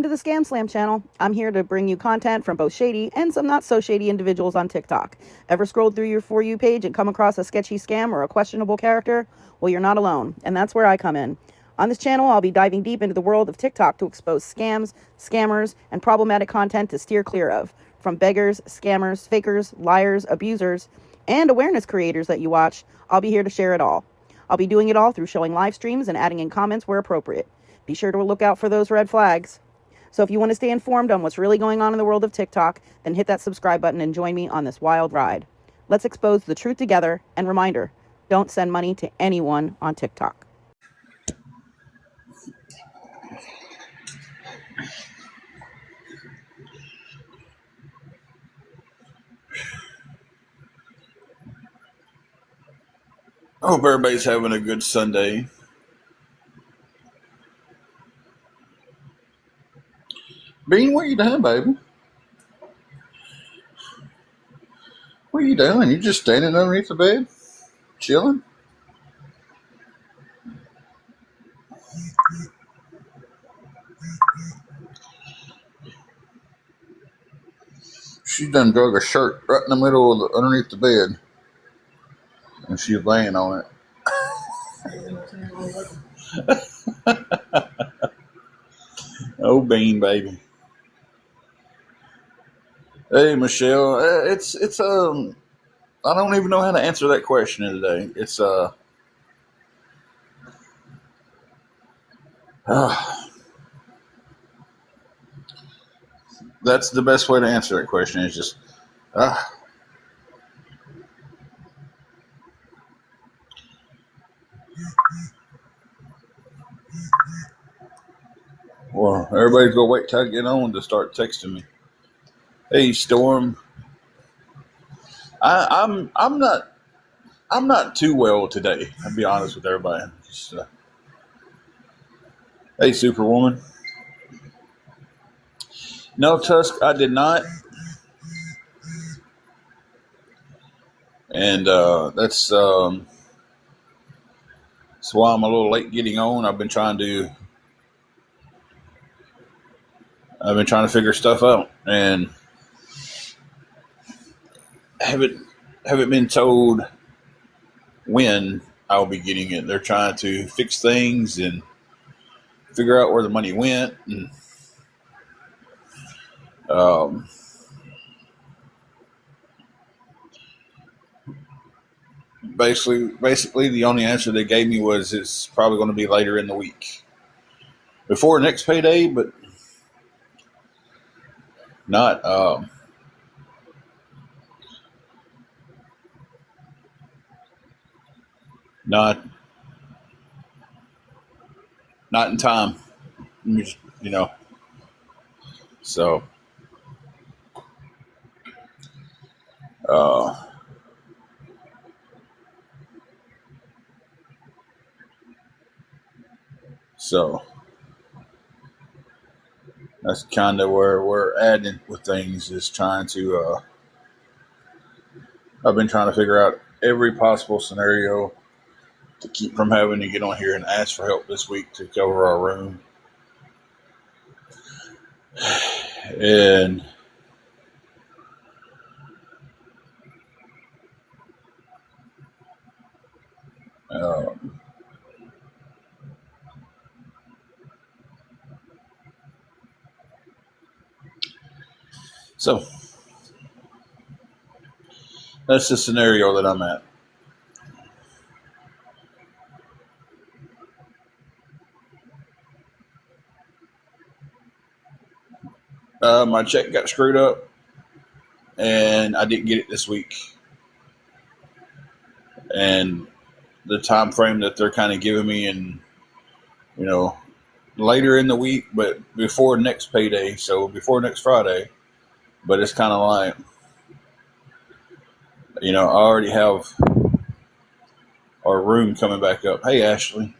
to the ScamSlam channel. I'm here to bring you content from both shady and some not so shady individuals on TikTok. Ever scrolled through your For You page and come across a sketchy scam or a questionable character? Well, you're not alone, and that's where I come in. On this channel, I'll be diving deep into the world of TikTok to expose scams, scammers, and problematic content to steer clear of. From beggars, scammers, fakers, liars, abusers, and awareness creators that you watch, I'll be here to share it all. I'll be doing it all through showing live streams and adding in comments where appropriate. Be sure to look out for those red flags. So if you want to stay informed on what's really going on in the world of TikTok, then hit that subscribe button and join me on this wild ride. Let's expose the truth together, and reminder, don't send money to anyone on TikTok. I hope everybody's having a good Sunday. Bean, what are you doing, baby? What are you doing? You just standing underneath the bed? Chilling? She done drug a shirt right in the middle of underneath the bed. And she's laying on it. Oh, Bean, baby. Hey, Michelle. I don't even know how to answer that question today. That's the best way to answer that question. Is just, Well, everybody's gonna wait till I get on to start texting me. Hey, Storm. I'm not too well today. I'll be honest with everybody. Just, hey, Superwoman. No, Tusk, I did not. And that's why I'm a little late getting on. I've been trying to figure stuff out, and haven't been told when I'll be getting it. They're trying to fix things and figure out where the money went, and basically the only answer they gave me was it's probably going to be later in the week, before next payday, but not not in time. So so that's kind of where we're at with things, is trying to I've been trying to figure out every possible scenario to keep from having to get on here and ask for help this week to cover our room. And so that's the scenario that I'm at. My check got screwed up, and I didn't get it this week. And the time frame that they're kind of giving me, and later in the week, but before next payday, so before next Friday. But it's kind of like, I already have our room coming back up. Hey, Ashley.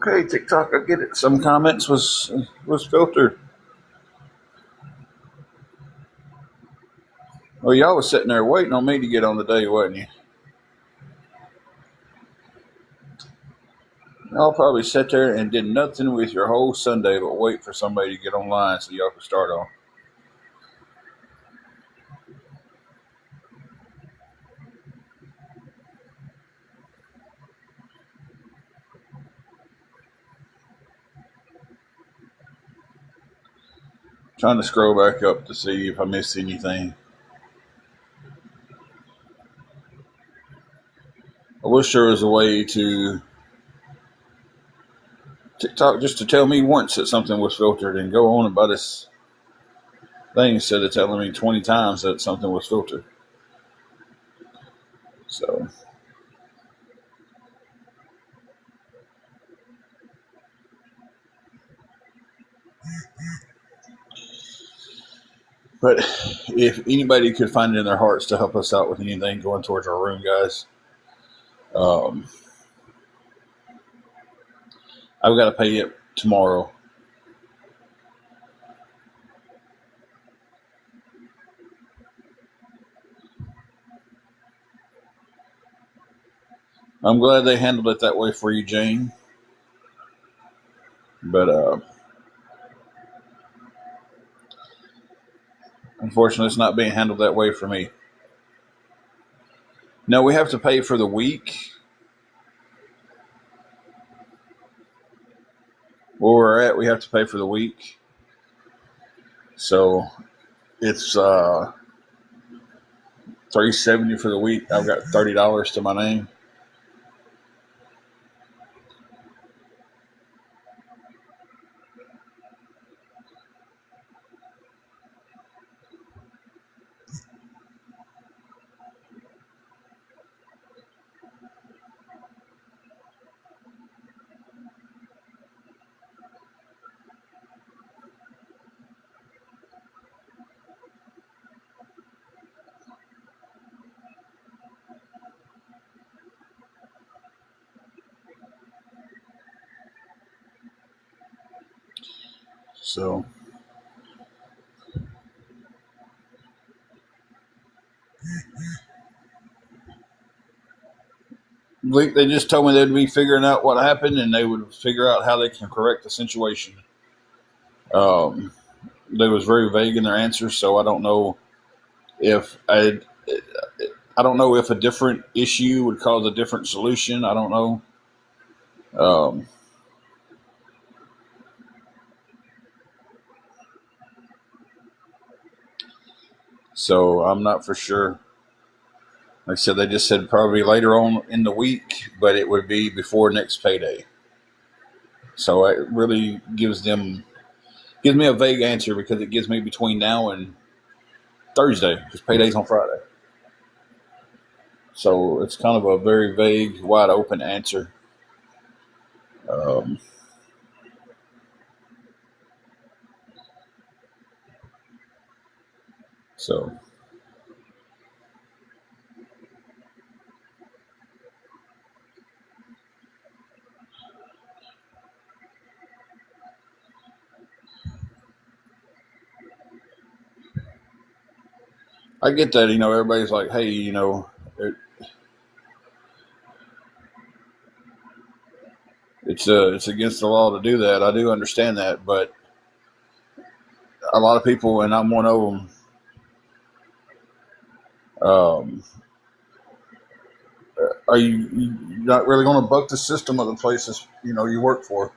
Okay, TikTok, I get it. Some comments was filtered. Well, y'all was sitting there waiting on me to get on the day, wasn't you? Y'all probably sat there and did nothing with your whole Sunday but wait for somebody to get online so y'all could start on. Trying to scroll back up to see if I missed anything. I wish there was a way to TikTok just to tell me once that something was filtered and go on about this thing instead of telling me 20 times that something was filtered. So, but if anybody could find it in their hearts to help us out with anything going towards our room, guys, um, I've got to pay it tomorrow. I'm glad they handled it that way for you, Jane. But unfortunately, it's not being handled that way for me. No, we have to pay for the week. Where we're at, we have to pay for the week. So it's $370 for the week. I've got $30 to my name. So they just told me they'd be figuring out what happened and they would figure out how they can correct the situation. They was very vague in their answers, so I don't know if I don't know if a different issue would cause a different solution. I don't know. Um, so I'm not for sure. Like I said, they just said probably later on in the week, but it would be before next payday. So it really gives me a vague answer because it gives me between now and Thursday because payday's on Friday. So it's kind of a very vague, wide open answer. Um, so I get that. Everybody's like, hey, it's against the law to do that. I do understand that, but a lot of people, and I'm one of them. Um, are you not really going to buck the system of the places you work for?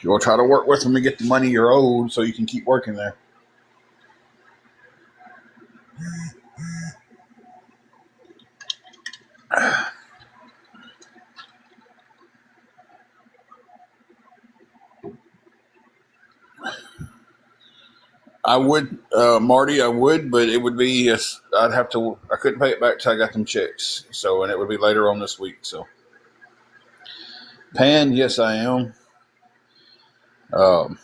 You'll try to work with them to get the money you're owed, so you can keep working there. I would, Marty. I would, but it would be yes. I'd have to. I couldn't pay it back till I got them checks. So, and it would be later on this week. So, Pan, yes, I am. Um,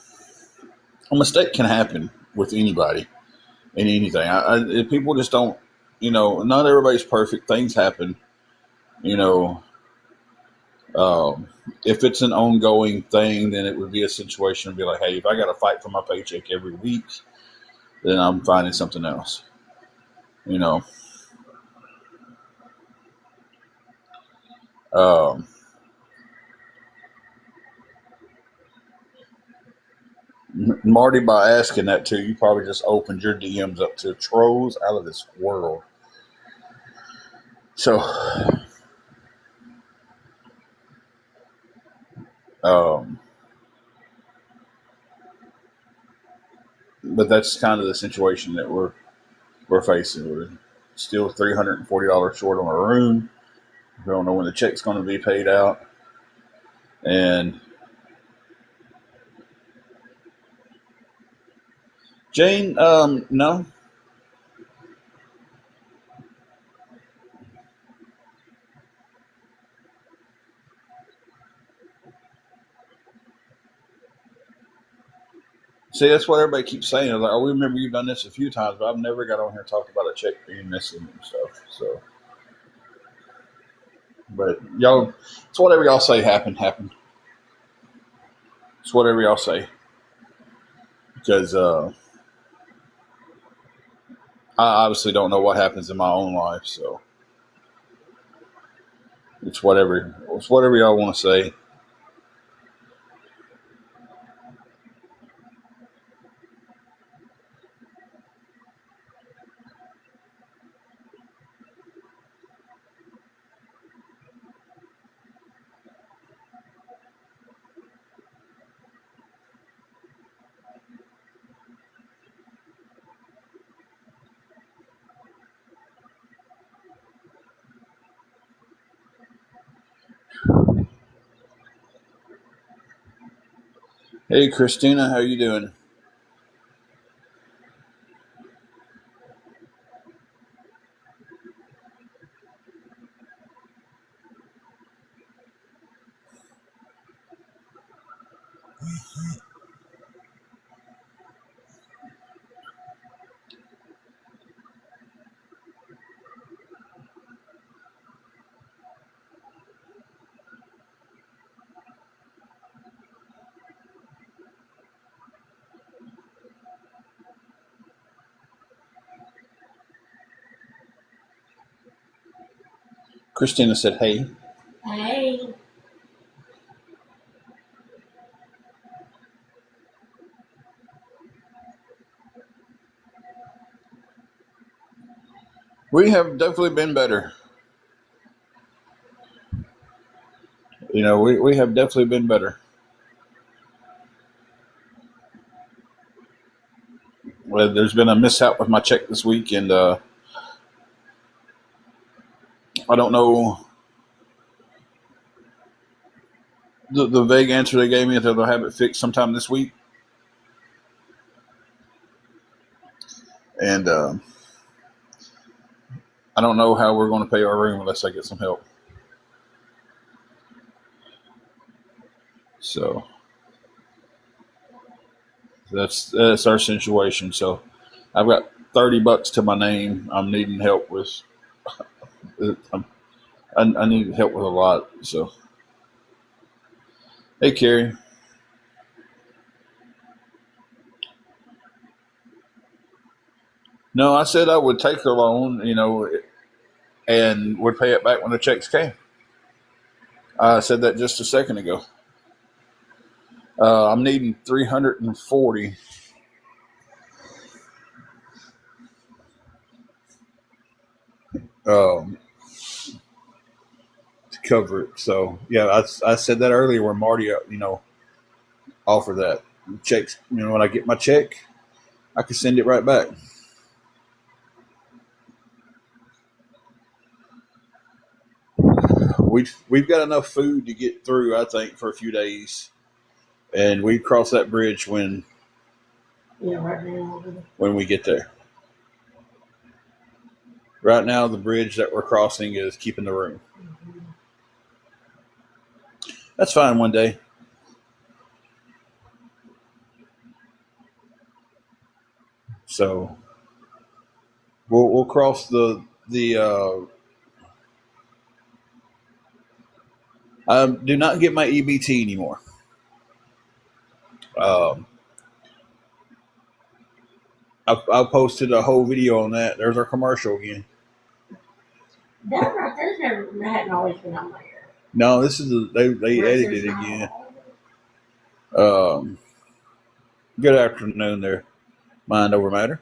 a mistake can happen with anybody in anything. People just don't. Not everybody's perfect. Things happen. You know, Um, if it's an ongoing thing, then it would be a situation to be like, hey, if I got to fight for my paycheck every week, then I'm finding something else. You know, um, Marty, by asking that too, you probably just opened your DMs up to trolls out of this world. So, um, but that's kind of the situation that we're facing. We're still $340 short on our room. We don't know when the check's going to be paid out, and Jane, no. See, that's what everybody keeps saying. Like, oh, we remember you've done this a few times, but I've never got on here and talked about a check being missing and stuff. So, but y'all, it's whatever y'all say happened, happened. It's whatever y'all say because I obviously don't know what happens in my own life. So it's whatever y'all want to say. Hey, Christina, how you doing? Christina said, "Hey, Hey. we have definitely been better. You know, we have definitely been better. Well, there's been a mishap with my check this week, and I don't know the vague answer they gave me is that they'll have it fixed sometime this week, and I don't know how we're going to pay our room unless I get some help. So that's our situation. So I've got $30 to my name. I'm needing help with. I need help with a lot. So hey, Carrie. No, I said I would take her loan. You know, and would pay it back when the checks came. I said that just a second ago. I'm needing 340 um, to cover it. So yeah, I said that earlier where Marty, offer that checks. When I get my check, I can send it right back. We've got enough food to get through, I think, for a few days, and we cross that bridge Yeah, right now. when we get there. Right now, the bridge that we're crossing is keeping the room. That's fine one day. So we'll cross the Do not get my EBT anymore. Um, I posted a whole video on that. There's our commercial again. That right there's never hadn't always been on there. No, this is they edited it again. Good afternoon there, Mind Over Matter.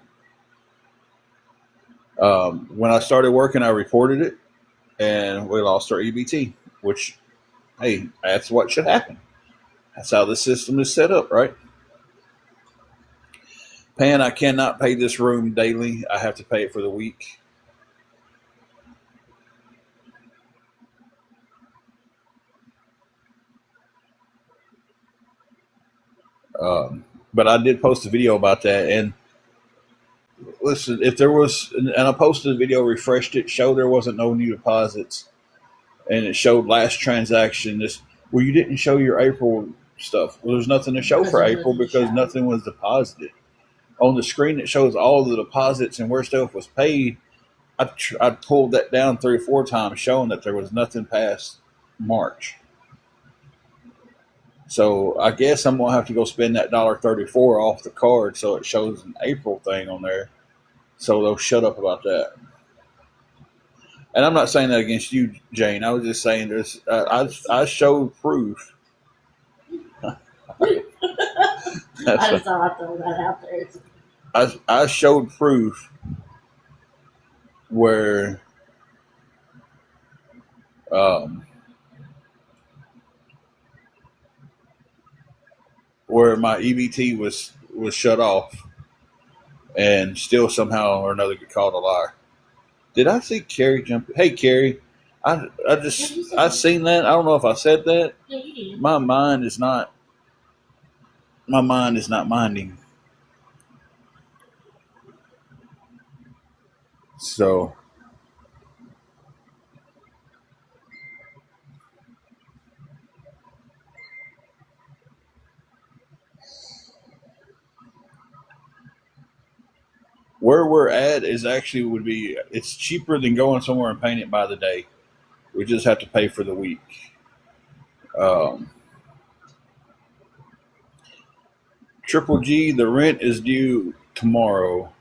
When I started working, I reported it, and we lost our EBT, which, hey, that's what should happen. That's how the system is set up, right? Pan, I cannot pay this room daily. I have to pay it for the week. But I did post a video about that. And listen, if there was, and I posted a video, refreshed it, showed there wasn't no new deposits, and it showed last transaction. Well, you didn't show your April stuff. Well, there's nothing to show for April because nothing was deposited. On the screen, it shows all the deposits and where stuff was paid. I pulled that down 3 or 4 times, showing that there was nothing past March. So I guess I'm gonna have to go spend that $1.34 off the card, so it shows an April thing on there. So they'll shut up about that. And I'm not saying that against you, Jane. I was just saying there's. I showed proof. I just thought I'd throw that out there. I showed proof where where my EBT was shut off, and still somehow or another get called a liar. Did I see Carrie jump? Hey, Carrie, I seen that. I don't know if I said that. Yeah, you did. My mind is not minding. So where we're at is actually would be it's cheaper than going somewhere and paying it by the day. We just have to pay for the week. Um, Triple G, the rent is due tomorrow.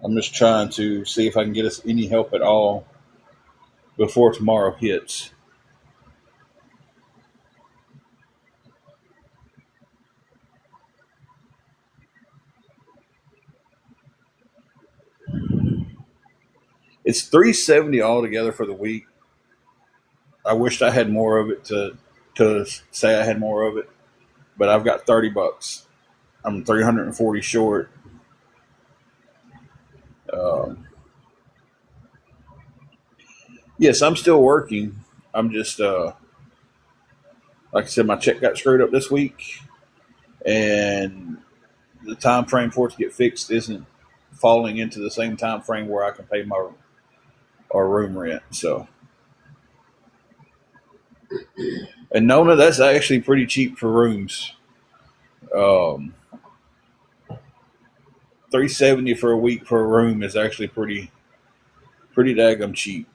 I'm just trying to see if I can get us any help at all before tomorrow hits. It's $370 altogether for the week. I wished I had more of it to say I had more of it, but I've got $30. I'm 340 short. Um, yes, I'm still working. I'm just like I said, my check got screwed up this week, and the time frame for it to get fixed isn't falling into the same time frame where I can pay my our room rent. So, and Nona, that's actually pretty cheap for rooms. Um, $370 for a week for a room is actually pretty daggum cheap.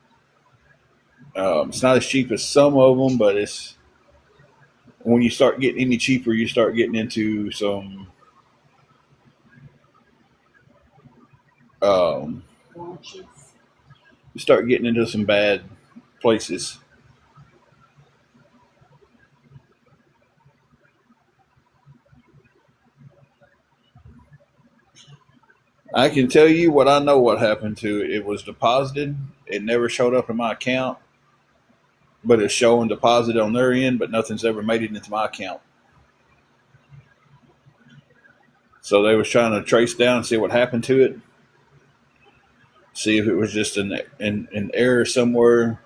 It's not as cheap as some of them, but it's when you start getting any cheaper, you start getting into some um, you start getting into some bad places. I can tell you what I know what happened to it. It was deposited. It never showed up in my account, but it's showing deposit on their end, but nothing's ever made it into my account. So they was trying to trace down and see what happened to it, see if it was just an error somewhere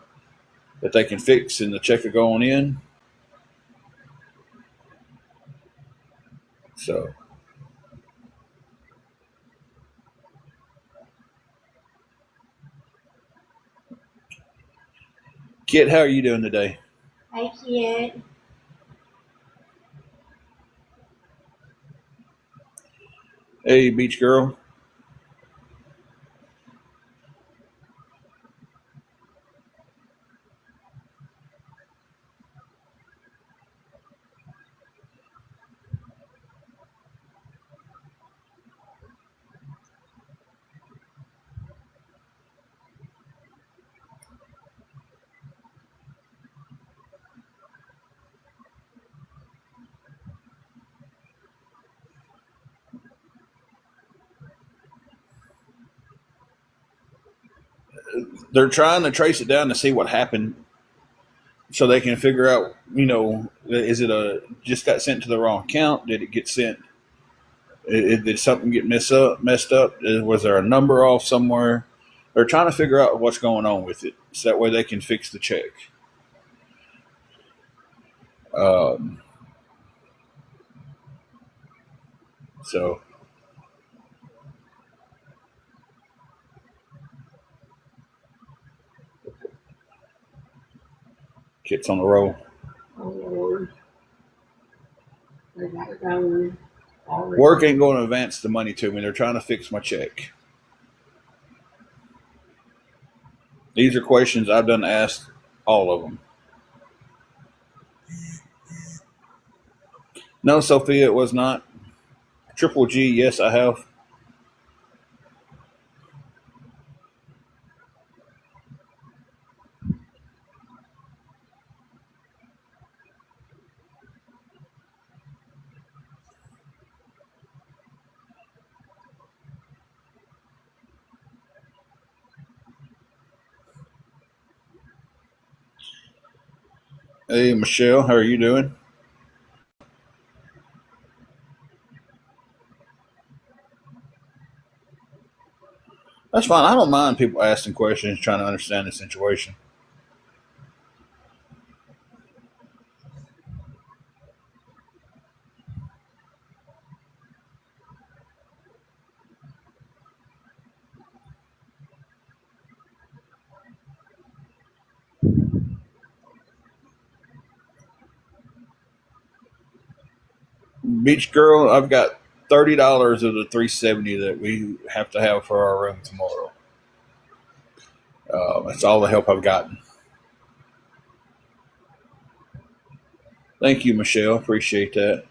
that they can fix and the check will go on in. So, Kit, how are you doing today? Hey, kid. Hey, beach girl. they're trying to trace it down to see what happened, so they can figure out, is it a just got sent to the wrong account? Did it get sent? Did something get messed up? Was there a number off somewhere? They're trying to figure out what's going on with it, so that way they can fix the check. Um, so Kit's on the roll. Oh Lord. They gotta go already. Work ain't going to advance the money to me. They're trying to fix my check. These are questions I've done asked all of them. No, Sophia, it was not. Triple G, yes, I have. Hey, Michelle, how are you doing? That's fine. I don't mind people asking questions, trying to understand the situation. Beach Girl, I've got $30 of the $370 that we have to have for our room tomorrow. That's all the help I've gotten. Thank you, Michelle. Appreciate that.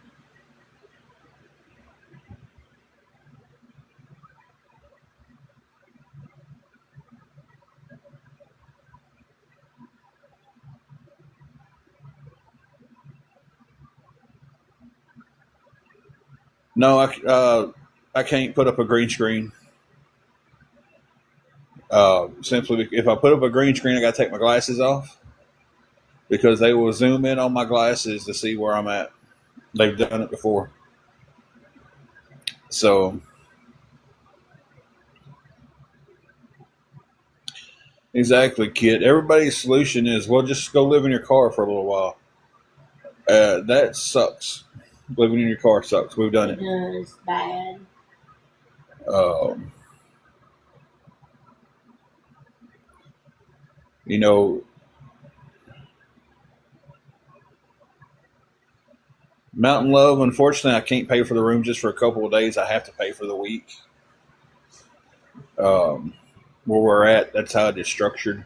No, I can't put up a green screen. Simply, if I put up a green screen, I got to take my glasses off because they will zoom in on my glasses to see where I'm at. They've done it before. So, exactly, kid. Everybody's solution is, well, just go live in your car for a little while. That sucks. Living in your car sucks. We've done It it. does bad. Um, you know, Mountain Love, unfortunately, I can't pay for the room just for a couple of days. I have to pay for the week. Um, where we're at, that's how it is structured.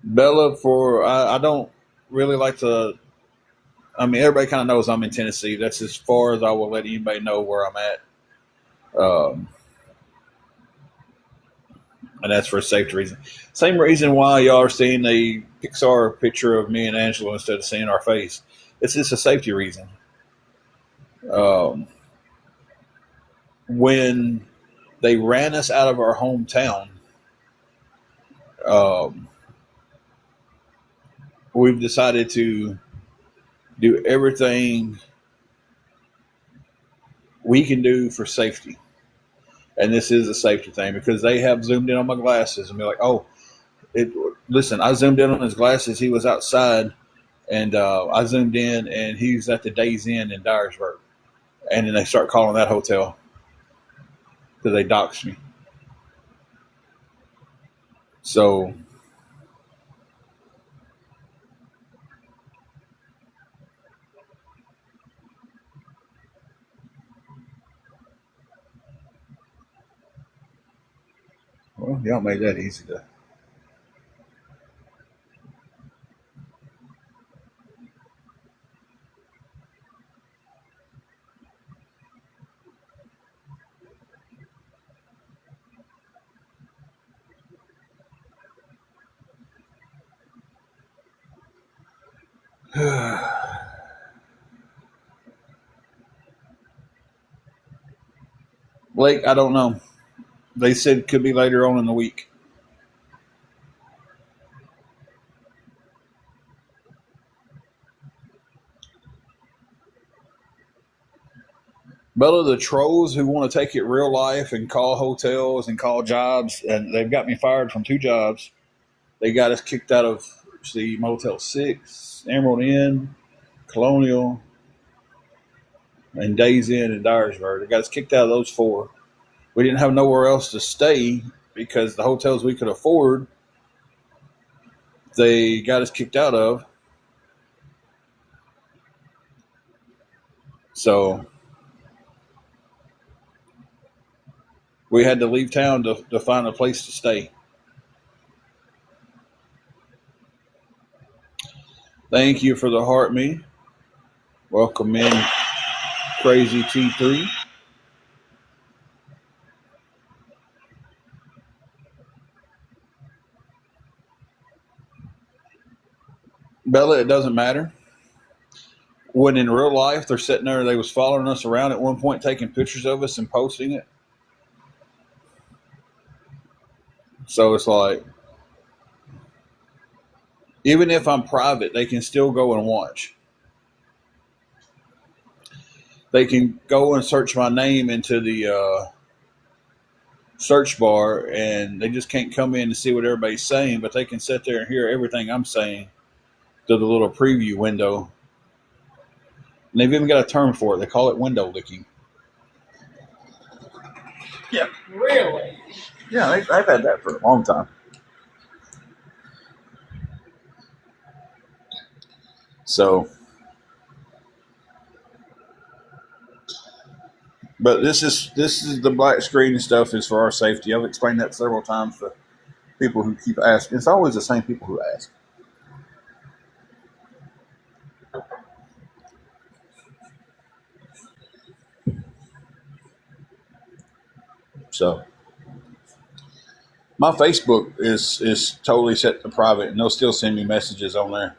Bella, I don't really like to. I mean, everybody kind of knows I'm in Tennessee. That's as far as I will let anybody know where I'm at. Um, and that's for a safety reason. Same reason why y'all are seeing a Pixar picture of me and Angela instead of seeing our face. It's just a safety reason. Um, when they ran us out of our hometown, um, we've decided to do everything we can do for safety. And this is a safety thing because they have zoomed in on my glasses and be like, oh, listen, I zoomed in on his glasses. He was outside and I zoomed in and he was at the Days Inn in Dyersburg. And then they start calling that hotel because they doxed me. So, well, y'all made that easy to. Blake, I don't know. They said it could be later on in the week. Bella, the trolls who want to take it real life and call hotels and call jobs, and they've got me fired from 2 jobs. They got us kicked out of the Motel 6, Emerald Inn, Colonial, and Days Inn in Dyersburg. They got us kicked out of those 4. We didn't have nowhere else to stay because the hotels we could afford, they got us kicked out of. So we had to leave town to find a place to stay. Thank you for the heart, me. Welcome in, Crazy T3. Bella, it doesn't matter. When in real life they're sitting there, they was following us around at one point, taking pictures of us and posting it. So it's like, even if I'm private, they can still go and watch. They can go and search my name into the search bar, and they just can't come in and see what everybody's saying, but they can sit there and hear everything I'm saying through the little preview window. And they've even got a term for it. They call it window licking. Yeah. Really? Yeah, I've had that for a long time. So, but this is the black screen stuff is for our safety. I've explained that several times to people who keep asking. It's always the same people who ask. So, my Facebook is totally set to private, and they'll still send me messages on there.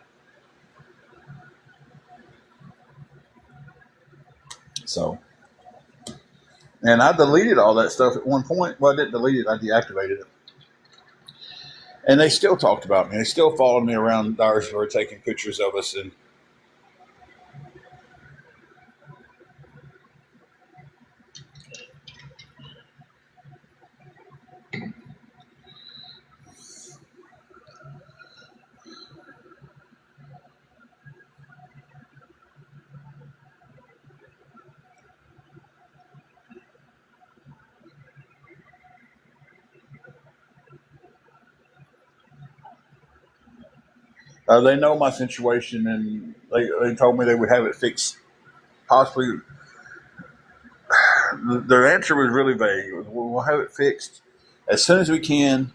So, and I deleted all that stuff at one point. Well, I didn't delete it; I deactivated it. And they still talked about me. They still followed me around Dyersburg, taking pictures of us. And they know my situation, and they told me they would have it fixed. Possibly, their answer was really vague. We'll have it fixed as soon as we can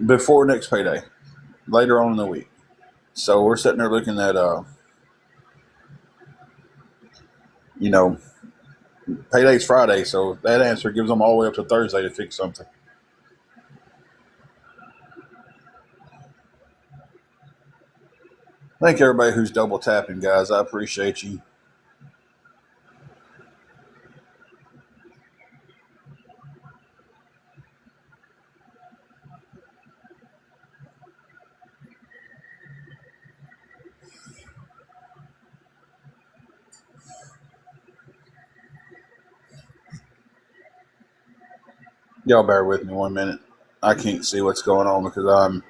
before next payday, later on in the week. So we're sitting there looking at, you know, payday's Friday, so that answer gives them all the way up to Thursday to fix something. Thank everybody who's double tapping, guys. I appreciate you. Y'all bear with me 1 minute. I can't see what's going on because I'm.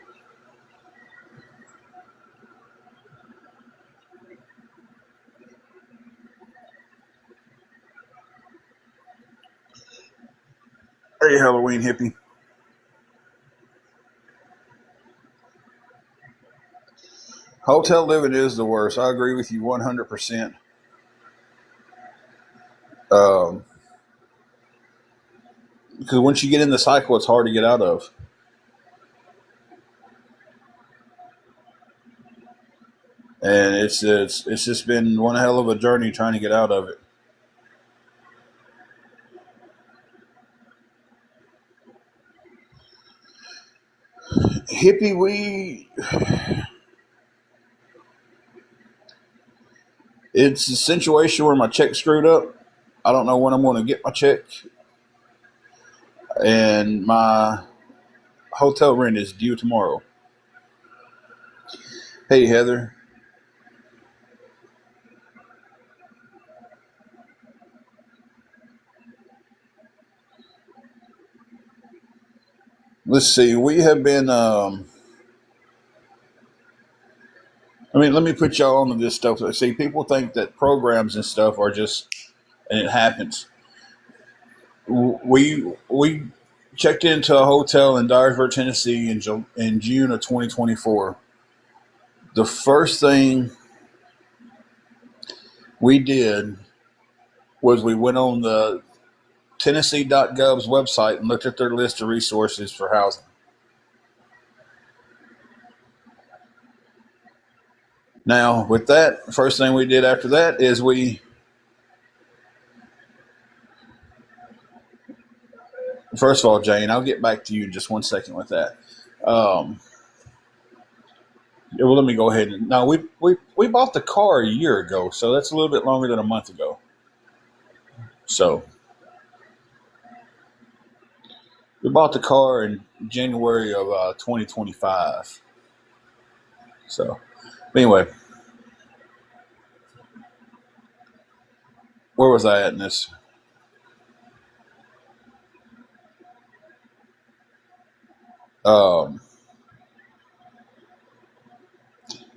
Hey, Halloween hippie. Hotel living is the worst. I agree with you 100%. Because once you get in the cycle, it's hard to get out of. And it's just been one hell of a journey trying to get out of it. Hippie, it's a situation where my check screwed up. I don't know when I'm going to get my check. and my hotel rent is due tomorrow. Hey, Heather. Let's see. We have been. Let me put y'all onto this stuff. See, people think that programs and stuff are just, and it happens. We checked into a hotel in Dyersburg, Tennessee in June of 2024. The first thing we did was we went on the Tennessee.gov's website and looked at their list of resources for housing. Now, with that, first thing we did after that is first of all, Jane, I'll get back to you in just 1 second with that. Well, let me go ahead. Now, we bought the car a year ago, so that's a little bit longer than a month ago. So, we bought the car in January of 2025. So, anyway, where was I at in this?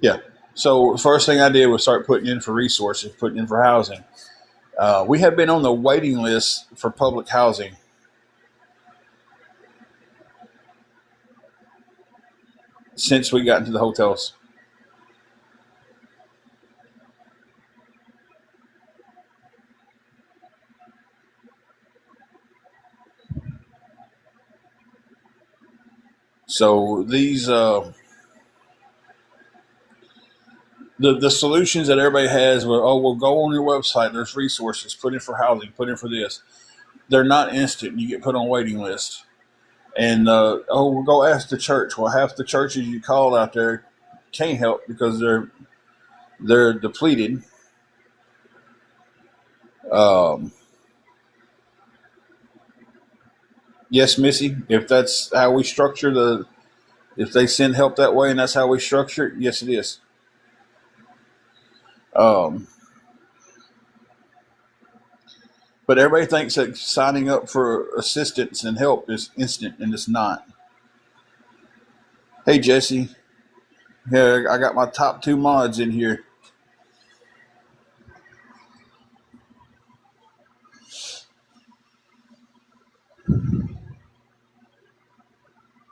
Yeah. So, first thing I did was start putting in for resources, putting in for housing. We have been on the waiting list for public housing since we got into the hotels. So these the solutions that everybody has were, we'll go on your website, there's resources, put in for housing, put in for this. They're not instant. You get put on waiting list. And we'll go ask the church. Well, half the churches you call out there can't help because they're depleted. Yes, Missy, if that's how we structure if they send help that way and that's how we structure it, yes, it is. But everybody thinks that signing up for assistance and help is instant, and it's not. Hey, Jesse. Yeah, I got my top 2 mods in here.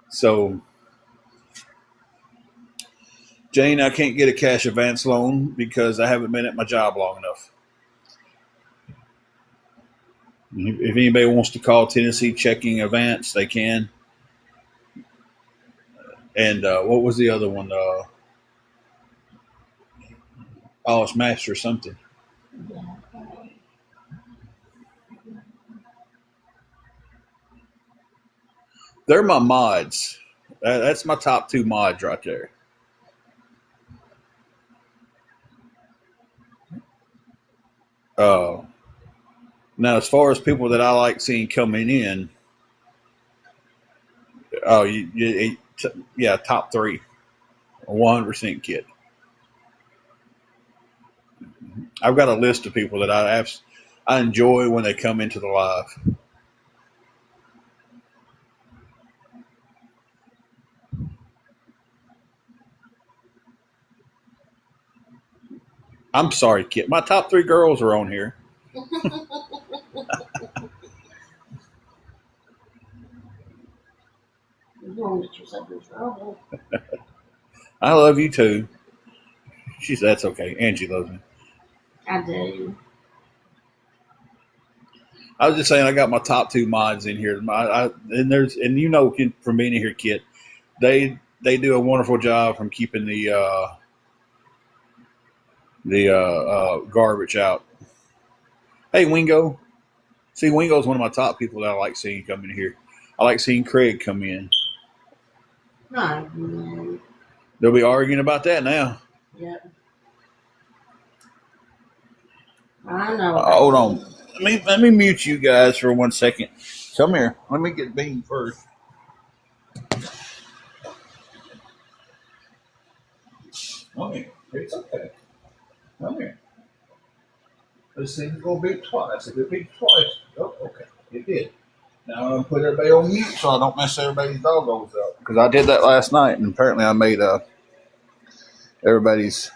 So, Jane, I can't get a cash advance loan because I haven't been at my job long enough. If anybody wants to call Tennessee Checking Advance, they can. And what was the other one? It's Master something. They're my mods. That's my top 2 mods right there. Now, as far as people that I like seeing coming in, top 3, 100% kid. I've got a list of people that I enjoy when they come into the live. I'm sorry, Kit. My top 3 girls are on here. You don't get yourself in trouble. I love you too. That's okay. Angie loves me. I do. I was just saying I got my top 2 mods in here. And you know from being in here, Kit, they do a wonderful job from keeping the garbage out. Hey, Wingo. See, Wingo's one of my top people that I like seeing come in here. I like seeing Craig come in. No. They'll be arguing about that now. Yep. I know. Hold on. Let me mute you guys for 1 second. Come here. Let me get Bean first. Come here. It's okay. Come here. This thing's going to beep twice. If it beeps twice, oh, okay. It did. Now I'm going to put everybody on mute so I don't mess everybody's doggos up. Because I did that last night, and apparently I made everybody's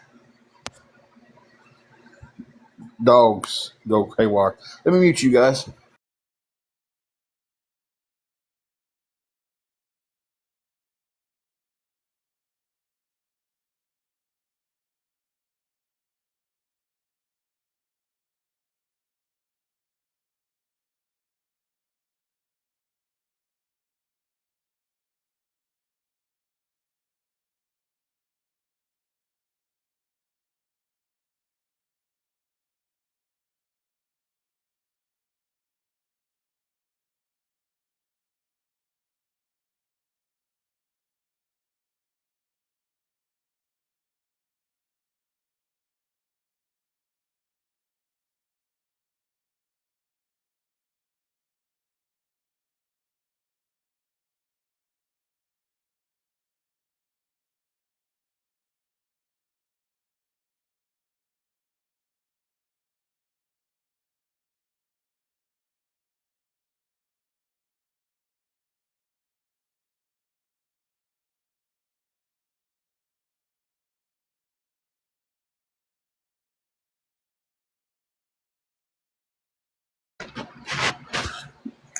dogs go haywire. Let me mute you guys.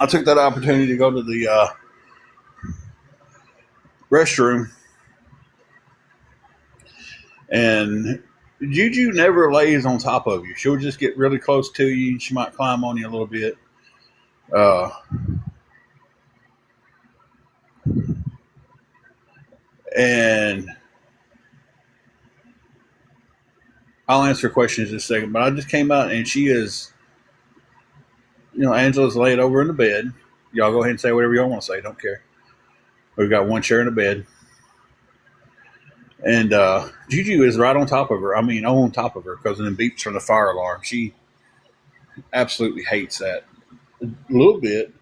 I took that opportunity to go to the restroom, and Juju never lays on top of you. She'll just get really close to you. She might climb on you a little bit. Uh, and I'll answer questions in a second, but I just came out and she is, Angela's laid over in the bed. Y'all go ahead and say whatever y'all want to say. Don't care. We've got one chair in the bed. And Juju is right on top of her. I mean, on top of her because of the beeps from the fire alarm. She absolutely hates that. A little bit.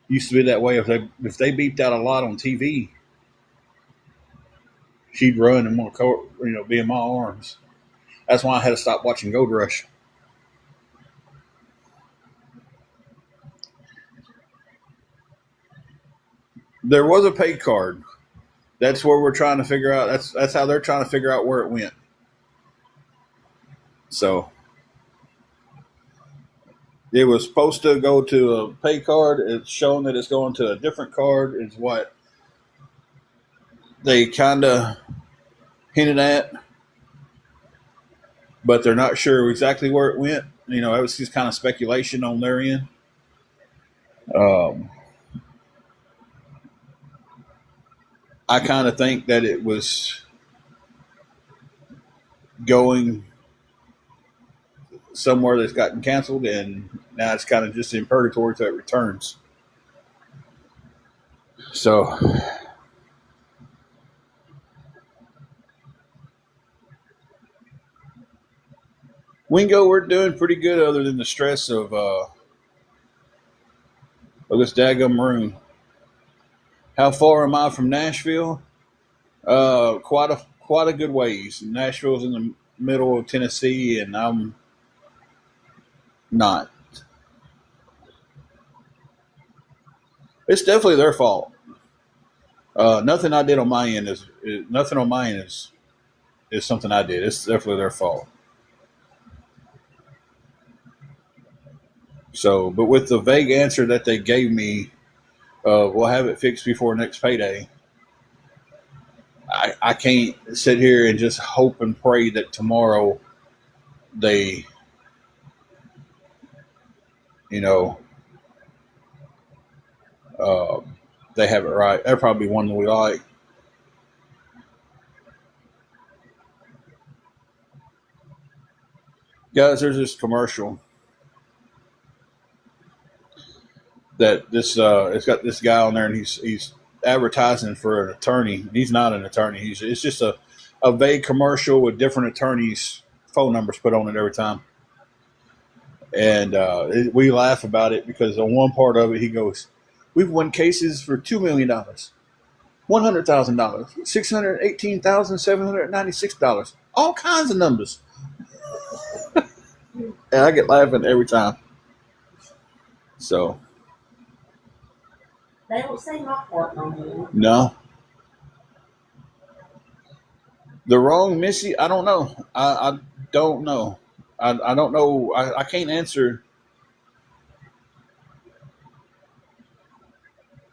Used to be that way. If they beeped out a lot on TV, she'd run and want to be in my arms. That's why I had to stop watching Gold Rush. There was a pay card. That's where we're trying to figure out. That's how they're trying to figure out where it went. So it was supposed to go to a pay card. It's shown that it's going to a different card. Is what they kind of hinted at, but they're not sure exactly where it went. It was just kind of speculation on their end. I kind of think that it was going somewhere that's gotten canceled, and now it's kind of just in purgatory till it returns. So Wingo, we're doing pretty good other than the stress of this daggum room. How far am I from Nashville? Quite a good ways. Nashville's in the middle of Tennessee, and I'm not. It's definitely their fault. Nothing I did on my end is something I did. It's definitely their fault. So, but with the vague answer that they gave me, we'll have it fixed before next payday. I can't sit here and just hope and pray that tomorrow they, uh, they have it right. They're probably one that we like. Guys, there's this commercial that it's got this guy on there, and he's advertising for an attorney. He's not an attorney. It's just a vague commercial with different attorneys' phone numbers put on it every time. And we laugh about it because on one part of it, he goes, "We've won cases for $2 million, $100,000, $618,796, all kinds of numbers." And I get laughing every time. So They don't say my part no more. no, the wrong Missy. I don't know. I don't know. I don't know. I can't answer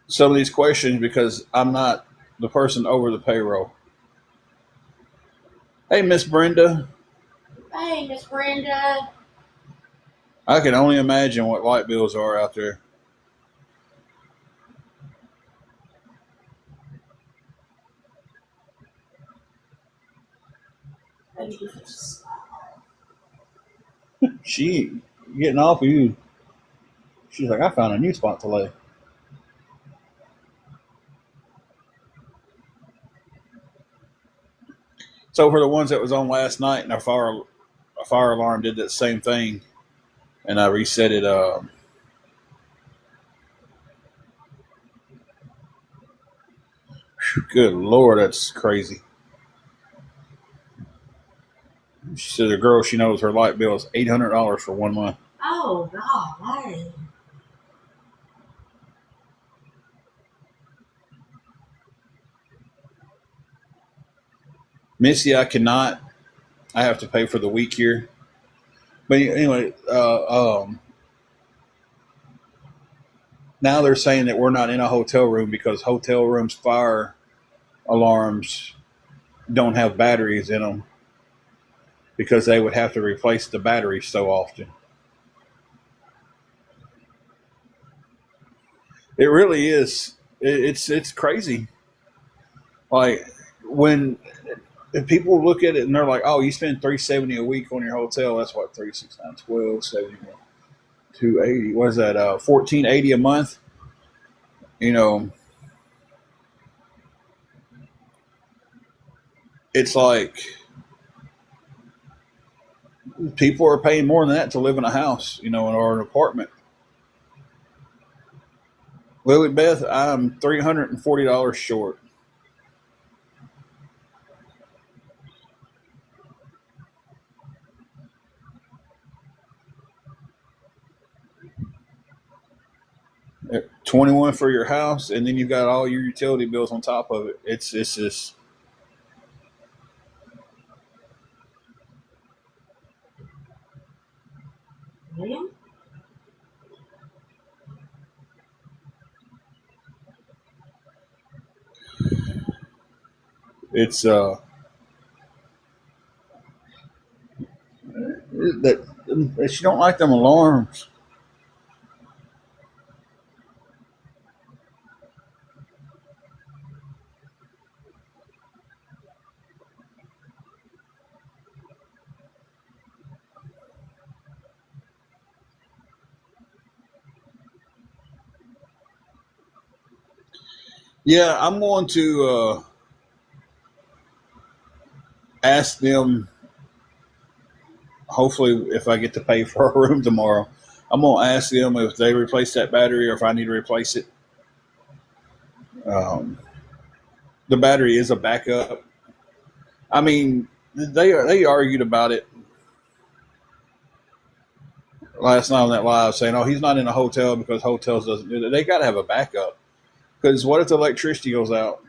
some of these questions because I'm not the person over the payroll. Hey, Miss Brenda. Hey, Miss Brenda. I can only imagine what light bills are out there. She getting off of you. She's like, I found a new spot to lay. So for the ones that was on last night and our fire alarm did that same thing, and I reset it. Good Lord, that's crazy. She said the girl she knows her light bill is $800 for 1 month. Oh, God. Hey. Missy, I cannot. I have to pay for the week here. But anyway, now they're saying that we're not in a hotel room because hotel rooms fire alarms don't have batteries in them because they would have to replace the batteries so often. It really is. It's crazy. Like when people look at it and they're like, "Oh, you spend $370 a week on your hotel. That's what 369, 12, 71, 280. What is that? 1480 a month." You know, it's like people are paying more than that to live in a house, or an apartment. Lily Beth, I'm $340 short. At 21 for your house, and then you've got all your utility bills on top of it. It's just Yeah. it's that she don't like them alarms. Yeah, I'm going to ask them. Hopefully, if I get to pay for a room tomorrow, I'm going to ask them if they replace that battery or if I need to replace it. Um, the battery is a backup. I mean, they argued about it last night on that live, saying, "Oh, he's not in a hotel because hotels doesn't do that." They got to have a backup because what if the electricity goes out?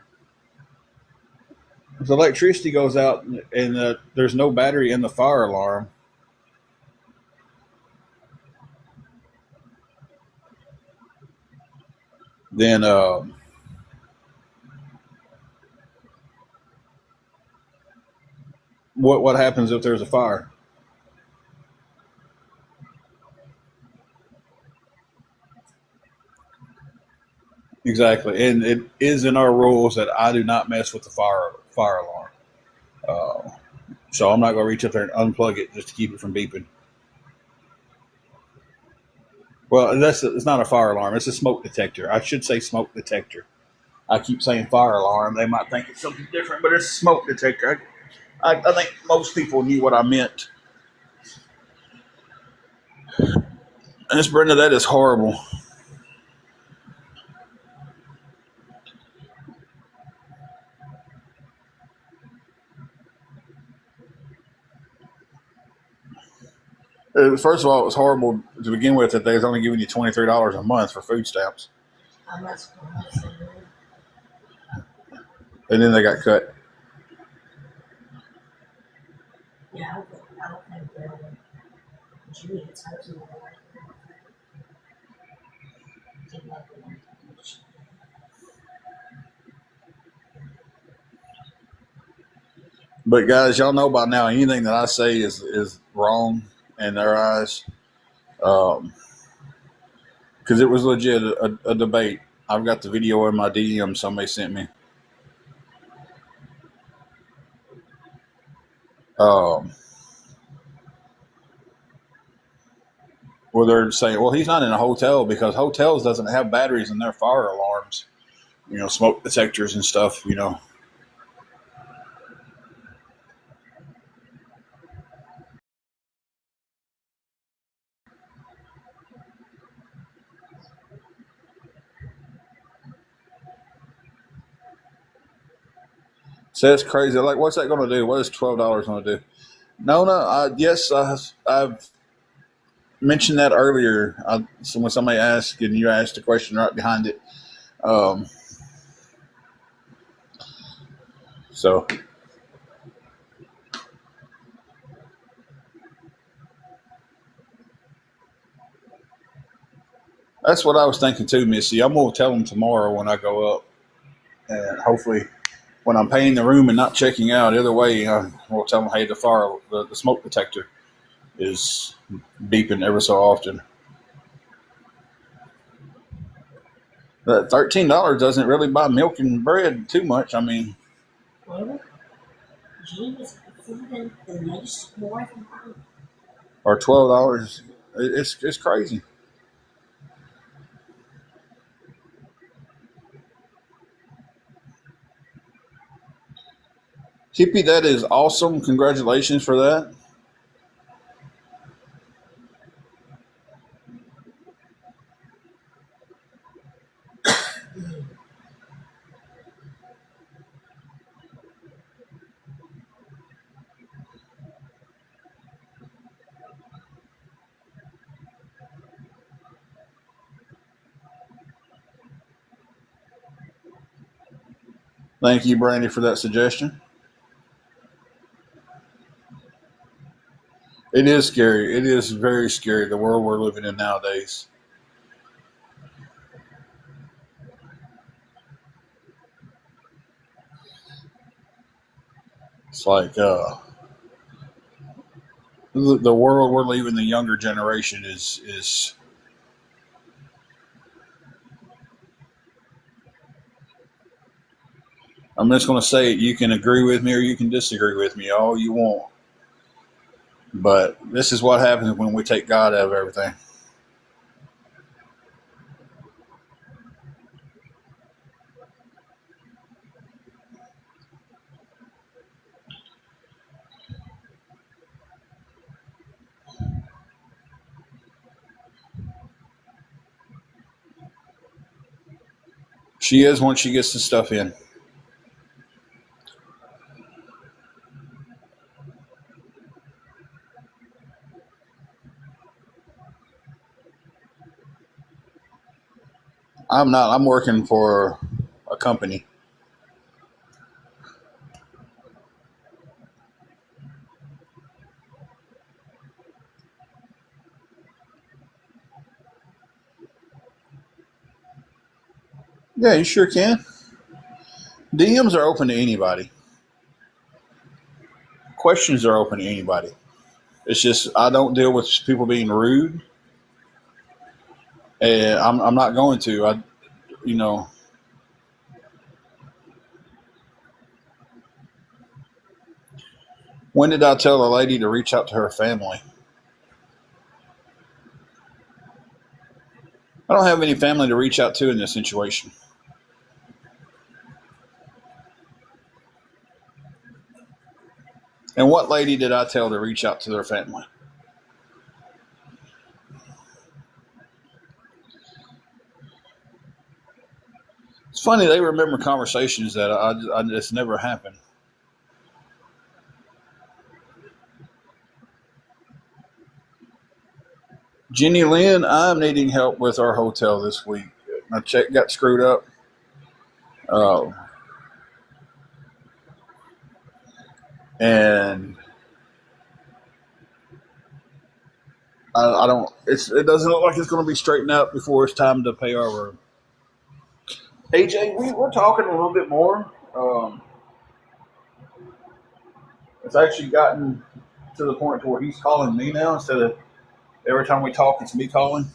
If the electricity goes out and there's no battery in the fire alarm, then what happens if there's a fire? Exactly, and it is in our rules that I do not mess with the fire alarm. Uh, so I'm not going to reach up there and unplug it just to keep it from beeping. Well, it's not a fire alarm; it's a smoke detector. I should say smoke detector. I keep saying fire alarm; they might think it's something different, but it's a smoke detector. I think most people knew what I meant. Miss Brenda, that is horrible. First of all, it was horrible to begin with that they was only giving you $23 a month for food stamps, and then they got cut. Yeah, I don't think they're Jimmy gets hurt in the But guys, y'all know by now anything that I say is wrong in their eyes, because it was legit a debate. I've got the video in my DM somebody sent me. Um, where they're saying, well, he's not in a hotel because hotels doesn't have batteries in their fire alarms, smoke detectors and stuff. So it's crazy. Like, what's that going to do? What is $12 going to do? No. Yes, I've mentioned that earlier. So when somebody asked and you asked a question right behind it. Um, so that's what I was thinking too, Missy. I'm going to tell them tomorrow when I go up. And hopefully when I'm paying the room and not checking out, either way, we'll tell them, hey, the smoke detector is beeping ever so often. That $13 doesn't really buy milk and bread too much. I mean, Jimmy even the next more than or $12, it's crazy. Hippie, that is awesome. Congratulations for that. Thank you, Brandy, for that suggestion. It is scary. It is very scary, the world we're living in nowadays. It's like the world we're leaving the younger generation is. I'm just going to say it. You can agree with me or you can disagree with me all you want. But this is what happens when we take God out of everything. She is once she gets the stuff in. I'm not. I'm working for a company. Yeah, you sure can. DMs are open to anybody. Questions are open to anybody. It's just I don't deal with people being rude, and I'm not going to. You know, when did I tell a lady to reach out to her family? I don't have any family to reach out to in this situation. And what lady did I tell to reach out to their family? It's funny they remember conversations that I just never happened. Jenny Lynn, I'm needing help with our hotel this week. My check got screwed up. Uh, and I don't. It doesn't look like it's going to be straightened out before it's time to pay our room. AJ, we're talking a little bit more. It's actually gotten to the point where he's calling me now instead of every time we talk, it's me calling.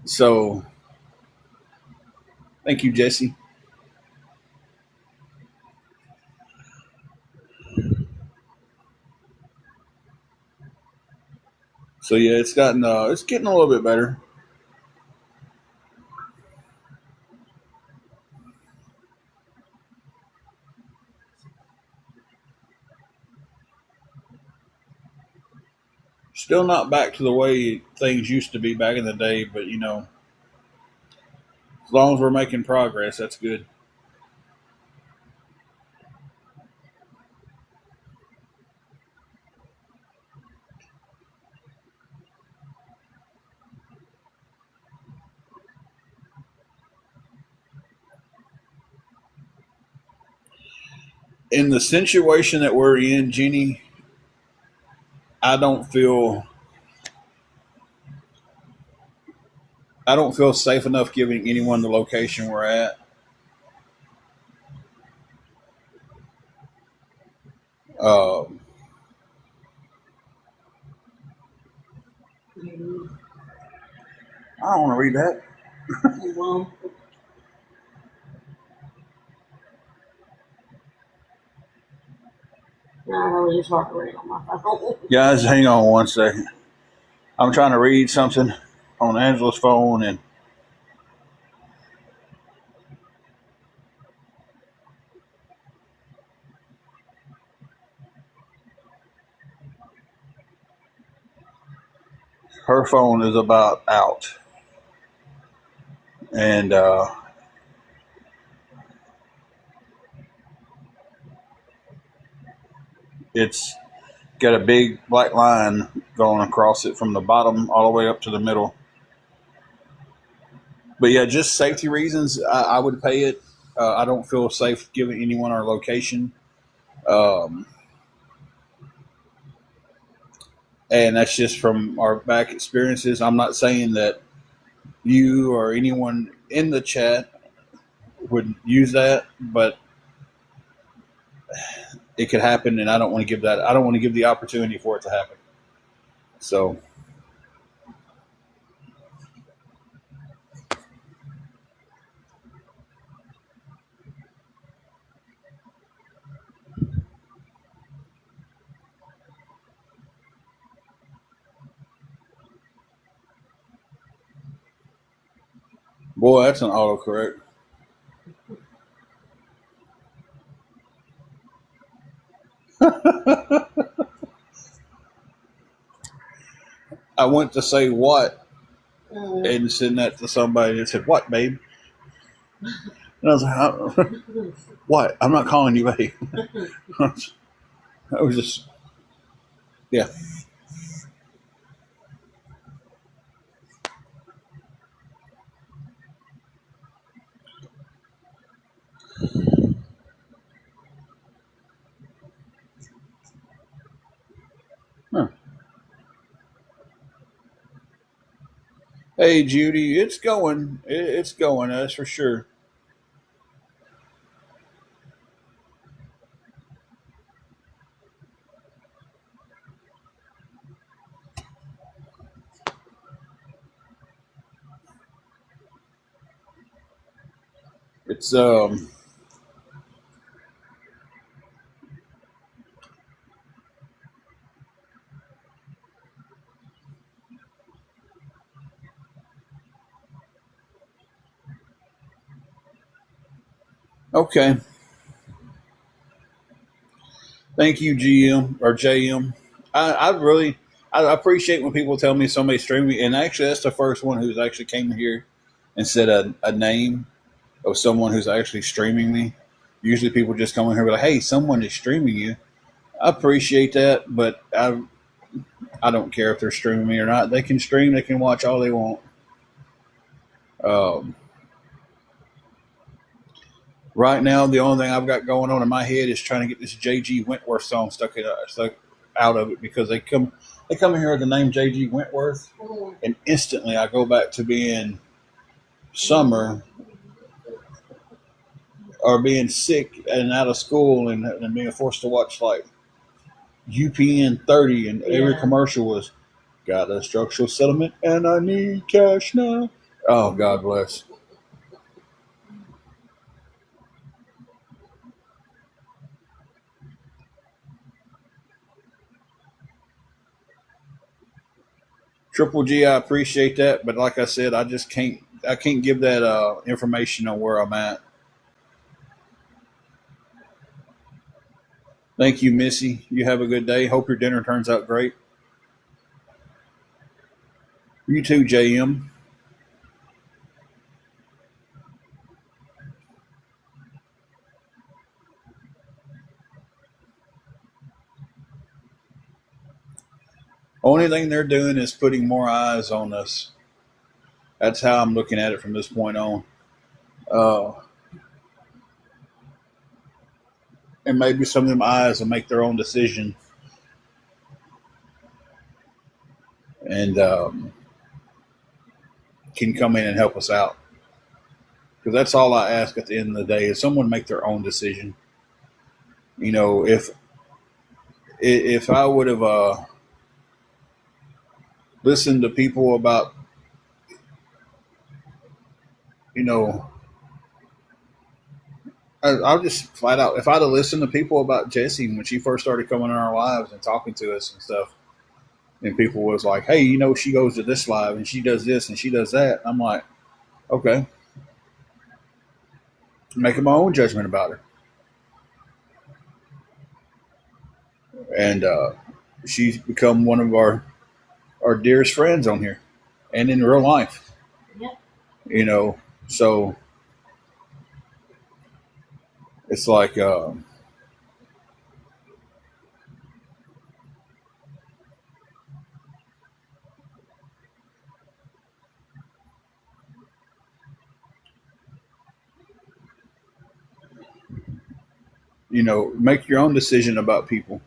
So, thank you, Jesse. So yeah, it's getting a little bit better. Still not back to the way things used to be back in the day, but as long as we're making progress, that's good. In the situation that we're in, Jenny, I don't feel I don't feel safe enough giving anyone the location we're at. Um, I don't want to read that. Well, no, I was just hard to read on my phone. Guys, hang on one second. I'm trying to read something on Angela's phone, and her phone is about out. And it's got a big black line going across it from the bottom all the way up to the middle. But yeah, just safety reasons, I would pay it. I don't feel safe giving anyone our location. Um, and that's just from our back experiences. I'm not saying that you or anyone in the chat would use that, but it could happen, and I don't want to give that. I don't want to give the opportunity for it to happen. So, boy, that's an autocorrect. I went to say what and send that to somebody that said, "What, babe?" And I was like, "What? I'm not calling you babe." I was just, yeah. Huh. Hey, Judy, it's going. It's going. That's for sure. It's okay. Thank you, GM or JM. I really, I appreciate when people tell me somebody streamed me, and actually, that's the first one who's actually came here and said a name of someone who's actually streaming me. Usually, people just come in here and be like, "Hey, someone is streaming you." I appreciate that, but I don't care if they're streaming me or not. They can stream, they can watch all they want. Um, right now, the only thing I've got going on in my head is trying to get this JG Wentworth song stuck out of it, because they come in here with the name JG Wentworth, and instantly I go back to being summer, or being sick and out of school, and being forced to watch like UPN 30, and every commercial was got a structural settlement and I need cash now. Oh, God bless. Triple G, I appreciate that, but like I said, I can't give that information on where I'm at. Thank you, Missy. You have a good day. Hope your dinner turns out great. You too, JM. Only thing they're doing is putting more eyes on us. That's how I'm looking at it from this point on. Uh, and maybe some of them eyes will make their own decision, and can come in and help us out. Because that's all I ask at the end of the day, is someone make their own decision. You know, if I would have listened to people about, you know, I'll just flat out, if I'd have listened to people about Jessie when she first started coming in our lives and talking to us and stuff, and people was like, "Hey, you know, she goes to this live and she does this and she does that." I'm like, okay, making my own judgment about her. And she's become one of our dearest friends on here and in real life. Yep. You know, so it's like, you know, make your own decision about people.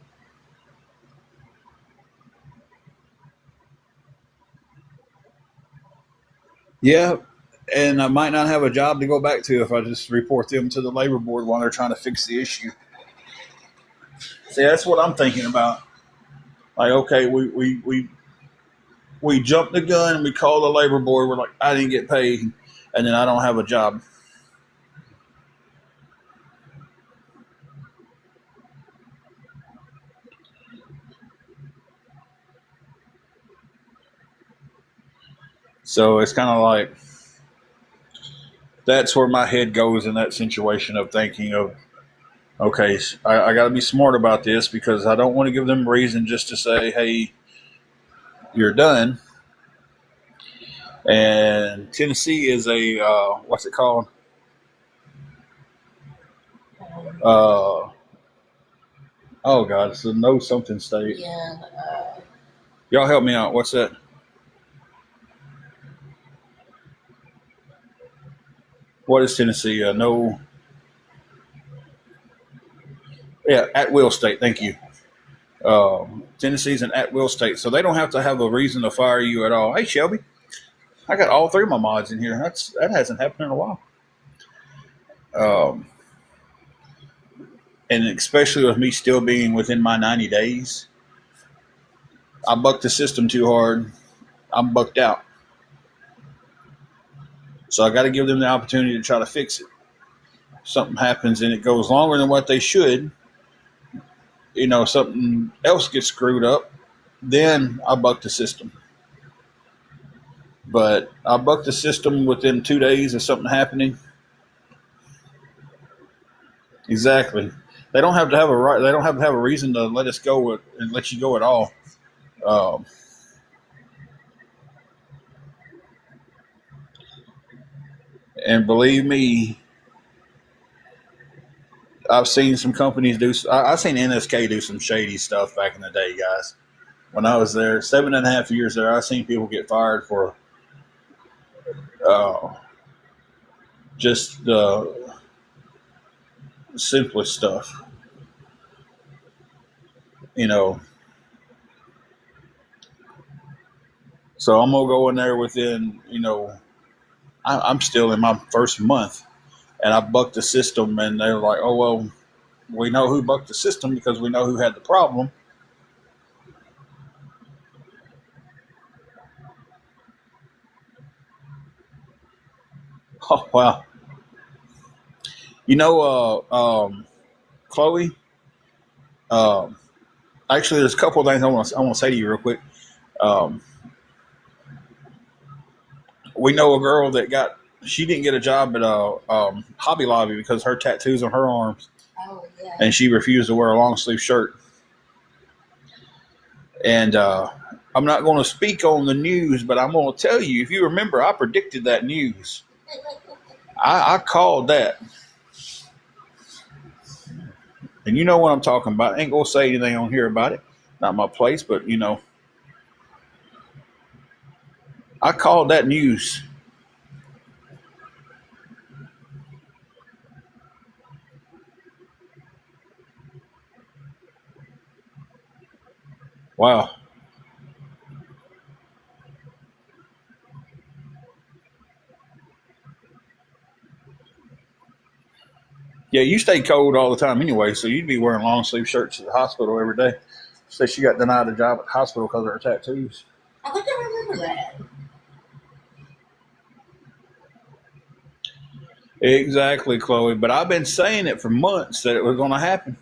Yeah, and I might not have a job to go back to if I just report them to the labor board while they're trying to fix the issue. See, that's what I'm thinking about. Like, okay, we jumped the gun and we called the labor board. We're like, I didn't get paid, and then I don't have a job. So it's kind of like, that's where my head goes in that situation of thinking of, okay, I got to be smart about this, because I don't want to give them reason just to say, hey, you're done. And Tennessee is a, what's it called? Uh, oh, God, it's a no something state. Yeah. Y'all help me out. What's that? What is Tennessee? No. Yeah, at will state. Thank you. Tennessee's an at will state, so they don't have to have a reason to fire you at all. Hey, Shelby, I got all three of my mods in here. That hasn't happened in a while. Um, and especially with me still being within my 90 days, I bucked the system too hard. I'm bucked out. So I got to give them the opportunity to try to fix it. If something happens and it goes longer than what they should, you know, something else gets screwed up, then I buck the system. But I bucked the system within 2 days of something happening. Exactly. They don't have to have a right. They don't have to have a reason to let us go and let you go at all. Um, and believe me, I've seen some companies do. I've seen NSK do some shady stuff back in the day, guys. When I was there, 7.5 years there, I've seen people get fired for uh, just the simplest stuff. You know, so I'm gonna go in there within. I'm still in my first month, and I bucked the system, and they're like, "Oh well, we know who bucked the system because we know who had the problem." Oh wow, you know, Chloe. Um, Actually, there's a couple of things I want to say to you real quick. Um, we know a girl that she didn't get a job at Hobby Lobby because her tattoos on her arms, Oh, yeah. and she refused to wear a long sleeve shirt. And I'm not going to speak on the news, but I'm going to tell you, if you remember, I predicted that news. I called that. And you know what I'm talking about. I ain't going to say anything on here about it. Not my place, but, I called that news. Wow. Yeah, you stay cold all the time anyway, so you'd be wearing long sleeve shirts at the hospital every day. Said she got denied a job at the hospital because of her tattoos. I think I remember that. Exactly, Chloe. But I've been saying it for months that it was going to happen.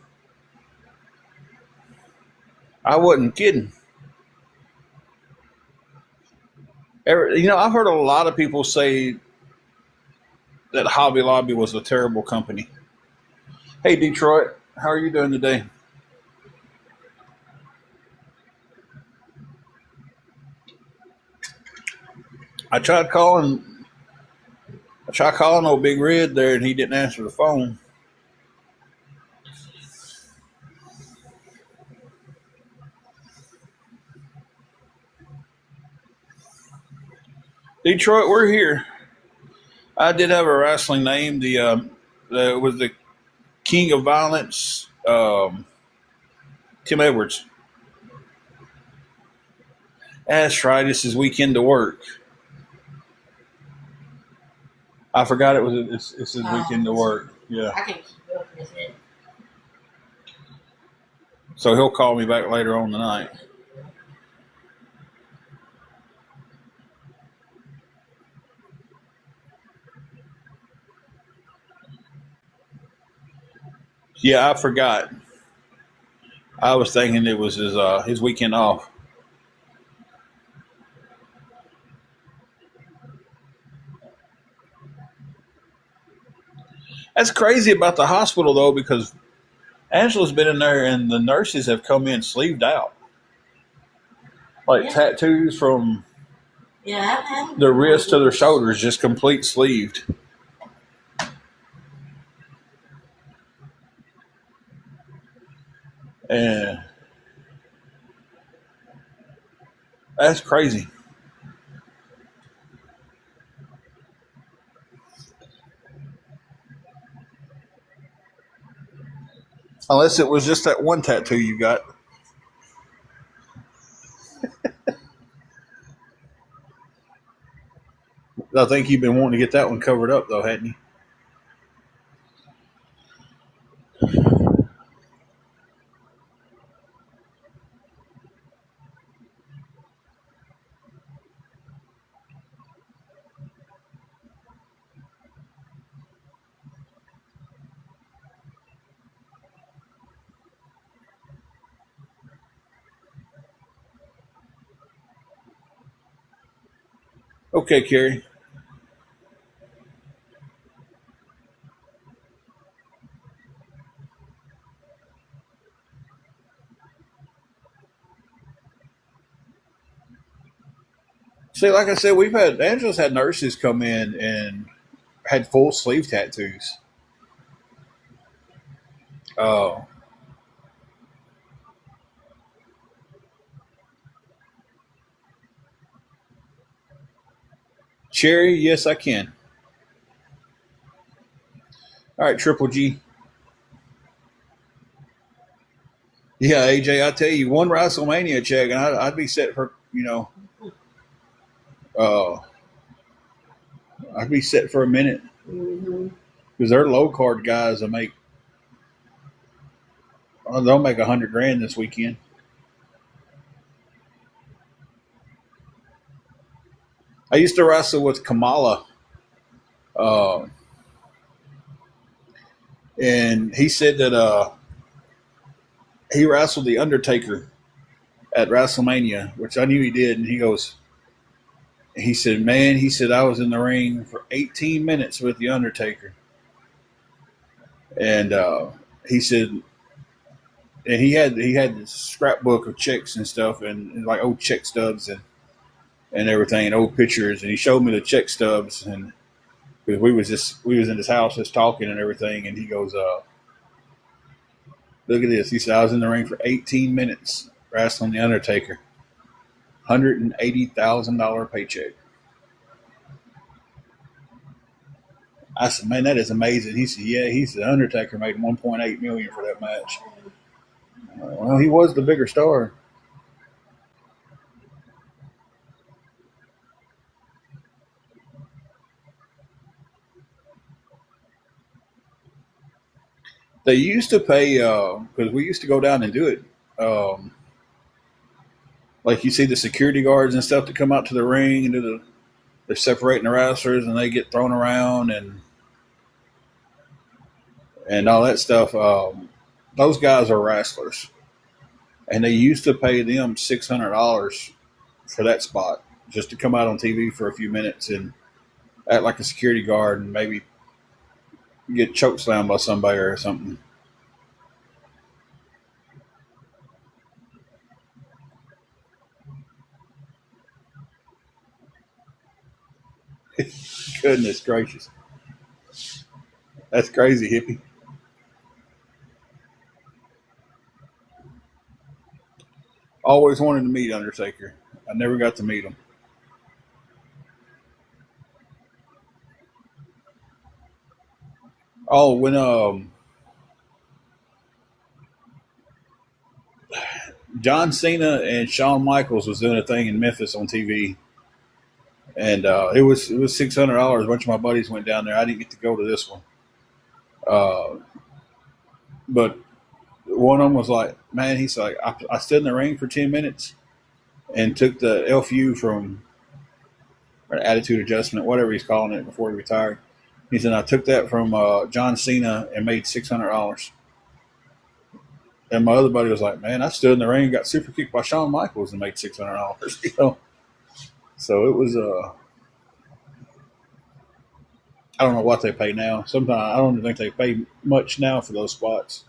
I wasn't kidding. I've heard a lot of people say that Hobby Lobby was a terrible company. Hey, Detroit, how are you doing today? I tried calling. I tried calling old Big Red there, and he didn't answer the phone. Detroit, we're here. I did have a wrestling name. The was the King of Violence, Tim Edwards. That's right. It's his weekend to work. I forgot it was. It's his weekend to work. Yeah. I can keep up with it. So he'll call me back later on tonight. Yeah, I forgot. I was thinking it was his weekend off. That's crazy about the hospital though, because Angela's been in there and the nurses have come in sleeved out, like Yeah. tattoos from Yeah, I've had their wrist to their shoulders, just complete sleeved. And that's crazy. Unless it was just that one tattoo you got. I think you've been wanting to get that one covered up though, hadn't you? Okay, Carrie. See, like I said, we've had Angela's had nurses come in and had full sleeve tattoos. Uh, Cherry, yes, I can. All right, Triple G. Yeah, AJ, I tell you, one WrestleMania check, and I'd be set for uh, I'd be set for a minute Mm-hmm. because they're low card guys. That make they'll make 100 grand this weekend. I used to wrestle with Kamala, uh, and he said that he wrestled the Undertaker at WrestleMania, which I knew he did, and he said, man, he said I was in the ring for 18 minutes with the Undertaker, and he said, and he had this scrapbook of checks and stuff, and like old check stubs and everything, and old pictures, and he showed me the check stubs, and because we was in his house just talking and everything, and he goes, look at this. He said I was in the ring for 18 minutes wrestling the Undertaker, $180,000 paycheck. I said, man, that is amazing. He said, yeah. He said Undertaker made 1.8 million for that match. Well, he was the bigger star. They used to pay because we used to go down and do it. Um, like you see the security guards and stuff that come out to the ring and they're separating the wrestlers and they get thrown around and all that stuff. Those guys are wrestlers, and they used to pay them $600 for that spot just to come out on TV for a few minutes and act like a security guard and maybe get choke slammed by somebody or something. Goodness gracious, that's crazy, hippie. Always wanted to meet Undertaker. I never got to meet him. Oh, when John Cena and Shawn Michaels was doing a thing in Memphis on TV, and it was $600. A bunch of my buddies went down there. I didn't get to go to this one, uh, but one of them was like, "Man," he's like, I stood in the ring for 10 minutes and took the LFU from or attitude adjustment, whatever he's calling it, before he retired. He said I took that from John Cena and made $600. And my other buddy was like, "Man, I stood in the ring, and got super kicked by Shawn Michaels, and made $600." So it was I don't know what they pay now. Sometimes I don't even think they pay much now for those spots.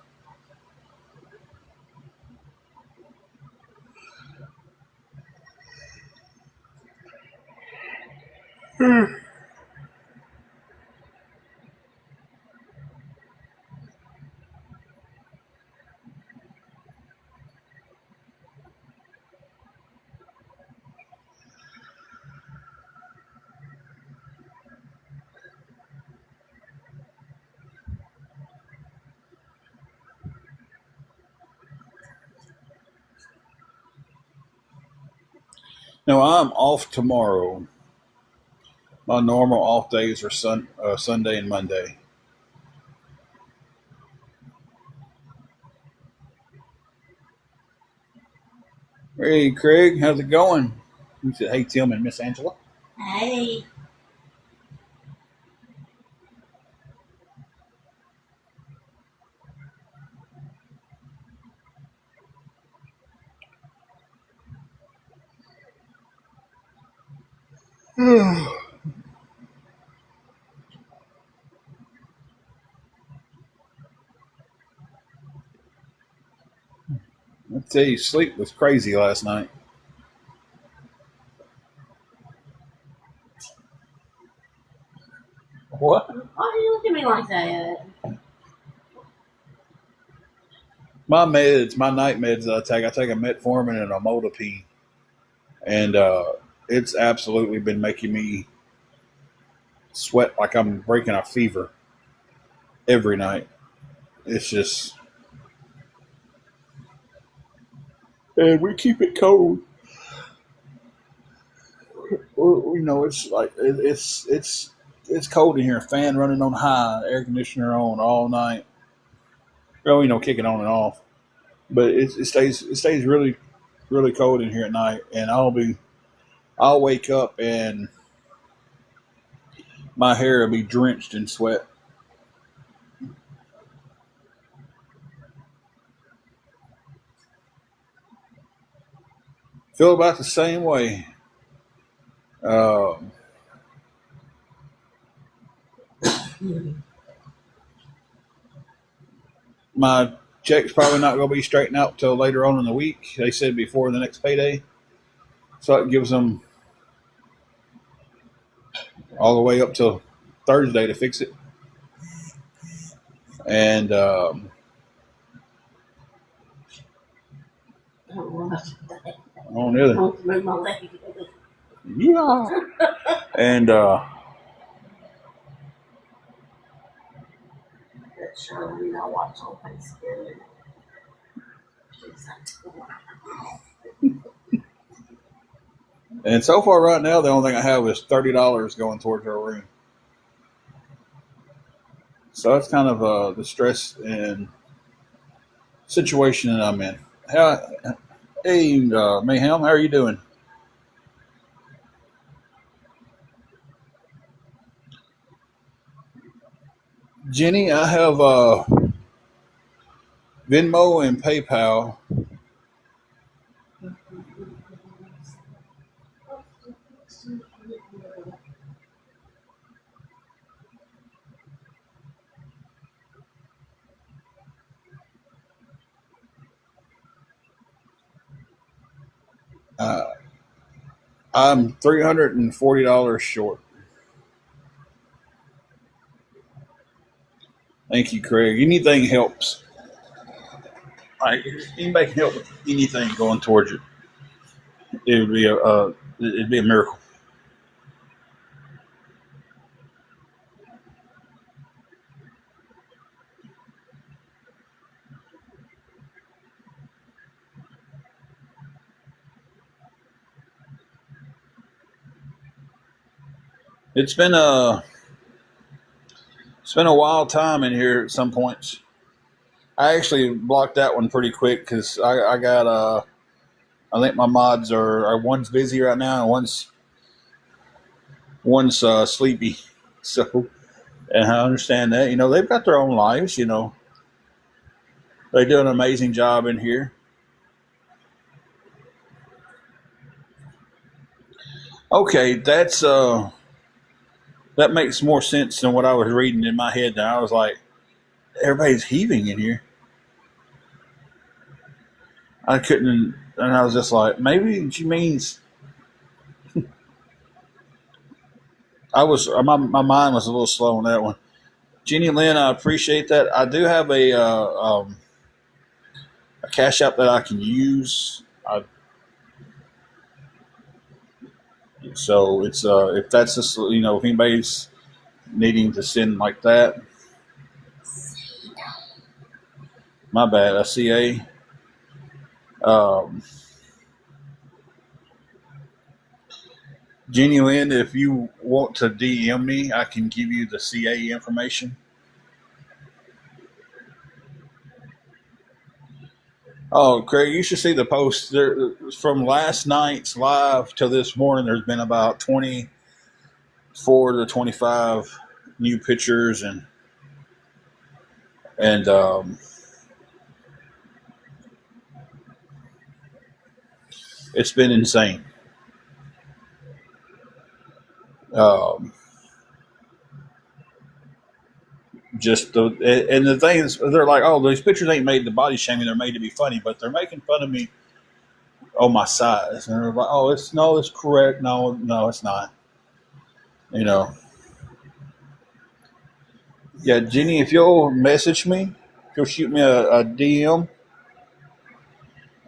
Now I'm off tomorrow. My normal off days are Sunday and Monday. Hey, Craig, how's it going? He said, "Hey, Tim and Miss Angela." Hey. I tell you, sleep was crazy last night. like that. My night meds that I take a metformin and a Modipine, and it's absolutely been making me sweat like I'm breaking a fever every night. It's just, and we keep it cold. It's like it's cold in here. Fan running on high, air conditioner on all night. Well, kick it on and off, but it stays really really cold in here at night, and I'll wake up and my hair will be drenched in sweat. Feel about the same way. Um, my check's probably not going to be straightened out till later on in the week. They said before the next payday, so it gives them all the way up till Thursday to fix it. And on the other, yeah, and and so far right now, the only thing I have is $30 going towards our room. So that's kind of the stress and situation that I'm in. Hey, Mayhem, how are you doing? Jenny, I have Venmo and PayPal. Uh, I'm $340 short. Thank you, Craig. Anything helps. Like, anybody can help with anything going towards it. It would be it'd be a miracle. It's been a wild time in here at some points. I actually blocked that one pretty quick because I got I think my mods are one's busy right now and one's sleepy. So, and I understand that. They've got their own lives. They do an amazing job in here. Okay, that makes more sense than what I was reading in my head. Now I was like, everybody's heaving in here. I couldn't, and I was just like, maybe she means. My mind was a little slow on that one. Jenny Lynn, I appreciate that. I do have a cash app that I can use. So it's if that's just if anybody's needing to send like that. My bad, a CA. Jenny Lynn, if you want to DM me, I can give you the CA information. Oh, Craig, you should see the post. There, from last night's live till this morning, there's been about 24 to 25 new pictures, and it's been insane. Um, and the thing is, they're like, oh, these pictures ain't made to body shaming; they're made to be funny, but they're making fun of me on my size, and they're like, oh, it's correct. No, it's not. You know, Yeah, Jenny, if you'll message me, if you'll shoot me a DM,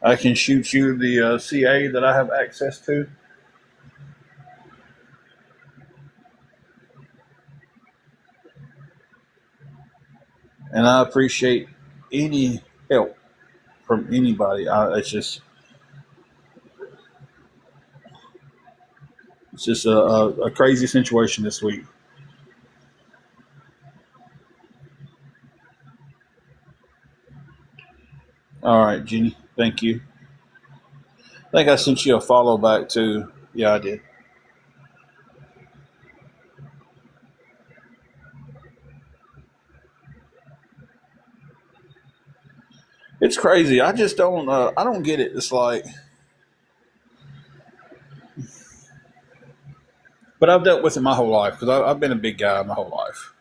I can shoot you the CA that I have access to. And I appreciate any help from anybody. It's just a crazy situation this week. All right, Jenny, thank you. I think I sent you a follow back too. Yeah, I did. It's crazy. I just don't. I don't get it. It's like, but I've dealt with it my whole life because I've been a big guy my whole life.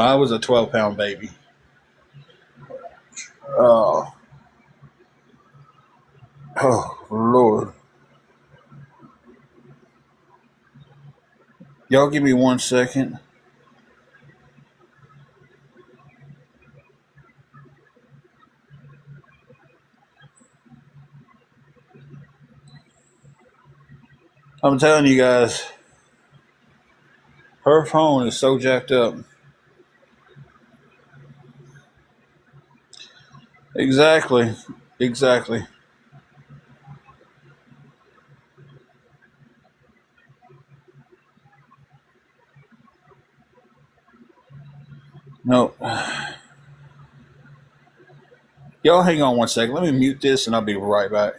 I was a 12-pound baby. Uh, oh Lord, y'all give me 1 second. I'm telling you guys, her phone is so jacked up. Exactly, exactly. No, y'all hang on 1 second. Let me mute this and I'll be right back.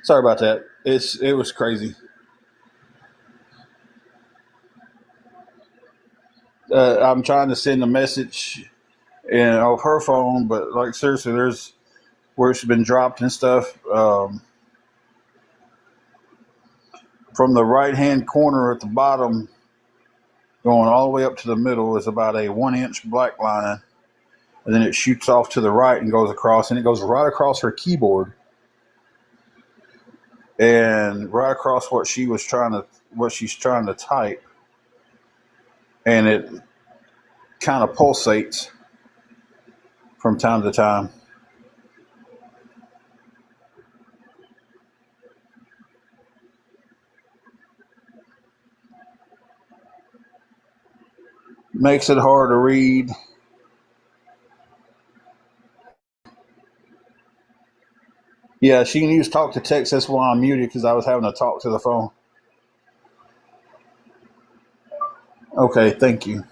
Sorry about that. It was crazy. I'm trying to send a message and off her phone, but like seriously, there's where it's been dropped and stuff. From the right hand corner at the bottom, going all the way up to the middle, is about a 1 inch black line, and then it shoots off to the right and goes across, and it goes right across her keyboard and right across what she's trying to type, and it kind of pulsates from time to time. Makes it hard to read. Yeah, she can use talk to text. That's why I'm muted because I was having to talk to the phone. Okay, thank you.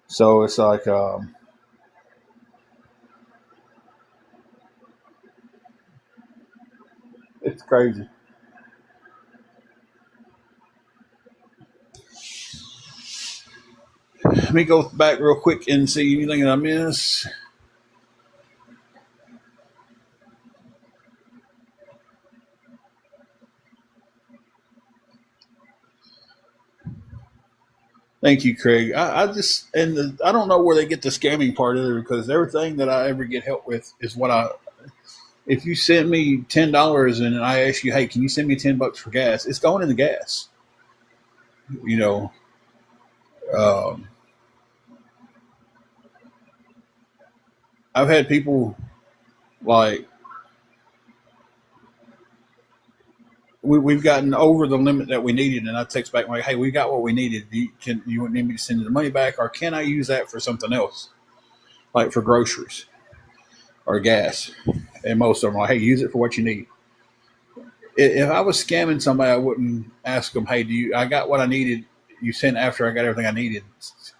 So it's like it's crazy. Let me go back real quick and see anything that I miss. Thank you, Craig. I just I don't know where they get the scamming part either because everything that I ever get help with is what I. If you send me $10 and I ask you, hey, can you send me $10 for gas? It's going in the gas. You know, um, I've had people like we've gotten over the limit that we needed, and I text back like, hey, we got what we needed. You need me to send the money back, or can I use that for something else, like for groceries or gas? And most of them are like, hey, use it for what you need. If I was scamming somebody, I wouldn't ask them, hey, I got what I needed. You sent after I got everything I needed.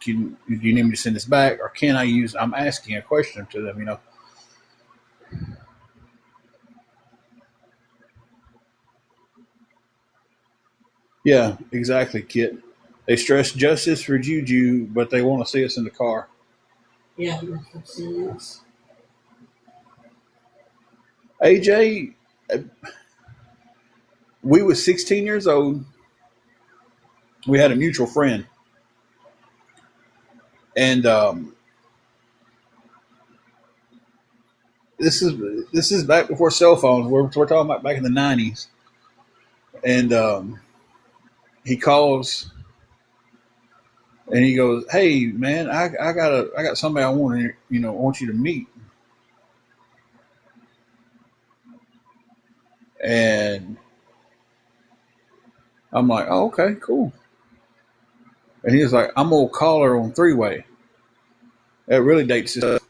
Do you need me to send this back, or can I use? I'm asking a question to them. Yeah, exactly, Kit. They stress justice for Juju, but they want to see us in the car. Yeah, makes sense. AJ, we was 16 years old. We had a mutual friend, and this is back before cell phones. We're talking about back in the 90s, and he calls and he goes, "Hey, man, I got somebody I want to want you to meet." And I'm like, "Oh, okay, cool." And he was like, "I'm gonna call her on three way." That really dates this.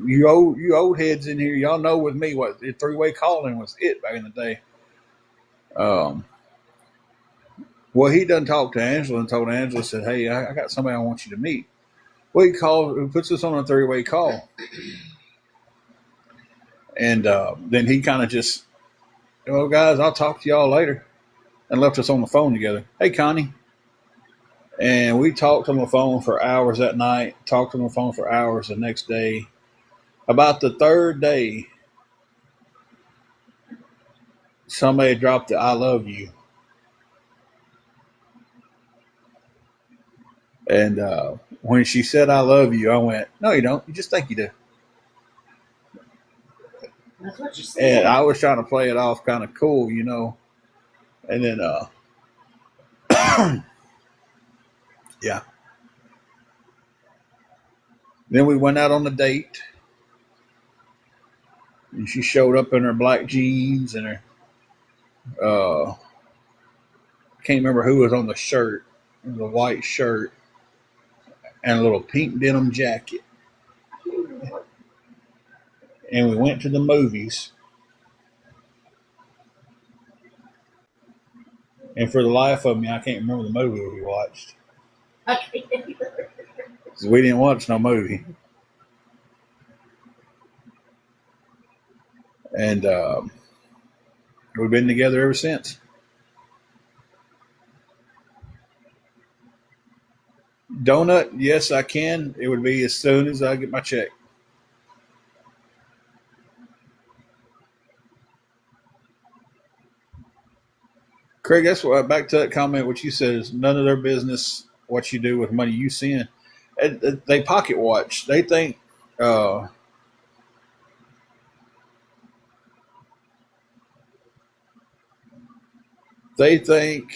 You old heads in here, y'all know with me what three way calling was it back in the day. Um, well, he done talked to Angela and told Angela, said, "Hey, I got somebody I want you to meet." Well, he puts us on a three way call, and then he kind of just, "Well, guys, I'll talk to y'all later," and left us on the phone together. Hey, Connie, and we talked on the phone for hours that night. Talked on the phone for hours the next day. About the third day, somebody dropped the "I love you," and when she said "I love you," I went, "No, you don't. You just think you do." That's what you And said. I was trying to play it off kind of cool, and then yeah, then we went out on a date, and she showed up in her black jeans and her I can't remember who was on the shirt. It was a white shirt and a little pink denim jacket. And we went to the movies. And for the life of me, I can't remember the movie we watched because we didn't watch no movie. And we've been together ever since. Donut, yes, I can. It would be as soon as I get my check. Craig, that's what back to that comment. What you said is none of their business what you do with money you send. And they pocket watch. Uh, they think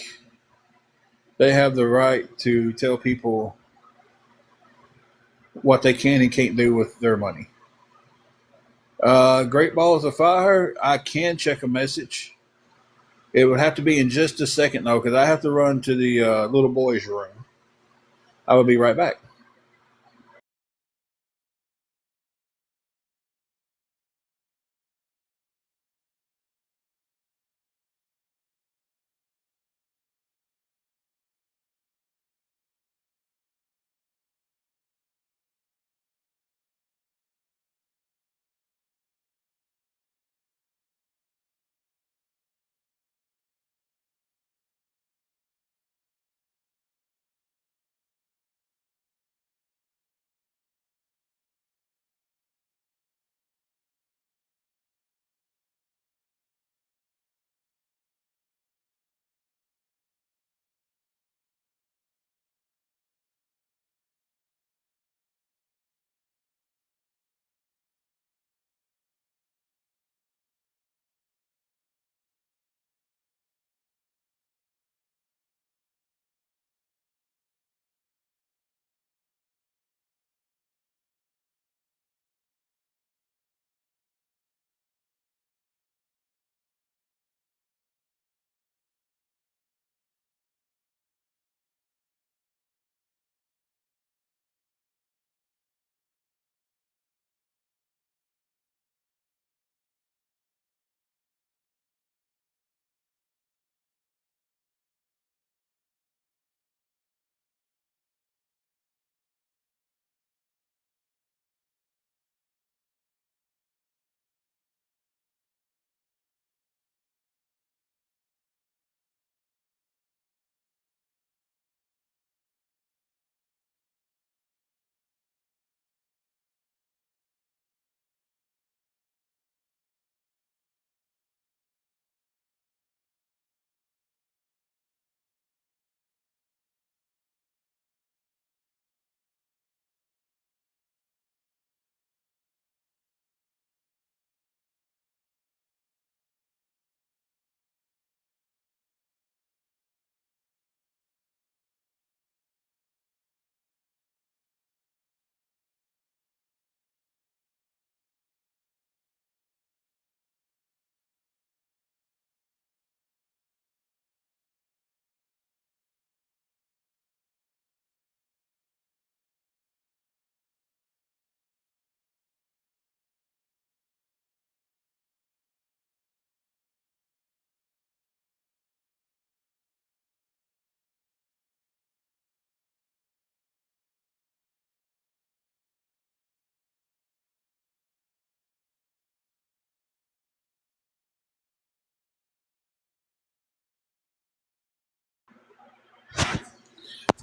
they have the right to tell people what they can and can't do with their money. Great balls of fire. I can check a message. It would have to be in just a second though, because I have to run to the little boy's room. I will be right back.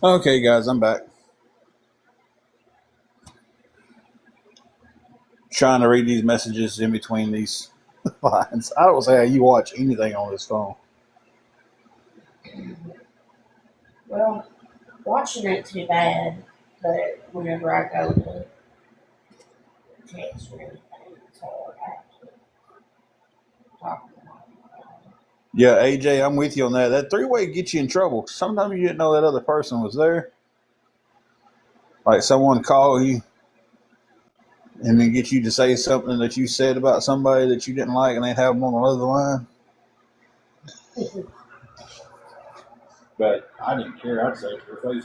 Okay, guys, I'm back. Trying to read these messages in between these lines. I don't say how you watch anything on this phone. Well, watching ain't too bad, but whenever I go to text or anything, it's hard. I have to talk to them. Yeah, AJ, I'm with you on that. That three-way gets you in trouble. Sometimes you didn't know that other person was there. Like someone call you and then get you to say something that you said about somebody that you didn't like, and they'd have them on the other line. But I didn't care. I'd say it to her face.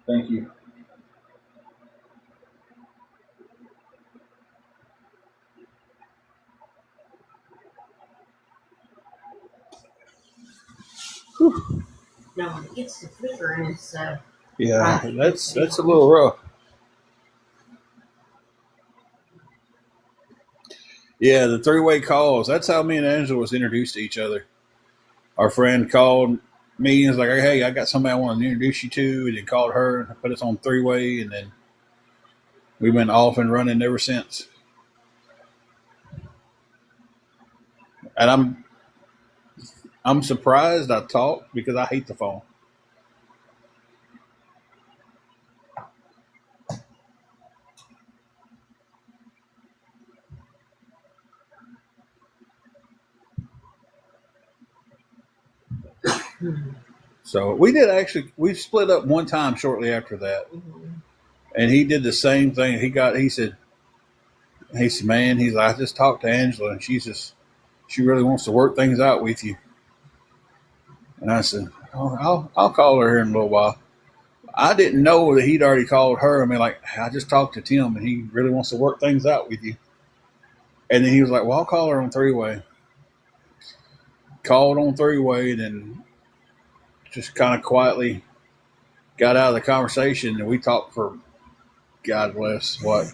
Thank you. No, when it gets to flickering and stuff, Yeah, I that's a little rough. Yeah, the three-way calls. That's how me and Angela was introduced to each other. Our friend called me and was like, "Hey, I got somebody I want to introduce you to," and then called her and put us on three-way, and then we've been off and running ever since. And I'm surprised I talked because I hate the phone. Hmm. So we split up one time shortly after that, and he did the same thing. He said, man, he's like, I just talked to Angela, and she really wants to work things out with you. And I said, oh, I'll call her here in a little while. I didn't know that he'd already called her. I mean, like, I just talked to Tim, and he really wants to work things out with you. And then he was like, well, I'll call her on three-way. Called on three-way, then just kind of quietly got out of the conversation, and we talked for, God bless, what,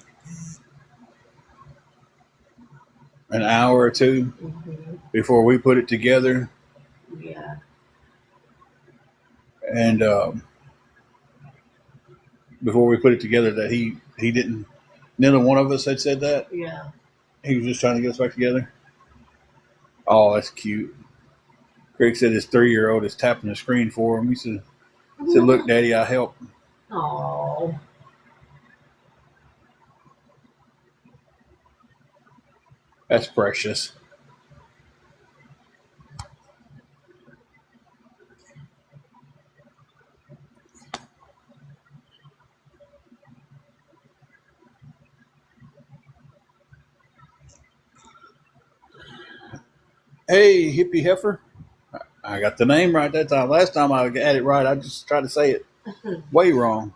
an hour or two before we put it together. Yeah. And before we put it together, that he didn't, neither one of us had said that. Yeah. He was just trying to get us back together. Oh, that's cute. Craig said his 3-year-old is tapping the screen for him. He said, look, Daddy, I help. Oh. That's precious. Hey, hippie heifer. I got the name right that time. Last time I had it right, I just tried to say it way wrong.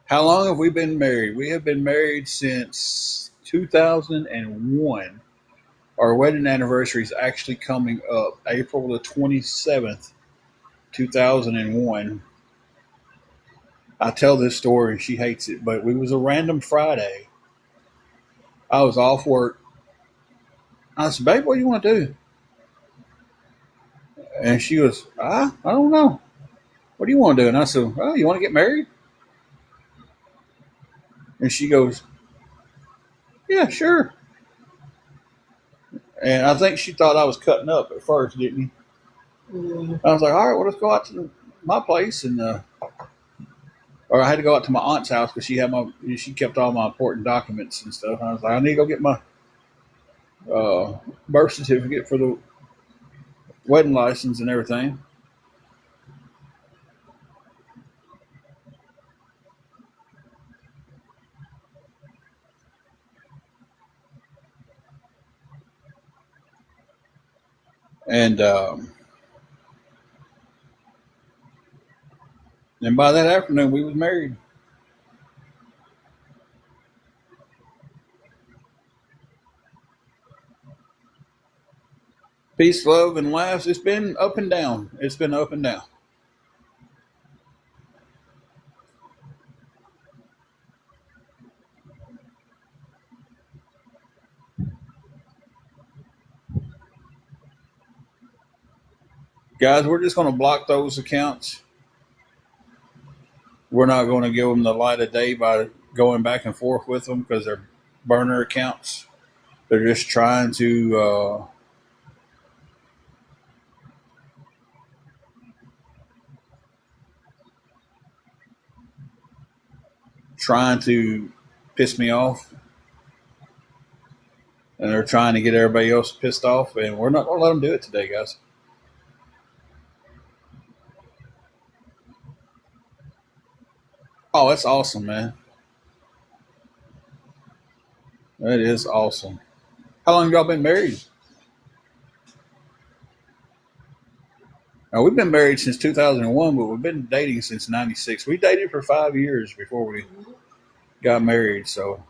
How long have we been married? We have been married since 2001. Our wedding anniversary is actually coming up April the 27th, 2001. I tell this story and she hates it, but we was a random Friday. I was off work. I said, babe, what do you want to do? And she was, I don't know. What do you want to do? And I said, well, you want to get married? And she goes, yeah, sure. And I think she thought I was cutting up at first, didn't you? I was like, all right, well, let's go out to my place. And or I had to go out to my aunt's house because she kept all my important documents and stuff. And I was like, I need to go get my birth certificate for the wedding license and everything. And by that afternoon, we was married. Peace, love, and laughs. It's been up and down. It's been up and down. Guys, we're just going to block those accounts. We're not going to give them the light of day by going back and forth with them because they're burner accounts. They're just trying to piss me off, and they're trying to get everybody else pissed off. And we're not going to let them do it today, guys. Oh, that's awesome, man. That is awesome. How long have y'all been married? Now, we've been married since 2001, but we've been dating since 96. We dated for 5 years before we got married, so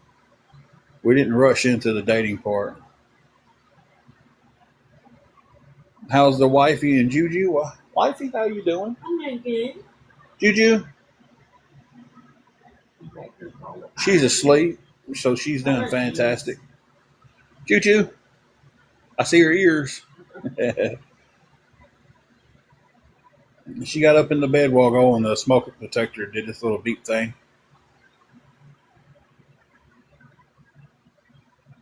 we didn't rush into the dating part. How's the wifey and Juju? Wifey, how you doing? I'm doing good. Juju? She's asleep, so she's doing fantastic. Juju? I see her ears. She got up in the bed while going the smoke detector did this little beep thing.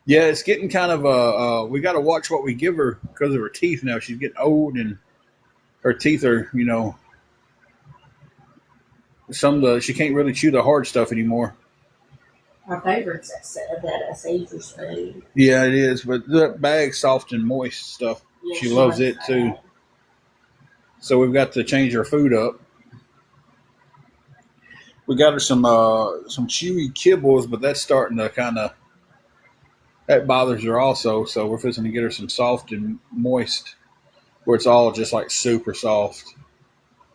Yeah, it's getting kind of we got to watch what we give her because of her teeth now. She's getting old and her teeth are, she can't really chew the hard stuff anymore. My favorite's that Caesar's food. Yeah, it is. But that bag, soft and moist stuff, Yeah, she she loves loves it too. that. So we've got to change her food up. We got her some chewy kibbles, but that's starting to kind of that bothers her also. So we're fixing to get her some soft and moist, where it's all just like super soft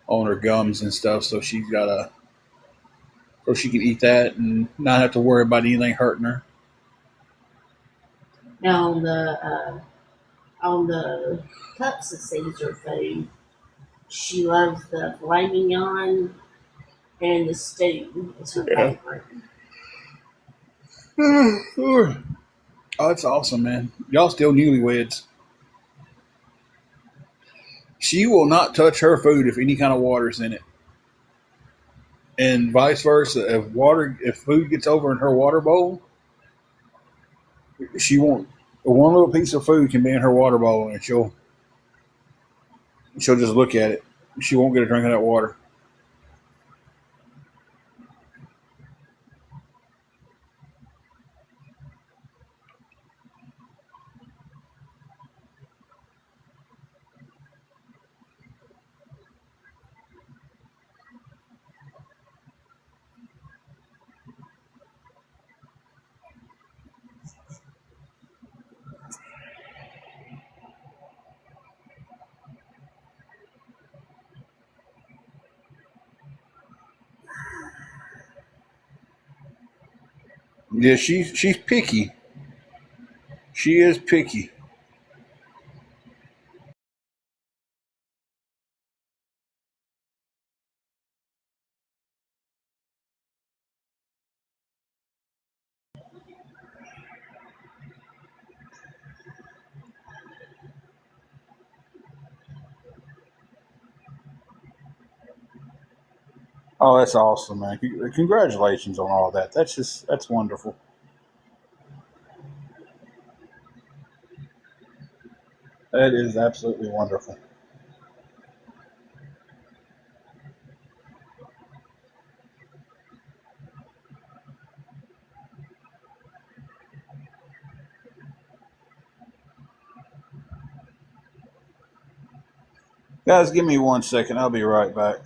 on her gums and stuff. So she's got a so she can eat that and not have to worry about anything hurting her. Now on the cups of Caesar food, she loves the filet mignon and the stew. It's her Yeah. favorite. Oh, that's awesome, man. Y'all still newlyweds. She will not touch her food if any kind of water's in it. And vice versa. If food gets over in her water bowl, she won't one little piece of food can be in her water bowl and she'll just look at it. She won't get a drink of that water. Yeah, she's picky. She is picky. Oh, that's awesome, man. Congratulations on all that. That's wonderful. That is absolutely wonderful. Guys, give me 1 second. I'll be right back.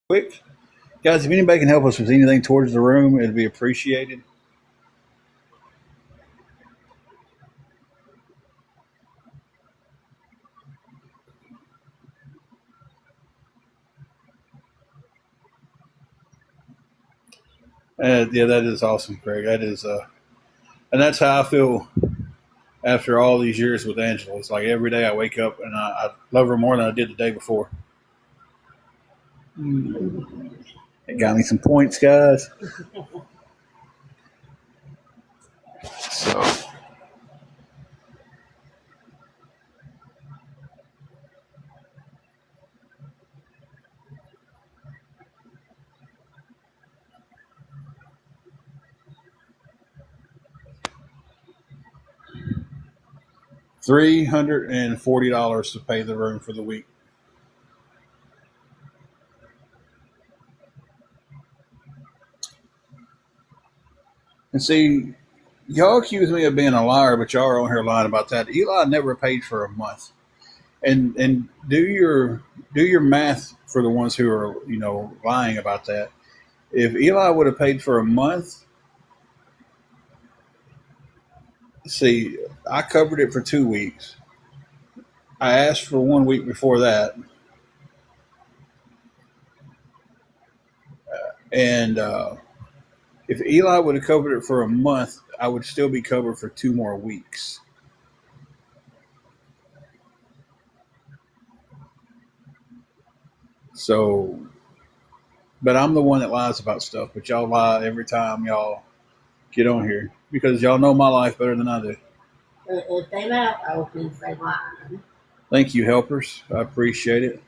Quick. Guys, if anybody can help us with anything towards the room, it'd be appreciated. Yeah, that is awesome, Craig. That is, and that's how I feel after all these years with Angela. It's like every day I wake up and I love her more than I did the day before. It got me some points, guys. So, $340 to pay the room for the week. And see, y'all accuse me of being a liar, but y'all are on here lying about that. Eli never paid for a month. And do your math for the ones who are lying about that. If Eli would have paid for a month, see, I covered it for 2 weeks. I asked for 1 week before that, and if Eli would have covered it for a month, I would still be covered for 2 more weeks. So, but I'm the one that lies about stuff. But y'all lie every time y'all get on here because y'all know my life better than I do. If they mouth opens, they lying. Thank you, helpers. I appreciate it.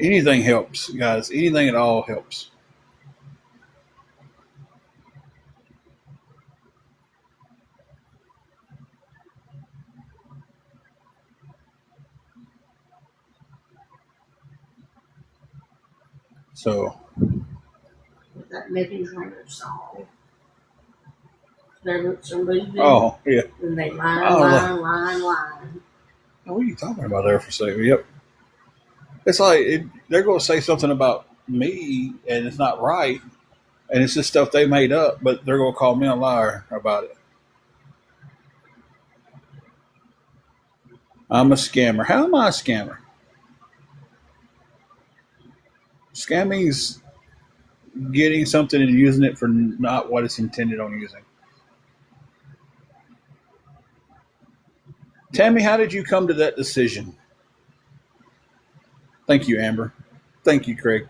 Anything helps, guys. Anything at all helps. So, With that Megan Trainor song. They look so moving. oh yeah. And they line. What are you talking about there for a second? Yep. It's like they're going to say something about me, and it's not right, and it's just stuff they made up, but they're going to call me a liar about it. I'm a scammer. How am I a scammer? Scamming's getting something and using it for not what it's intended on using. Tammy, how did you come to that decision? Thank you, Amber. Thank you, Craig.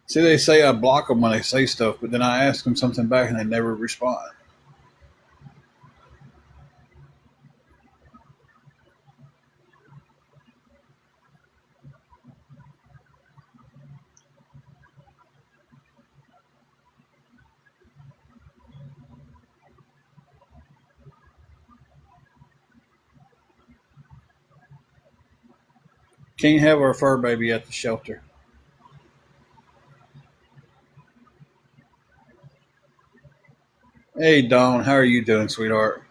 See, they say I block them when they say stuff, but then I ask them something back and they never respond. Can't have our fur baby at the shelter. Hey, Dawn, how are you doing, sweetheart?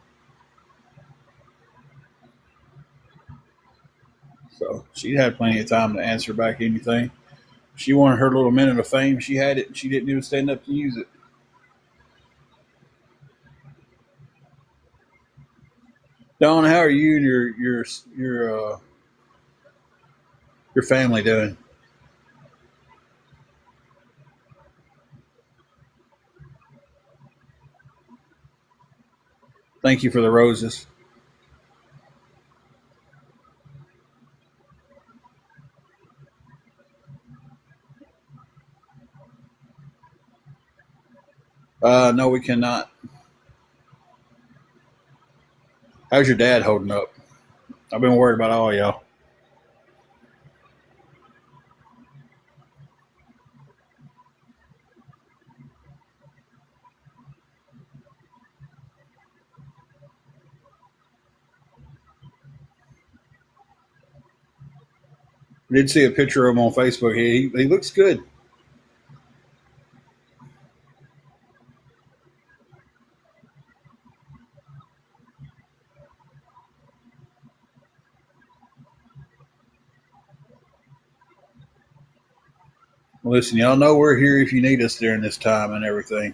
So she had plenty of time to answer back anything. She wanted her little minute of fame. She had it, and she didn't even stand up to use it. Dawn, how are you and your family doing? Thank you for the roses. No, we cannot. How's your dad holding up? I've been worried about all y'all. I did see a picture of him on Facebook. He looks good. Listen, y'all know we're here if you need us during this time and everything.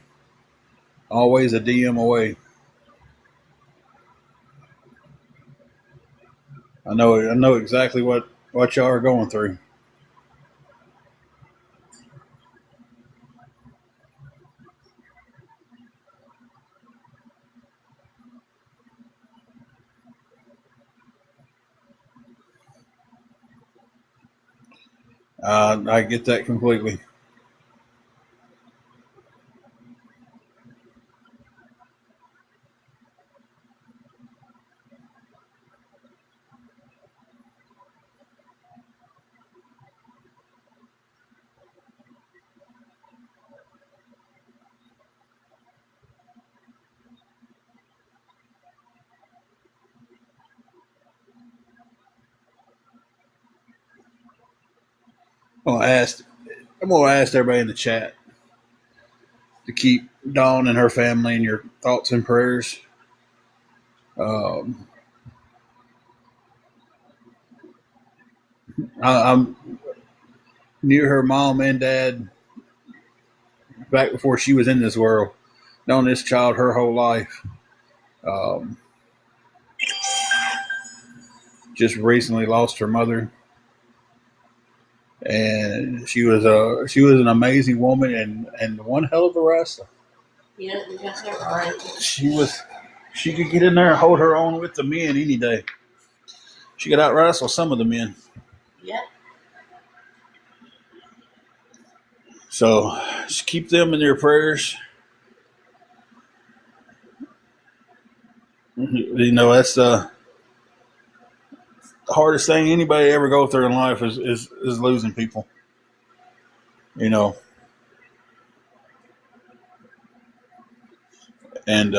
Always a DM away. I know exactly what y'all are going through. I get that completely. I'm gonna ask. I'm gonna ask everybody in the chat to keep Dawn and her family in your thoughts and prayers. Um, I'm knew her mom and dad back before she was in this world. Known this child her whole life. Um, just recently lost her mother, and she was an amazing woman and one hell of a wrestler. Yeah, you got that right. She could get in there and hold her own with the men any day. She could out wrestle some of the men. Yep. So just keep them in your prayers. You know, that's the hardest thing anybody ever go through in life is losing people. You know, and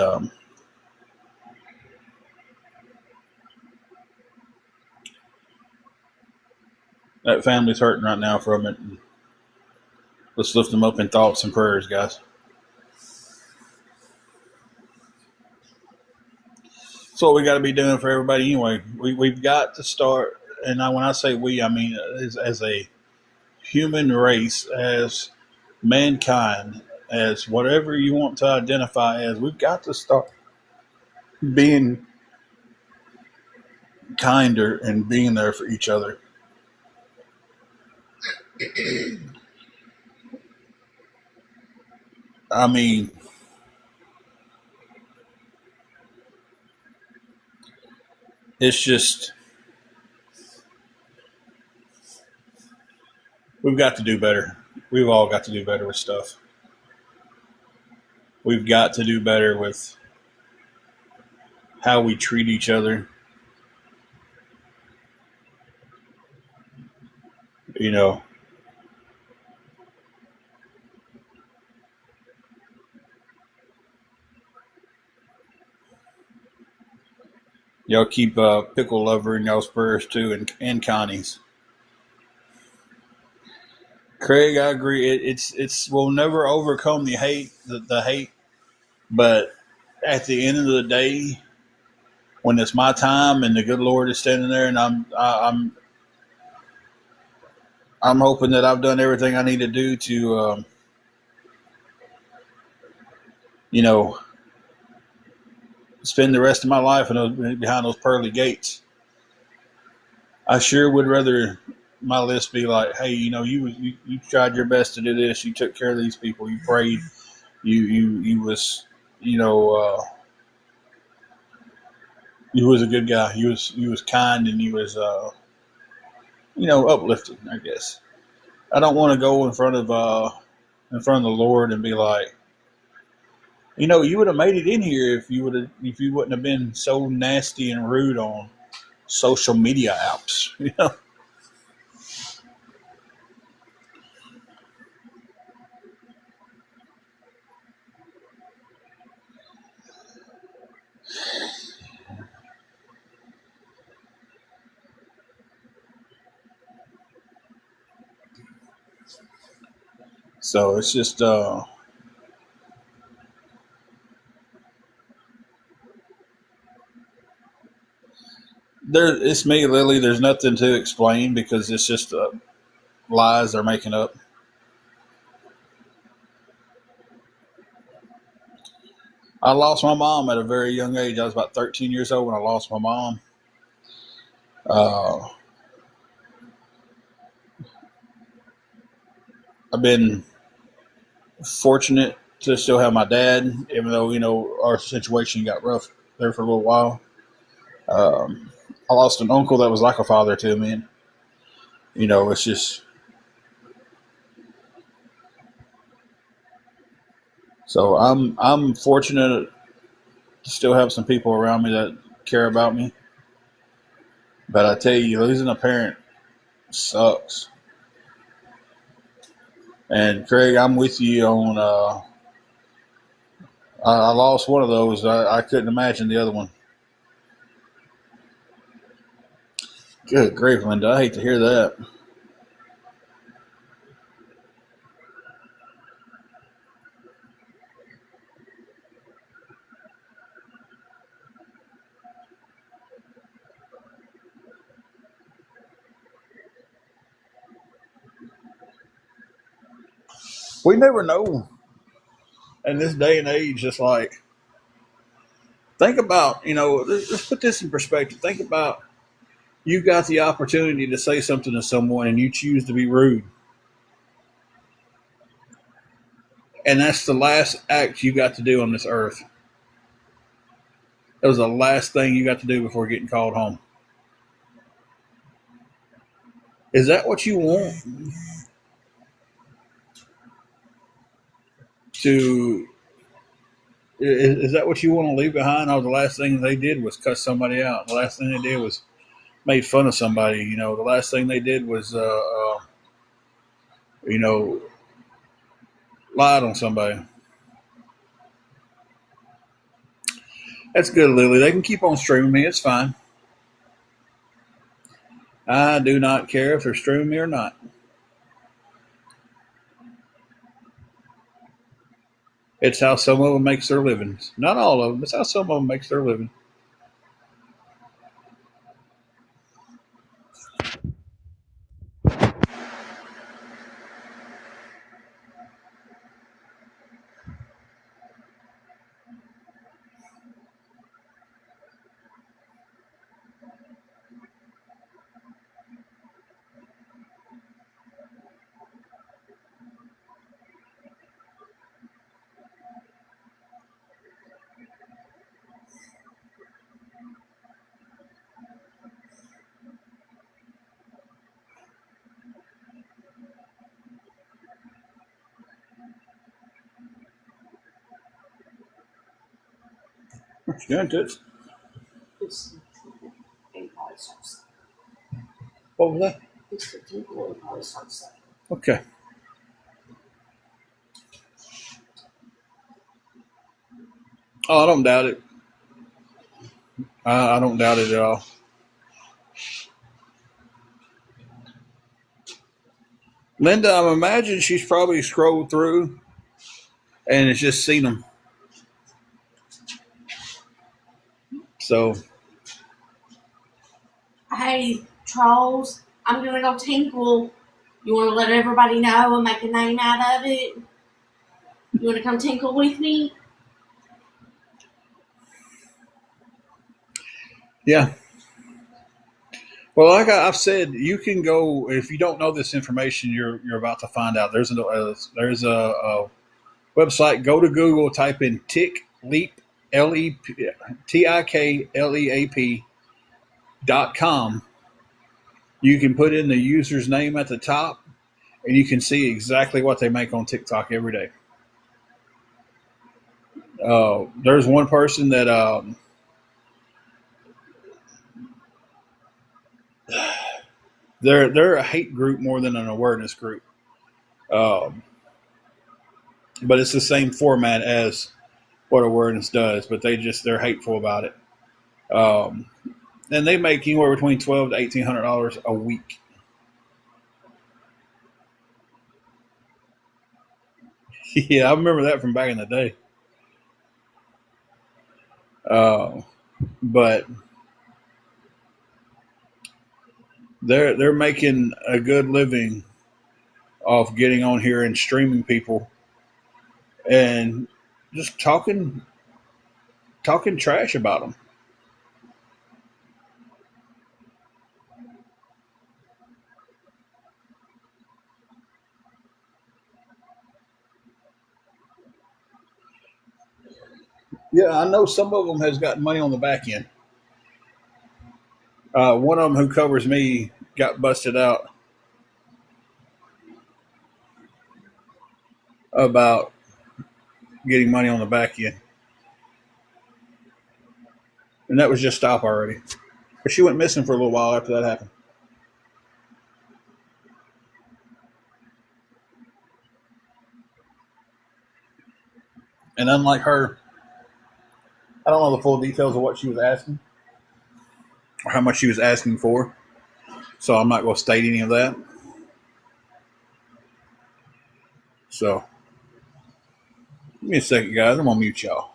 that family's hurting right now from it. Let's lift them up in thoughts and prayers, guys. That's what we got to be doing for everybody anyway. We've got to start, and when I say we, I mean as a human race, as mankind, as whatever you want to identify as, we've got to start being kinder and being there for each other. I mean, it's just we've got to do better. We've all got to do better with stuff. We've got to do better with how we treat each other. You know, y'all keep Pickle Lover in y'all's prayers too, and Connie's. Craig, I agree. It's we'll never overcome the hate, but at the end of the day, when it's my time and the good Lord is standing there, and I'm hoping that I've done everything I need to do to you know spend the rest of my life behind those pearly gates. I sure would rather my list be like, hey, you tried your best to do this. You took care of these people. You prayed. You was you know you was a good guy. You was kind and you was uplifting. I guess I don't want to go in front of the Lord and be like, you would have made it in here if you wouldn't have been so nasty and rude on social media apps. So it's just there. It's me, Lily. There's nothing to explain because it's just lies they're making up. I lost my mom at a very young age. I was about 13 years old when I lost my mom. Uh, I've been fortunate to still have my dad, even though our situation got rough there for a little while. Um, I lost an uncle that was like a father to me, and it's just so I'm fortunate to still have some people around me that care about me. But I tell you, losing a parent sucks. And Craig, I'm with you on. I lost one of those. I couldn't imagine the other one. Good grief, Linda! I hate to hear that. We never know in this day and age. Just like think about, let's put this in perspective. Think about you got the opportunity to say something to someone and you choose to be rude. And that's the last act you got to do on this earth. That was the last thing you got to do before getting called home. Is that what you want to? Is that what you want to leave behind? Or the last thing they did was cuss somebody out. The last thing they did was made fun of somebody. The last thing they did was, you know, lied on somebody. That's good, Lily. They can keep on streaming me. It's fine. I do not care if they're streaming me or not. It's how some of them makes their livings. Not all of them. It's how some of them makes their living. What you doing, Toots? It's and probably starts. What was that? It's the tinkle and probably starts. Okay. Oh, I don't doubt it. I don't doubt it at all. Linda, I imagine she's probably scrolled through and has just seen them. So, Hey, trolls, I'm gonna go tinkle. You wanna let everybody know and make a name out of it? You wanna come tinkle with me? yeah. Well, like I've said, you can go if you don't know this information. You're about to find out. There's a website. Go to Google, type in Tick Leap TIKLEAP.com. You can put in the user's name at the top, and you can see exactly what they make on TikTok every day. There's one person that they're a hate group more than an awareness group, um, but it's the same format as what awareness does. But they're hateful about it, um, and they make anywhere between $1,200 to $1,800 a week. Yeah, I remember that from back in the day. Uh, but they're making a good living off getting on here and streaming people and just talking trash about them. Yeah, I know some of them has got money on the back end. One of them who covers me got busted out about getting money on the back end, and that was just stop already. But she went missing for a little while after that happened. And unlike her, I don't know the full details of what she was asking or how much she was asking for, so I'm not going to state any of that. So, give me a second, guys. I'm going to mute y'all.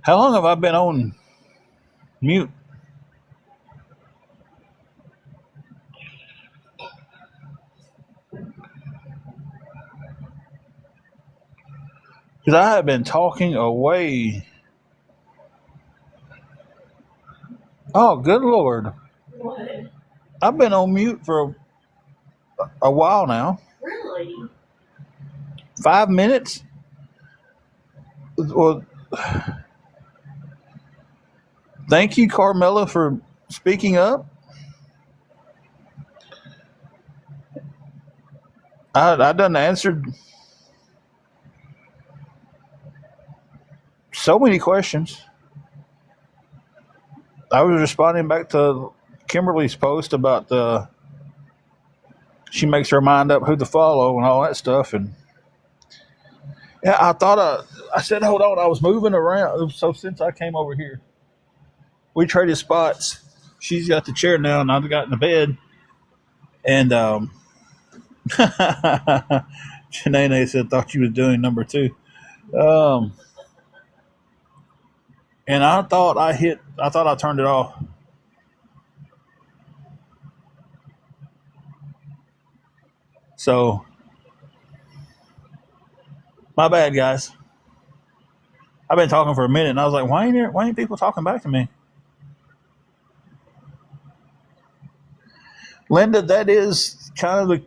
How long have I been on mute? Because I have been talking away. Oh, good Lord. What? I've been on mute for a while now. Really? 5 minutes? Well, thank you, Carmela, for speaking up. I done answered so many questions. I was responding back to Kimberly's post about she makes her mind up who to follow and all that stuff. And yeah, I said, hold on, I was moving around. So since I came over here, we traded spots. She's got the chair now, and I've got in the bed. And Janae said, thought you was doing number two. Um, and I thought I turned it off. So, my bad, guys. I've been talking for a minute, and I was like, why ain't people talking back to me? Linda, that is kind of the,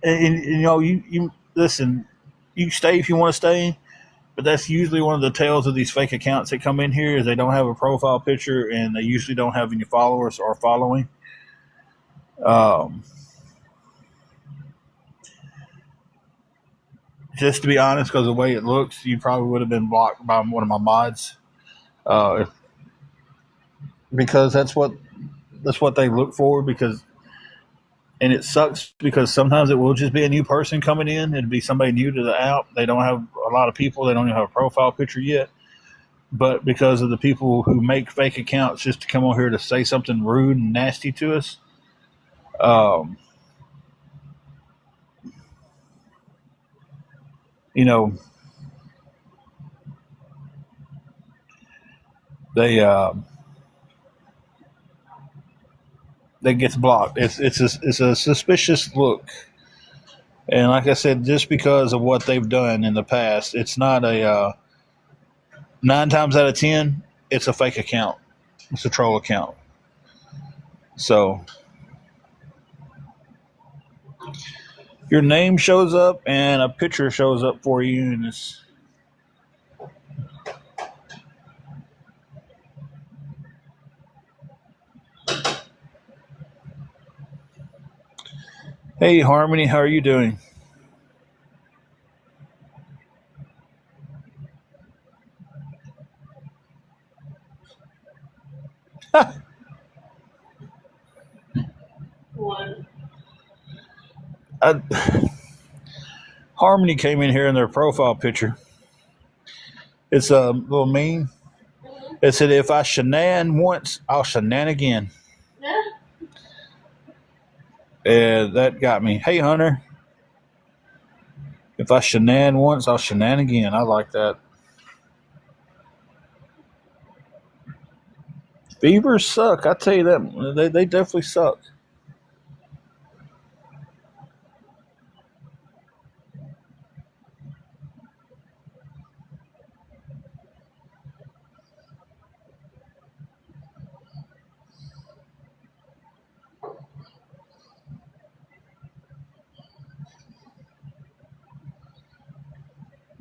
and you know, you listen, you stay if you want to stay, but that's usually one of the tales of these fake accounts that come in here is they don't have a profile picture and they usually don't have any followers or following. Um, just to be honest, because the way it looks, you probably would have been blocked by one of my mods, uh, because that's what they look for. Because and it sucks because sometimes it will just be a new person coming in. It'd be somebody new to the app. They don't have a lot of people. They don't even have a profile picture yet. But because of the people who make fake accounts just to come on here to say something rude and nasty to us, um, you know, they they gets blocked. It's a suspicious look, and like I said, just because of what they've done in the past, it's not a 9 times out of 10, it's a fake account. It's a troll account. So your name shows up and a picture shows up for you, and it's hey Harmony, how are you doing? What? I, Harmony came in here in their profile picture. It's a little meme. It said, "If I shenan once, I'll shenan again," Yeah. and that got me. Hey Hunter, if I shenan once, I'll shenan again. I like that. Beavers suck. I tell you that they definitely suck.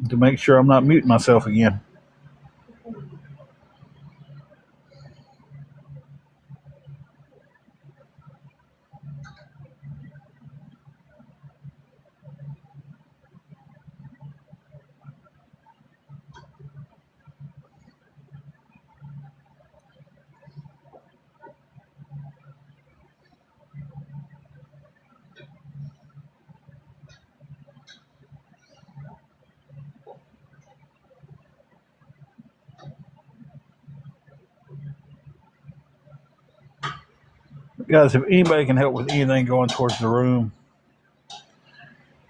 To make sure I'm not muting myself again. Guys, if anybody can help with anything going towards the room,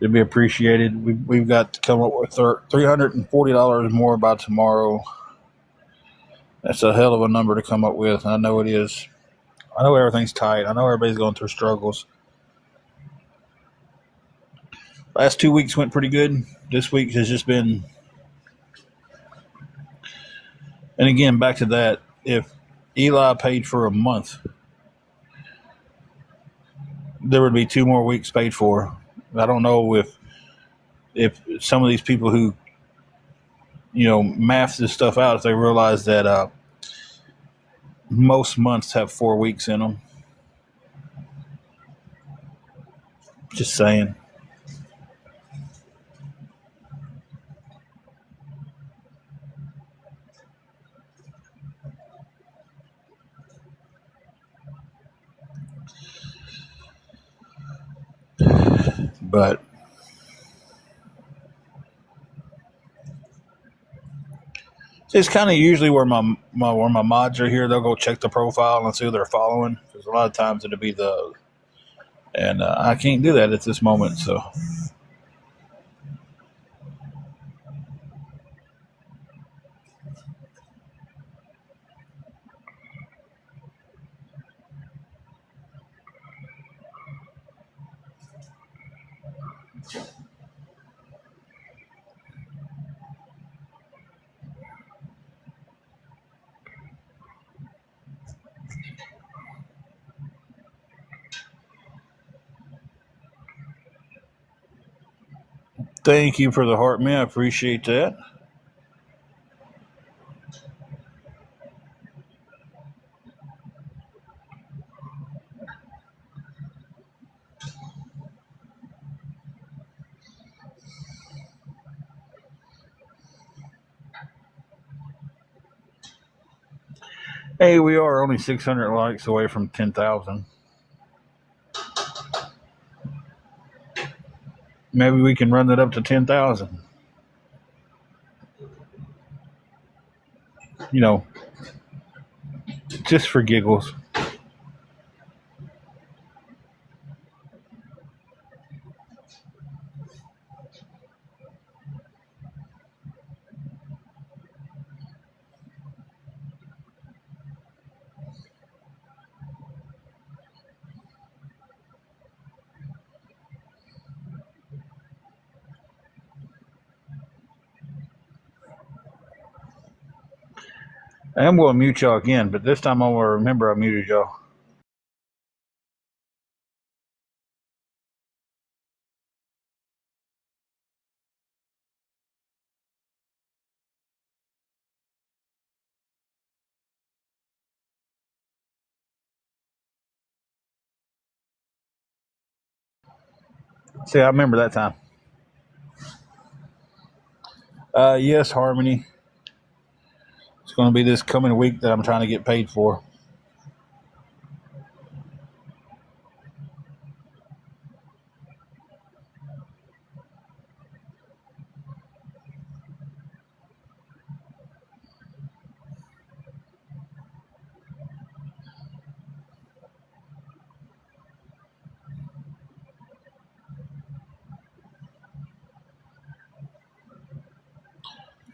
it'd be appreciated. We've got to come up with $340 more by tomorrow. That's a hell of a number to come up with. I know it is. I know everything's tight. I know everybody's going through struggles. Last 2 weeks went pretty good. This week has just been. And again, back to that. If Eli paid for a month, there would be 2 more weeks paid for. I don't know if some of these people who math this stuff out, if they realize that most months have 4 weeks in them. Just saying. But it's kind of usually where my mods are here. They'll go check the profile and see who they're following. Because a lot of times it'll be those, and I can't do that at this moment. So thank you for the heart, man. I appreciate that. Hey, we are only 600 likes away from 10,000. Maybe we can run that up to 10,000. Just for giggles. I am going to mute y'all again, but this time I'm going to remember I muted y'all. See, I remember that time. Yes, Harmony. It's going to be this coming week that I'm trying to get paid for.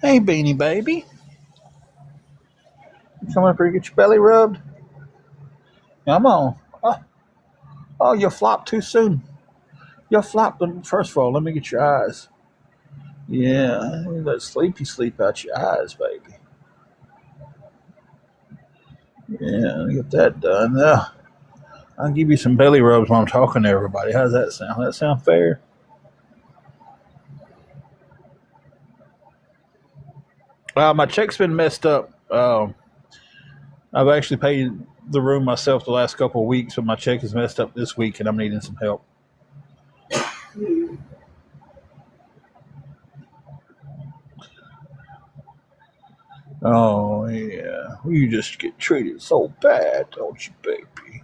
Hey, Beanie Baby. Come up here and get your belly rubbed. Come on. Oh, you flopped too soon. You flopped. First of all, let me get your eyes. Yeah, let sleepy sleep out your eyes, baby. Yeah, get that done. Now, I'll give you some belly rubs while I'm talking to everybody. How's that sound? That sound fair? My check's been messed up. I've actually paid the room myself the last couple of weeks, but my check is messed up this week, and I'm needing some help. Oh, yeah. You just get treated so bad, don't you, baby?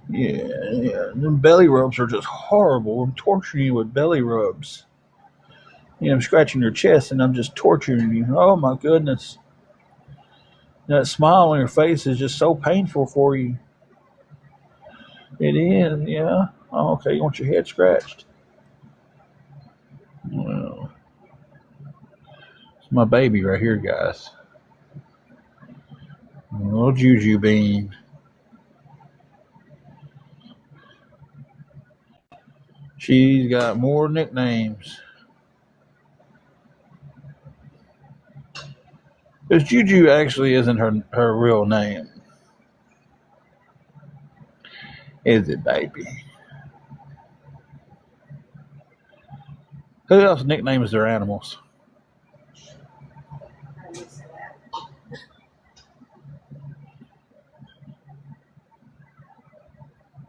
Yeah. Them belly rubs are just horrible. I'm torturing you with belly rubs. I'm scratching your chest, and I'm just torturing you. Oh, my goodness. That smile on your face is just so painful for you. It is, yeah. Oh, okay, you want your head scratched? Well, it's my baby right here, guys. Little Juju Bean. She's got more nicknames. Because Juju actually isn't her real name. Is it, baby? Who else nicknames their animals?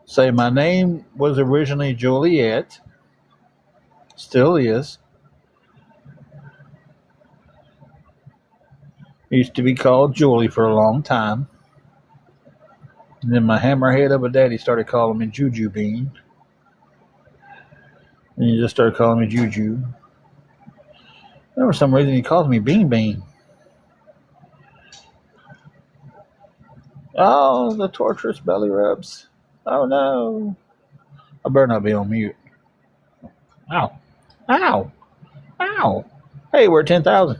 Say, my name was originally Juliet. Still is. Used to be called Julie for a long time. And then my hammerhead of a daddy started calling me Juju Bean. And he just started calling me Juju. And for some reason he calls me Bean Bean. Oh, the torturous belly rubs. Oh no. I better not be on mute. Ow. Ow. Ow. Hey, we're at 10,000.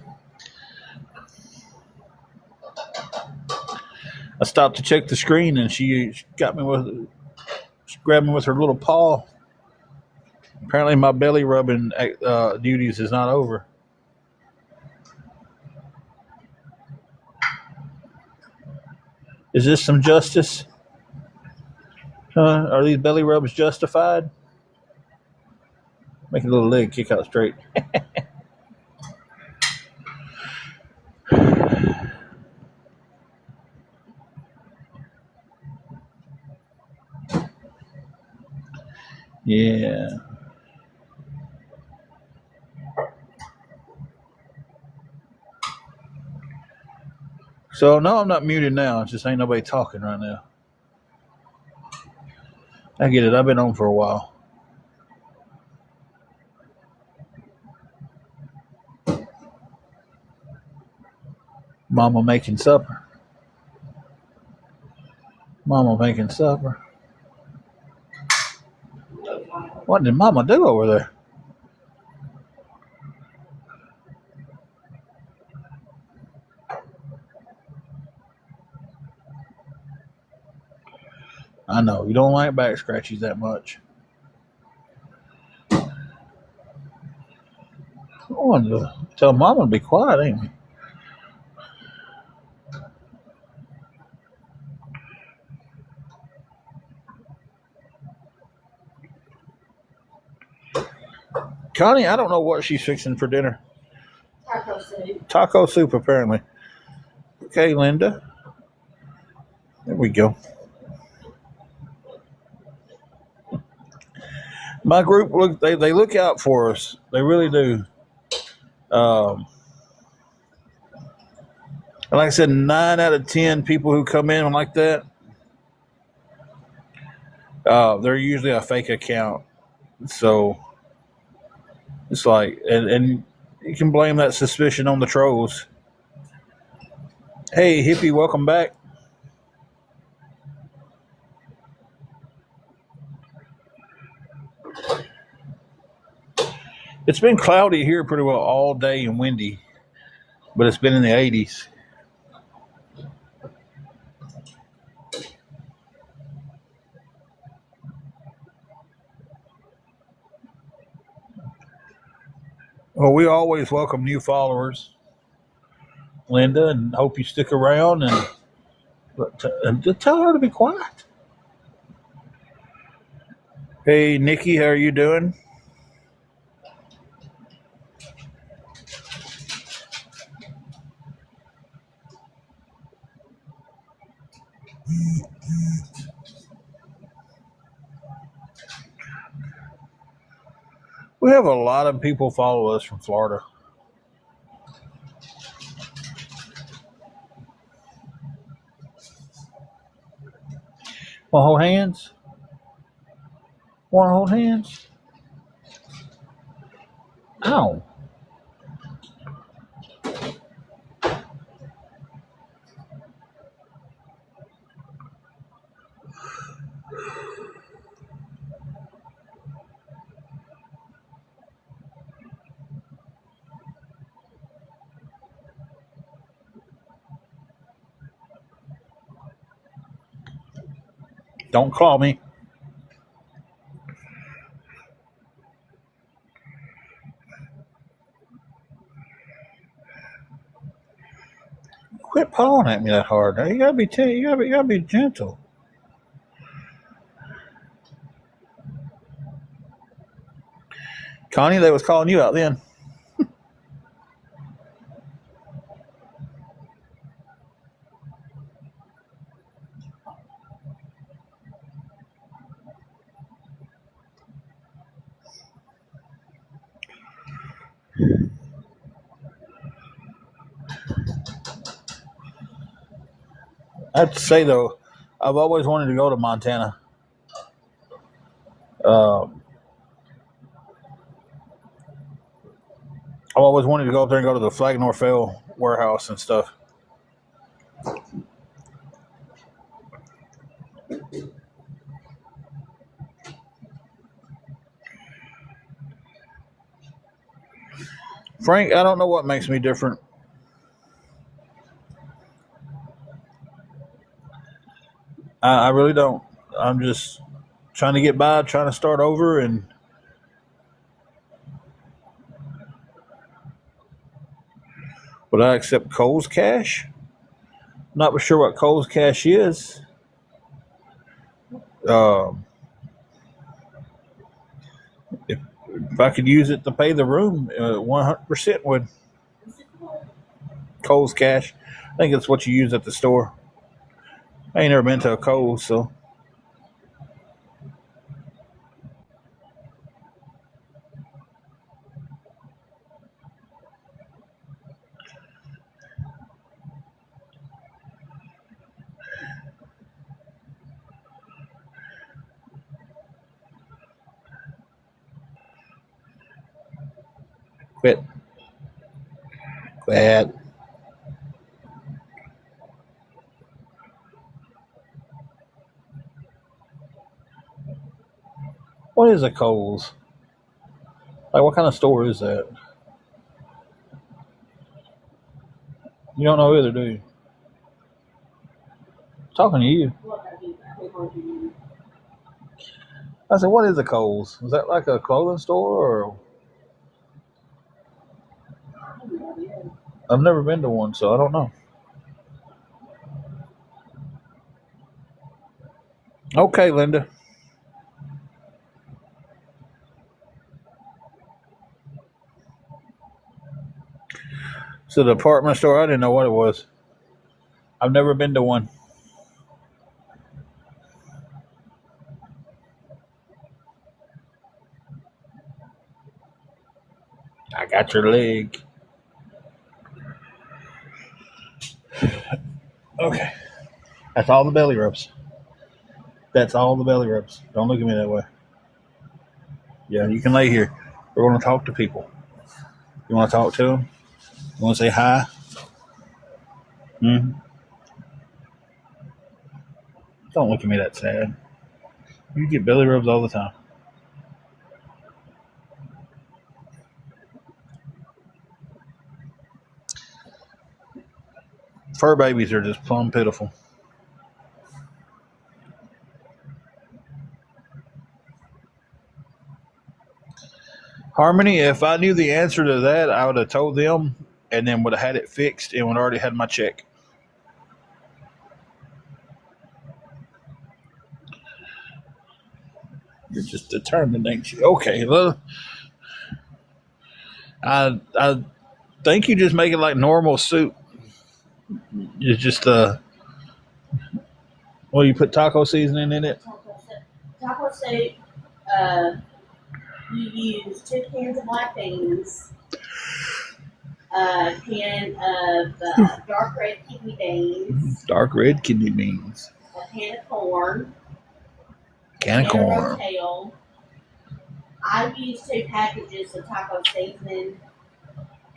I stopped to check the screen and she got me grabbed me with her little paw. Apparently my belly rubbing duties is not over. Is this some justice? Are these belly rubs justified? Make a little leg kick out straight. Yeah. So no, I'm not muted now. It's just ain't nobody talking right now. I get it. I've been on for a while. Mama making supper. Mama making supper. What did Mama do over there? I know you don't like back scratchies that much. I wanted to tell Mama to be quiet, ain't we? Connie, I don't know what she's fixing for dinner. Taco soup. Taco soup, apparently. Okay, Linda. There we go. My group they look out for us. They really do. Like I said, 9 out of 10 people who come in like that, they're usually a fake account. So it's like, and you can blame that suspicion on the trolls. Hey, hippie, welcome back. It's been cloudy here pretty well all day and windy, but it's been in the 80s. Well, we always welcome new followers, Linda, and hope you stick around and tell her to be quiet. Hey, Nikki, how are you doing? We have a lot of people follow us from Florida. Want to hold hands? Want to hold hands? Ow. Don't claw me. Quit pawing at me that hard. You gotta be gentle. Connie, they was calling you out then. I have to say though, I've always wanted to go to Montana. I've always wanted to go up there and go to the Flag Norfell warehouse and stuff. Frank, I don't know what makes me different. I really don't. I'm just trying to get by, trying to start over, and would I accept Kohl's Cash? Not sure what Kohl's Cash is. If I could use it to pay the room, 100% would. Kohl's Cash. I think it's what you use at the store. I ain't never been to a Kohl's, so. Quit. What is a Kohl's? Like, what kind of store is that? You don't know either, do you? I'm talking to you. I said, what is a Kohl's? Is that like a clothing store or? I've never been to one, so I don't know. Okay, Linda. So the department store, I didn't know what it was. I've never been to one. I got your leg. Okay. That's all the belly rubs. That's all the belly rubs. Don't look at me that way. Yeah, you can lay here. We're going to talk to people. You want to talk to them? You want to say hi? Mm-hmm. Don't look at me that sad. You get belly rubs all the time. Fur babies are just plumb pitiful. Harmony, if I knew the answer to that, I would have told them and then would have had it fixed and would already had my check. You're just determined, ain't you? Okay, well, I think you just make it like normal soup. You just well, you put taco seasoning in it. Taco soup. You use 2 cans of black beans, a can of dark red kidney beans. Dark red kidney beans. A can of corn. Can of corn. Rotel. I use 2 packages of taco seasoning,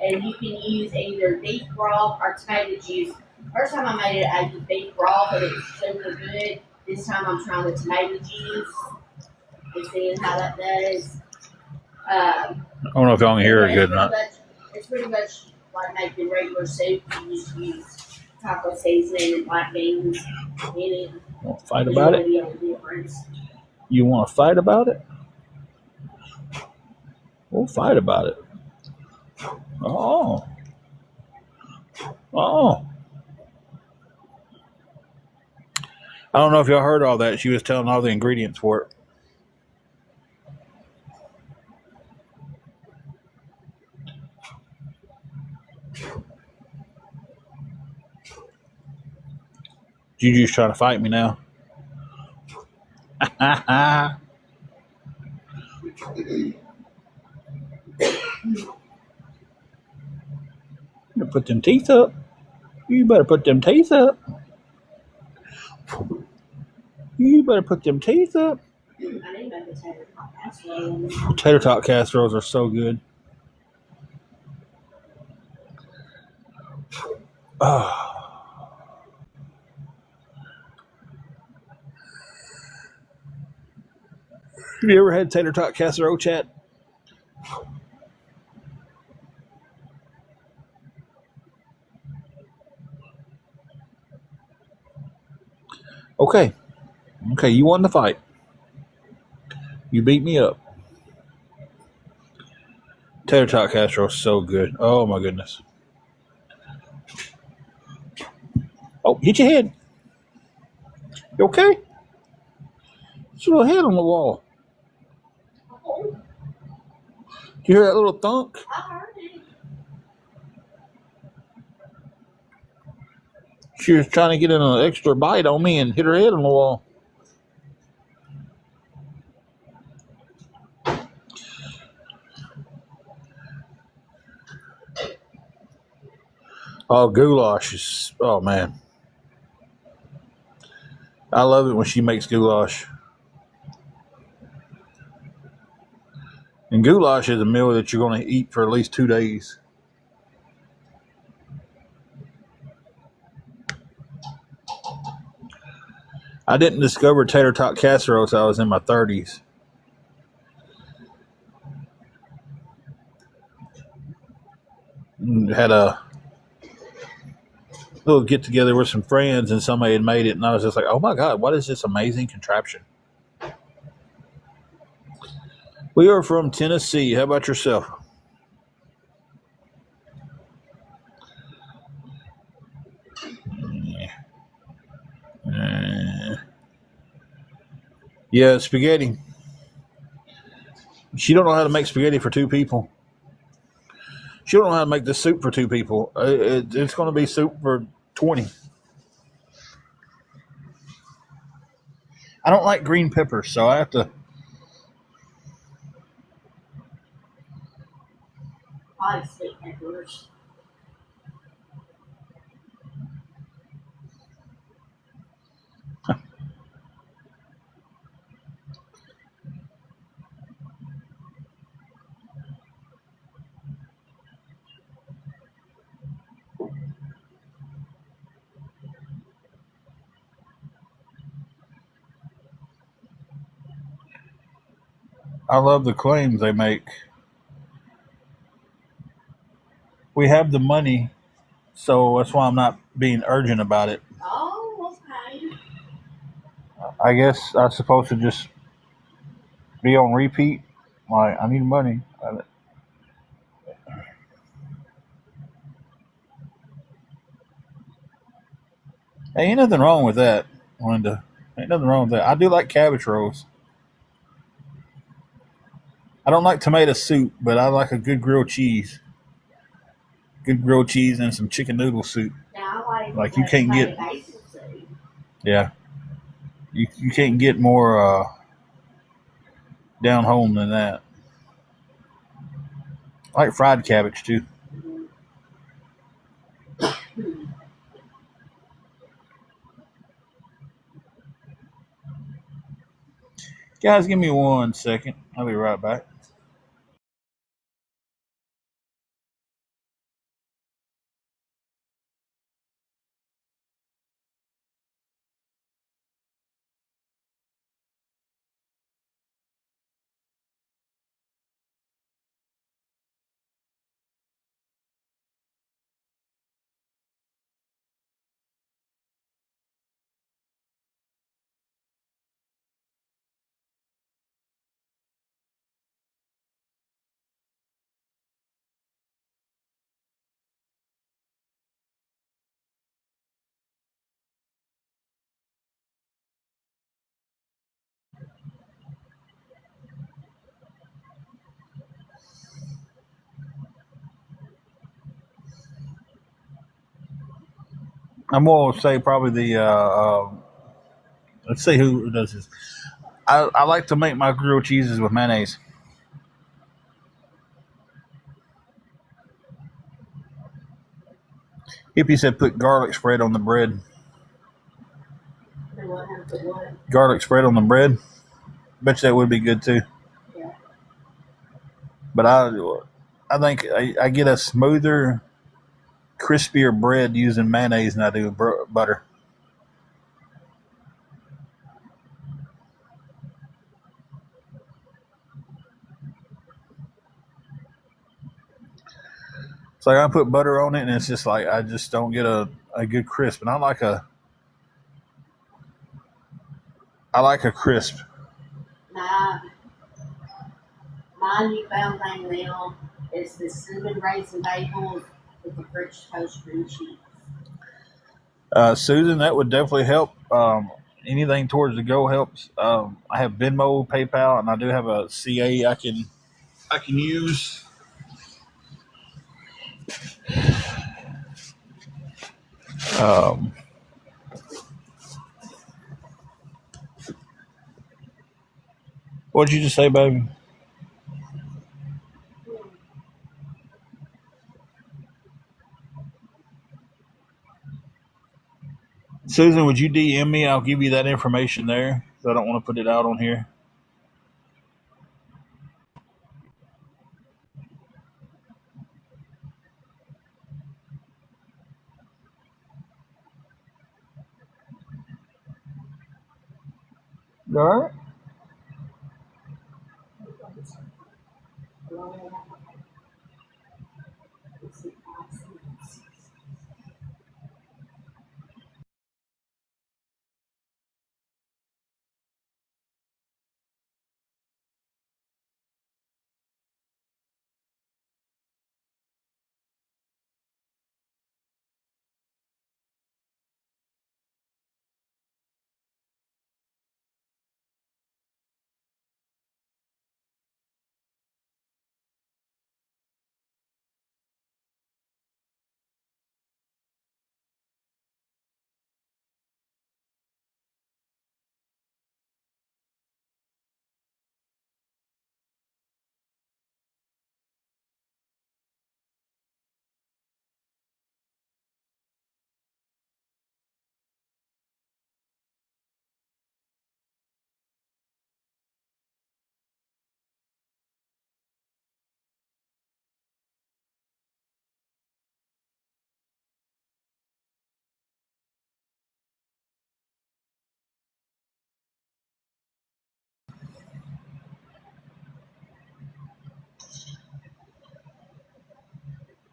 and you can use either beef broth or tomato juice. First time I made it, I used beef broth, and it was super good. This time I'm trying the tomato juice and seeing how that does. I don't know if y'all can hear it good or not. It's pretty much like making regular soup. You just use taco seasoning and black beans in it. Want to fight about it? You want to fight about it? We'll fight about it. Oh. Oh. I don't know if y'all heard all that. She was telling all the ingredients for it. Juju's trying to fight me now. You put them teeth up. You better put them teeth up. You better put them teeth up. Tater tot casseroles are so good. Oh. Have you ever had tater tot casserole, chat? Okay. Okay, you won the fight. You beat me up. Tater tot casserole is so good. Oh my goodness. Oh, hit your head. You okay? It's your little head on the wall. You hear that little thunk? I heard it. She was trying to get in an extra bite on me and hit her head on the wall. Oh, goulash is, oh man. I love it when she makes goulash. And goulash is a meal that you're going to eat for at least 2 days. I didn't discover tater tot casserole until I was in my 30s. Had a little get together with some friends, and somebody had made it, and I was just like, "Oh my god, what is this amazing contraption?" We are from Tennessee. How about yourself? Yeah, spaghetti. She don't know how to make spaghetti for 2 people. She don't know how to make the soup for 2 people. It's going to be soup for 20. I don't like green peppers, so I have to. Probably sweet peppers. I love the claims they make. We have the money, so that's why I'm not being urgent about it. Oh, okay. I guess I'm supposed to just be on repeat. Like, I need money. Hey, ain't nothing wrong with that, Linda. Ain't nothing wrong with that. I do like cabbage rolls. I don't like tomato soup, but I like a good grilled cheese. Good grilled cheese and some chicken noodle soup. Now I Like, you can't get, basil soup. yeah, you can't get more down home than that. I like fried cabbage too. Guys, give me 1 second. I'll be right back. I'm going to say probably let's see who does this. I like to make my grilled cheeses with mayonnaise. Hippie said put garlic spread on the bread. Garlic spread on the bread. Bet you that would be good too. Yeah. But I think I get a smoother, crispier bread using mayonnaise than I do butter. It's like I put butter on it, and it's just like I just don't get a good crisp. And I like a crisp. My my newfound thing now is the cinnamon raisin bagels with the French toast cream cheese. Susan, that would definitely help. Anything towards the go helps. I have Venmo, PayPal, and I do have a CA I can use. Um, what did you just say, baby? Susan, would you DM me? I'll give you that information there. So I don't want to put it out on here. All right.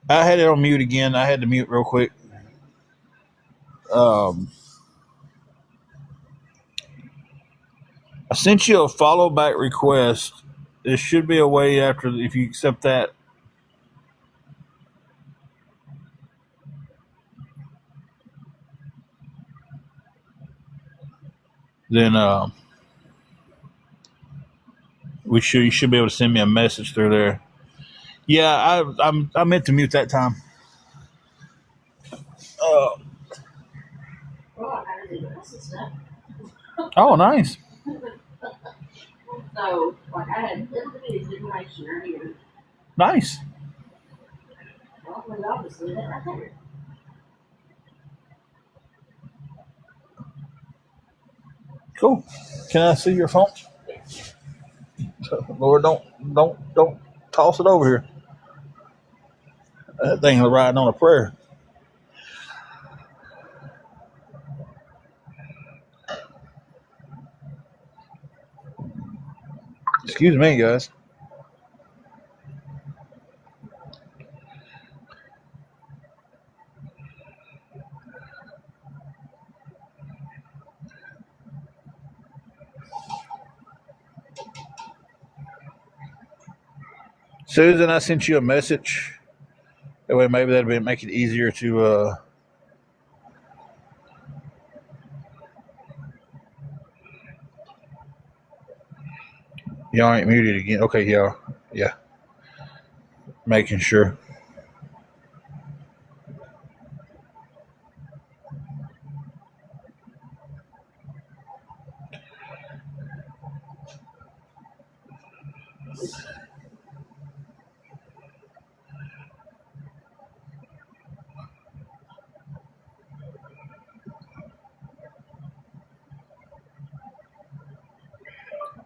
I had it on mute again. I had to mute real quick. Um, I sent you a follow back request. There should be a way after if you accept that. Then you should be able to send me a message through there. Yeah, I meant to mute that time. Uh, oh, nice. So, like, I had everybody's information earlier. Nice. Well, obviously, that right there. Cool. Can I see your phone? Lord, don't toss it over here. That thing is riding on a prayer. Excuse me, guys. Susan, I sent you a message. That way, maybe that'll make it easier to. Y'all ain't muted again. Okay, yeah. Making sure.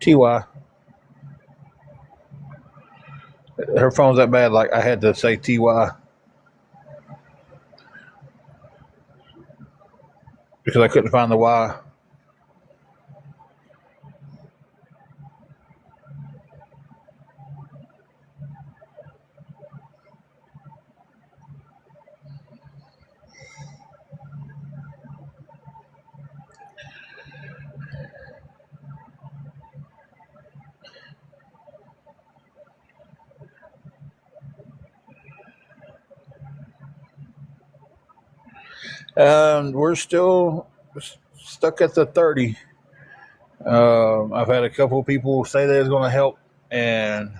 TY. Her phone's that bad, like I had to say TY because I couldn't find the Y. We're still stuck at the 30. I've had a couple of people say they was going to help, and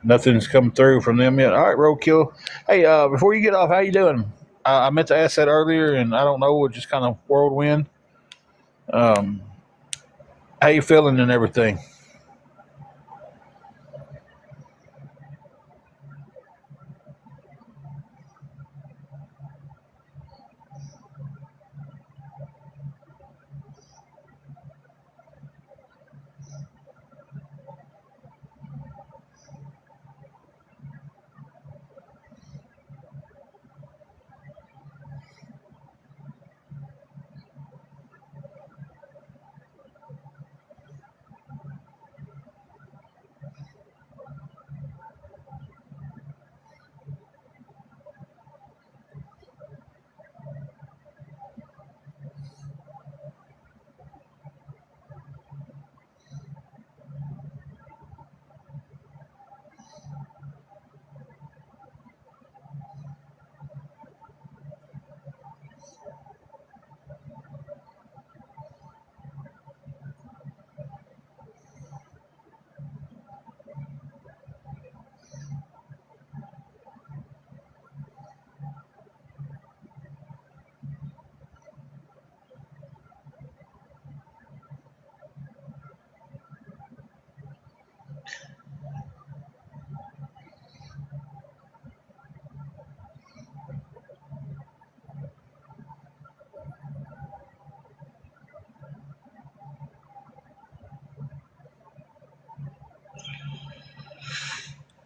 nothing's come through from them yet. All right, Roadkill. Hey, before you get off, how you doing? I meant to ask that earlier, and I don't know, it just kind of whirlwind. Um, how you feeling and everything?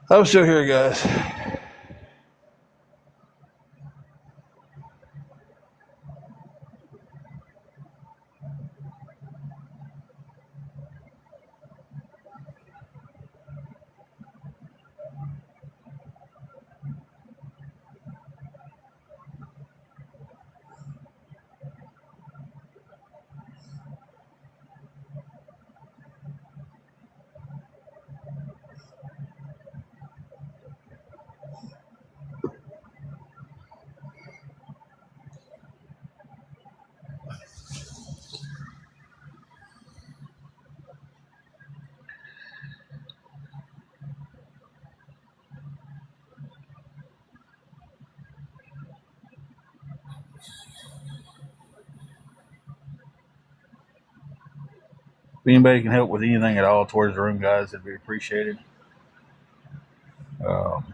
I'm still here, guys. If anybody can help with anything at all towards the room, guys, it'd be appreciated. Um,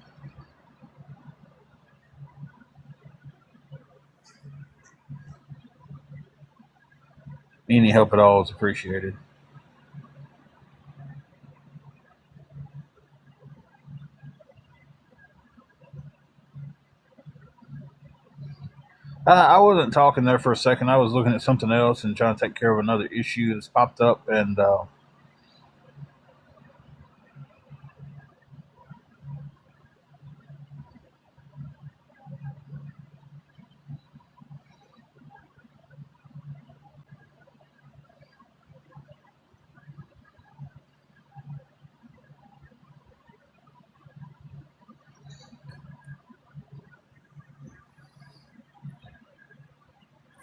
any help at all is appreciated. I wasn't talking there for a second. I was looking at something else and trying to take care of another issue that's popped up, and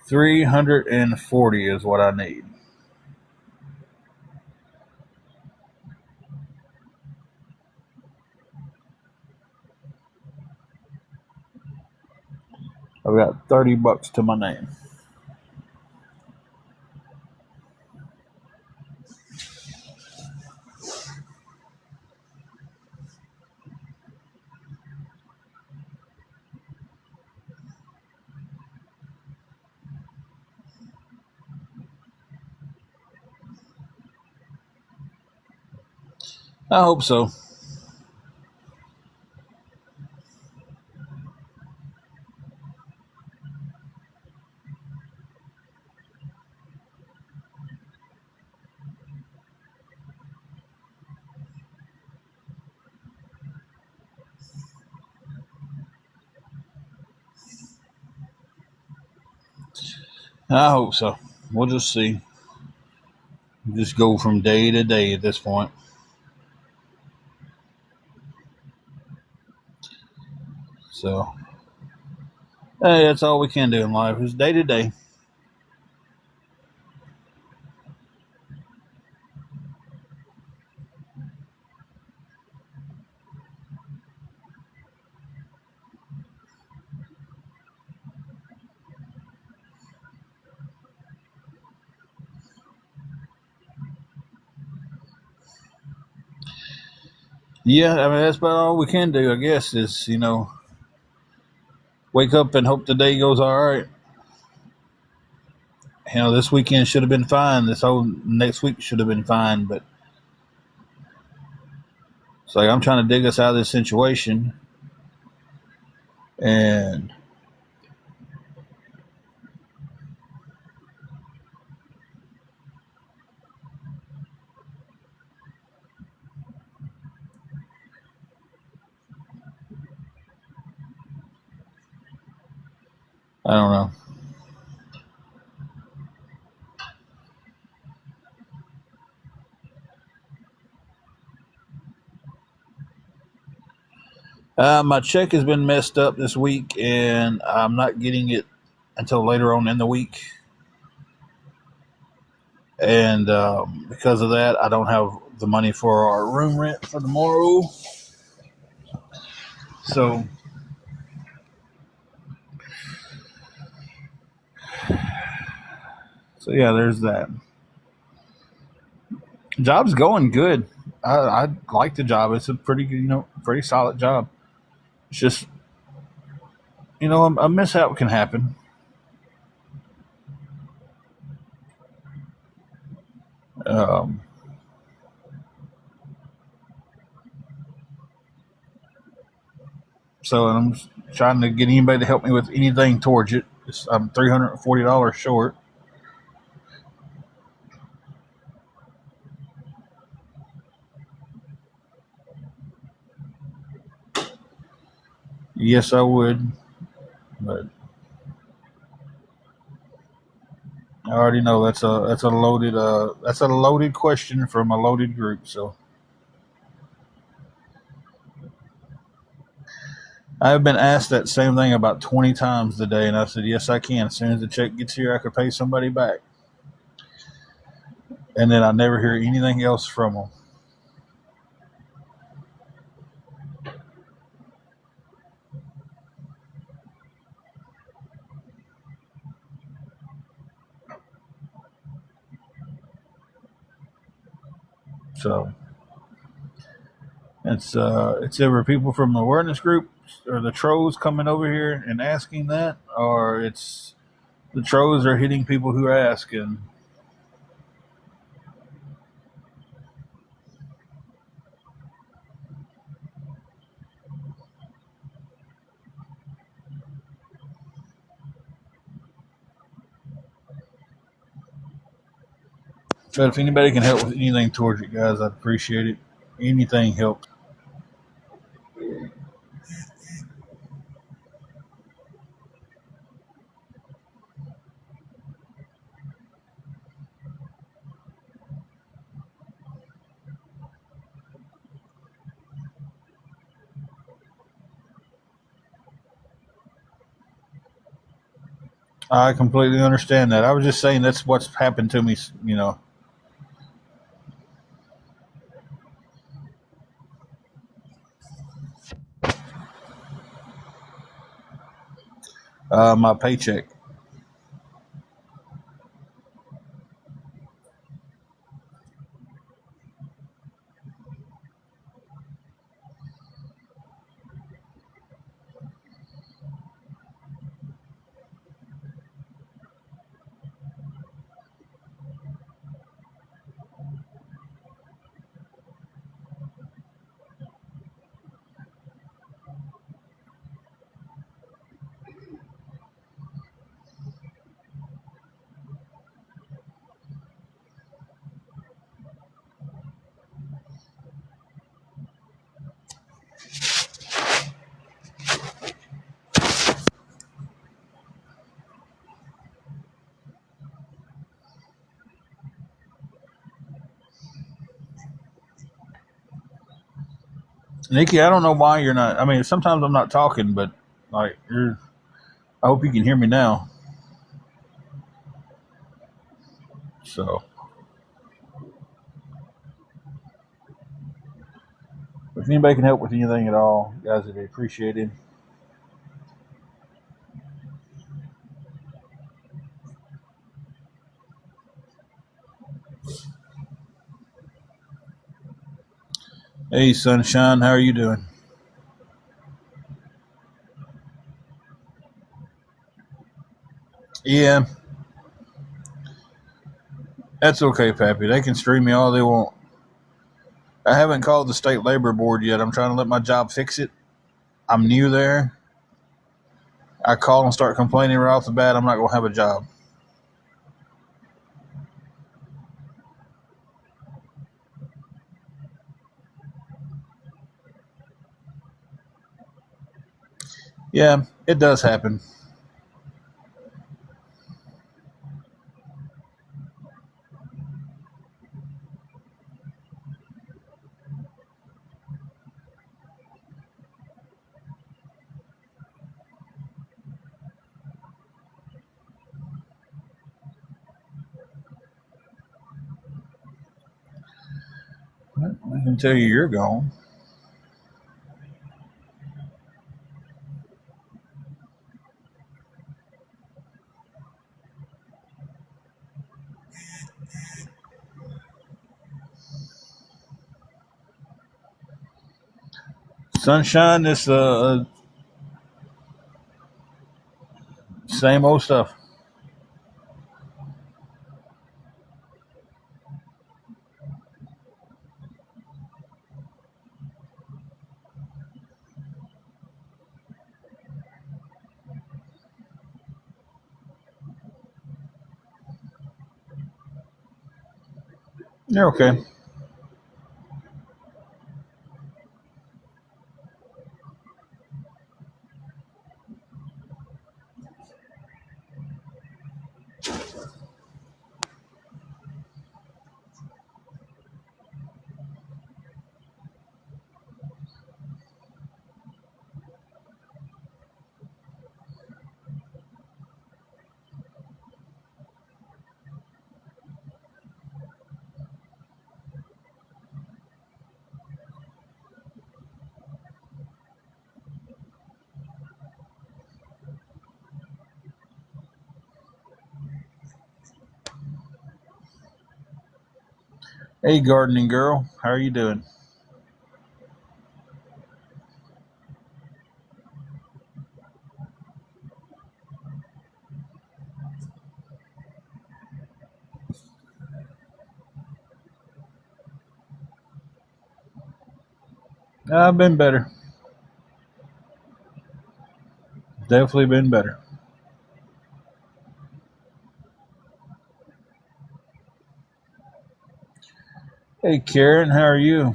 340 is what I need. I've got $30 to my name. I hope so. I hope so. We'll just see. Just go from day to day at this point. So, hey, that's all we can do in life is day to day. Yeah, I mean that's about all we can do. I guess is wake up and hope the day goes all right. This weekend should have been fine. This whole next week should have been fine, but it's like I'm trying to dig us out of this situation, and I don't know. My check has been messed up this week, and I'm not getting it until later on in the week. And because of that, I don't have the money for our room rent for tomorrow. So, so yeah, there's that. Job's going good. I like the job. It's a pretty solid job. It's just, a mishap can happen. Um, so I'm trying to get anybody to help me with anything towards it. I'm $340 short. Yes, I would, but I already know that's a loaded question from a loaded group. So I've been asked that same thing about 20 times today, and I said yes, I can. As soon as the check gets here, I could pay somebody back, and then I never hear anything else from them. So it's either people from the awareness group or the trolls coming over here and asking that, or it's the trolls are hitting people who are asking. But if anybody can help with anything towards it, guys, I'd appreciate it. Anything helps. I completely understand that. I was just saying that's what's happened to me. My paycheck. Nikki, I don't know why you're not. I mean, sometimes I'm not talking, but like you're. I hope you can hear me now. So, if anybody can help with anything at all, guys, it'd be appreciated. Hey, Sunshine, how are you doing? Yeah, that's okay, Pappy. They can stream me all they want. I haven't called the state labor board yet. I'm trying to let my job fix it. I'm new there. I call and start complaining right off the bat. I'm not going to have a job. Yeah, it does happen. I can tell you you're gone. Sunshine, this same old stuff. You're okay. Hey, gardening girl, how are you doing? I've been better. Definitely been better. Hey, Karen, how are you?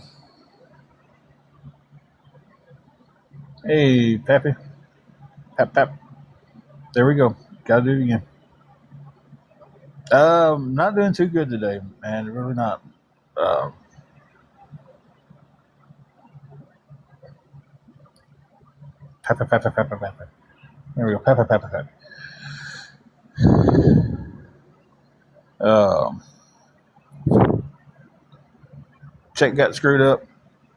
Hey, Pappy. Pap, pap. There we go. Gotta do it again. Not doing too good today, man. Really not. Um, Pap, pap, pap, pap, pap, pap, pap. There we go. Pap, pap, pap, pap, pap. Um, check got screwed up.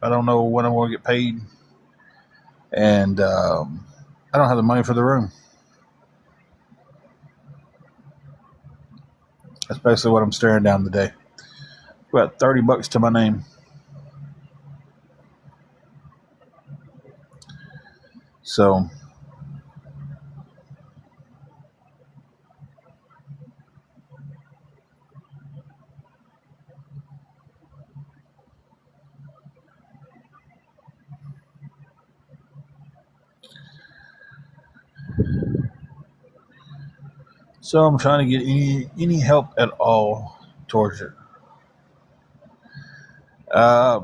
I don't know when I'm going to get paid. And I don't have the money for the room. That's basically what I'm staring down today. About $30 to my name. So, I'm trying to get any help at all towards it.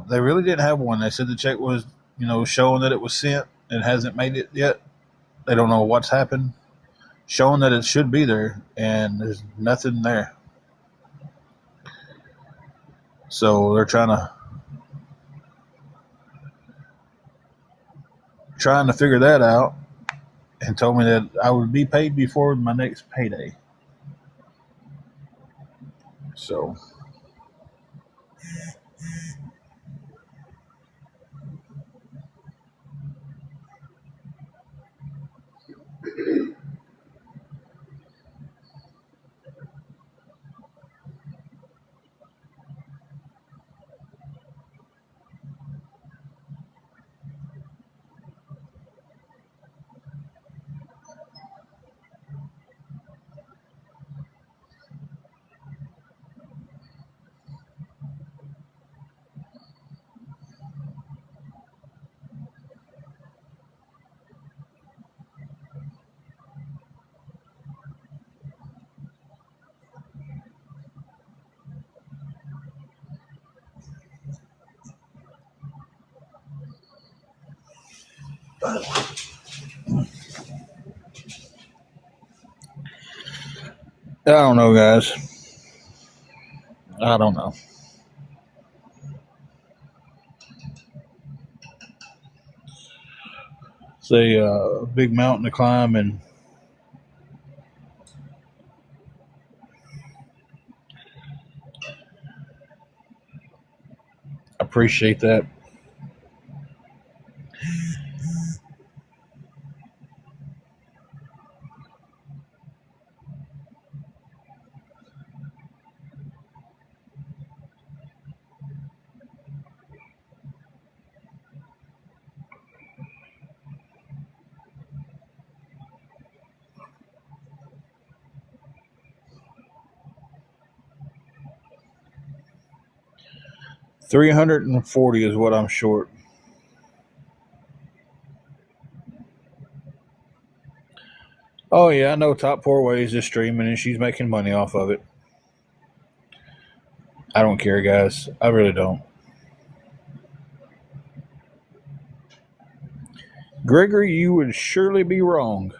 They really didn't have one. They said the check was, showing that it was sent. It hasn't made it yet. They don't know what's happened. Showing that it should be there, and there's nothing there. So they're trying to trying to figure that out and told me that I would be paid before my next payday. So I don't know, guys. I don't know. It's a big mountain to climb, and appreciate that. $340 is what I'm short. Oh yeah, I know Top Four Ways is streaming and she's making money off of it. I don't care, guys. I really don't. Gregory, you would surely be wrong.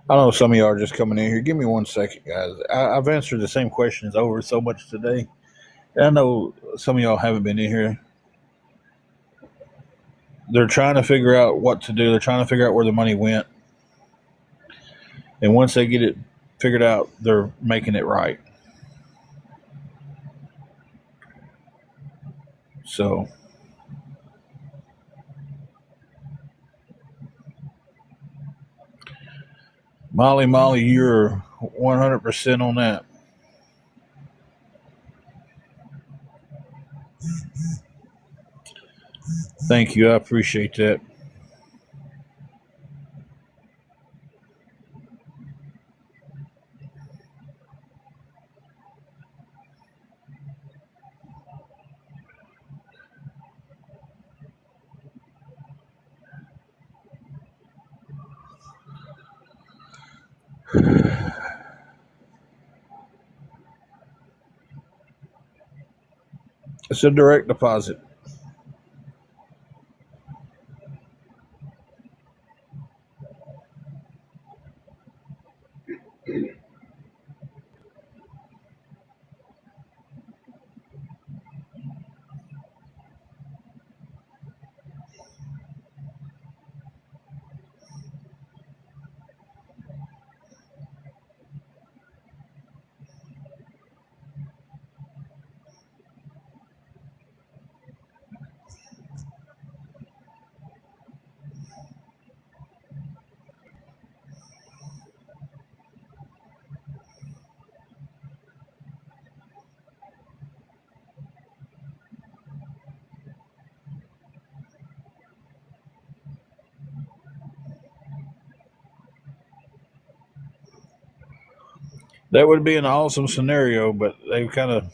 I know some of y'all are just coming in here. Give me 1 second, guys. I've answered the same questions over so much today. And I know some of y'all haven't been in here. They're trying to figure out what to do. They're trying to figure out where the money went. And once they get it figured out, they're making it right. So, Molly, you're 100% on that. Thank you. I appreciate that. It's a direct deposit. That would be an awesome scenario, but they've kind of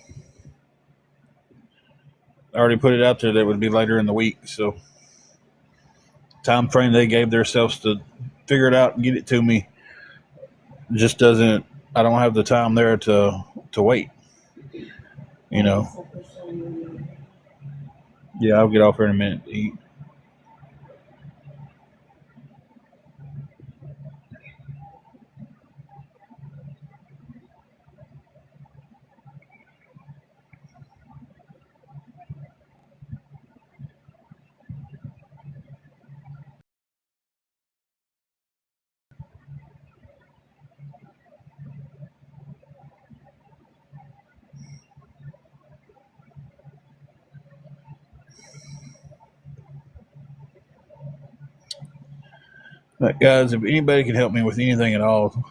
already put it out there that would be later in the week. So, time frame they gave themselves to figure it out and get it to me just doesn't. I don't have the time there to wait. You know. Yeah, I'll get off here in a minute to eat. But guys, if anybody can help me with anything at all,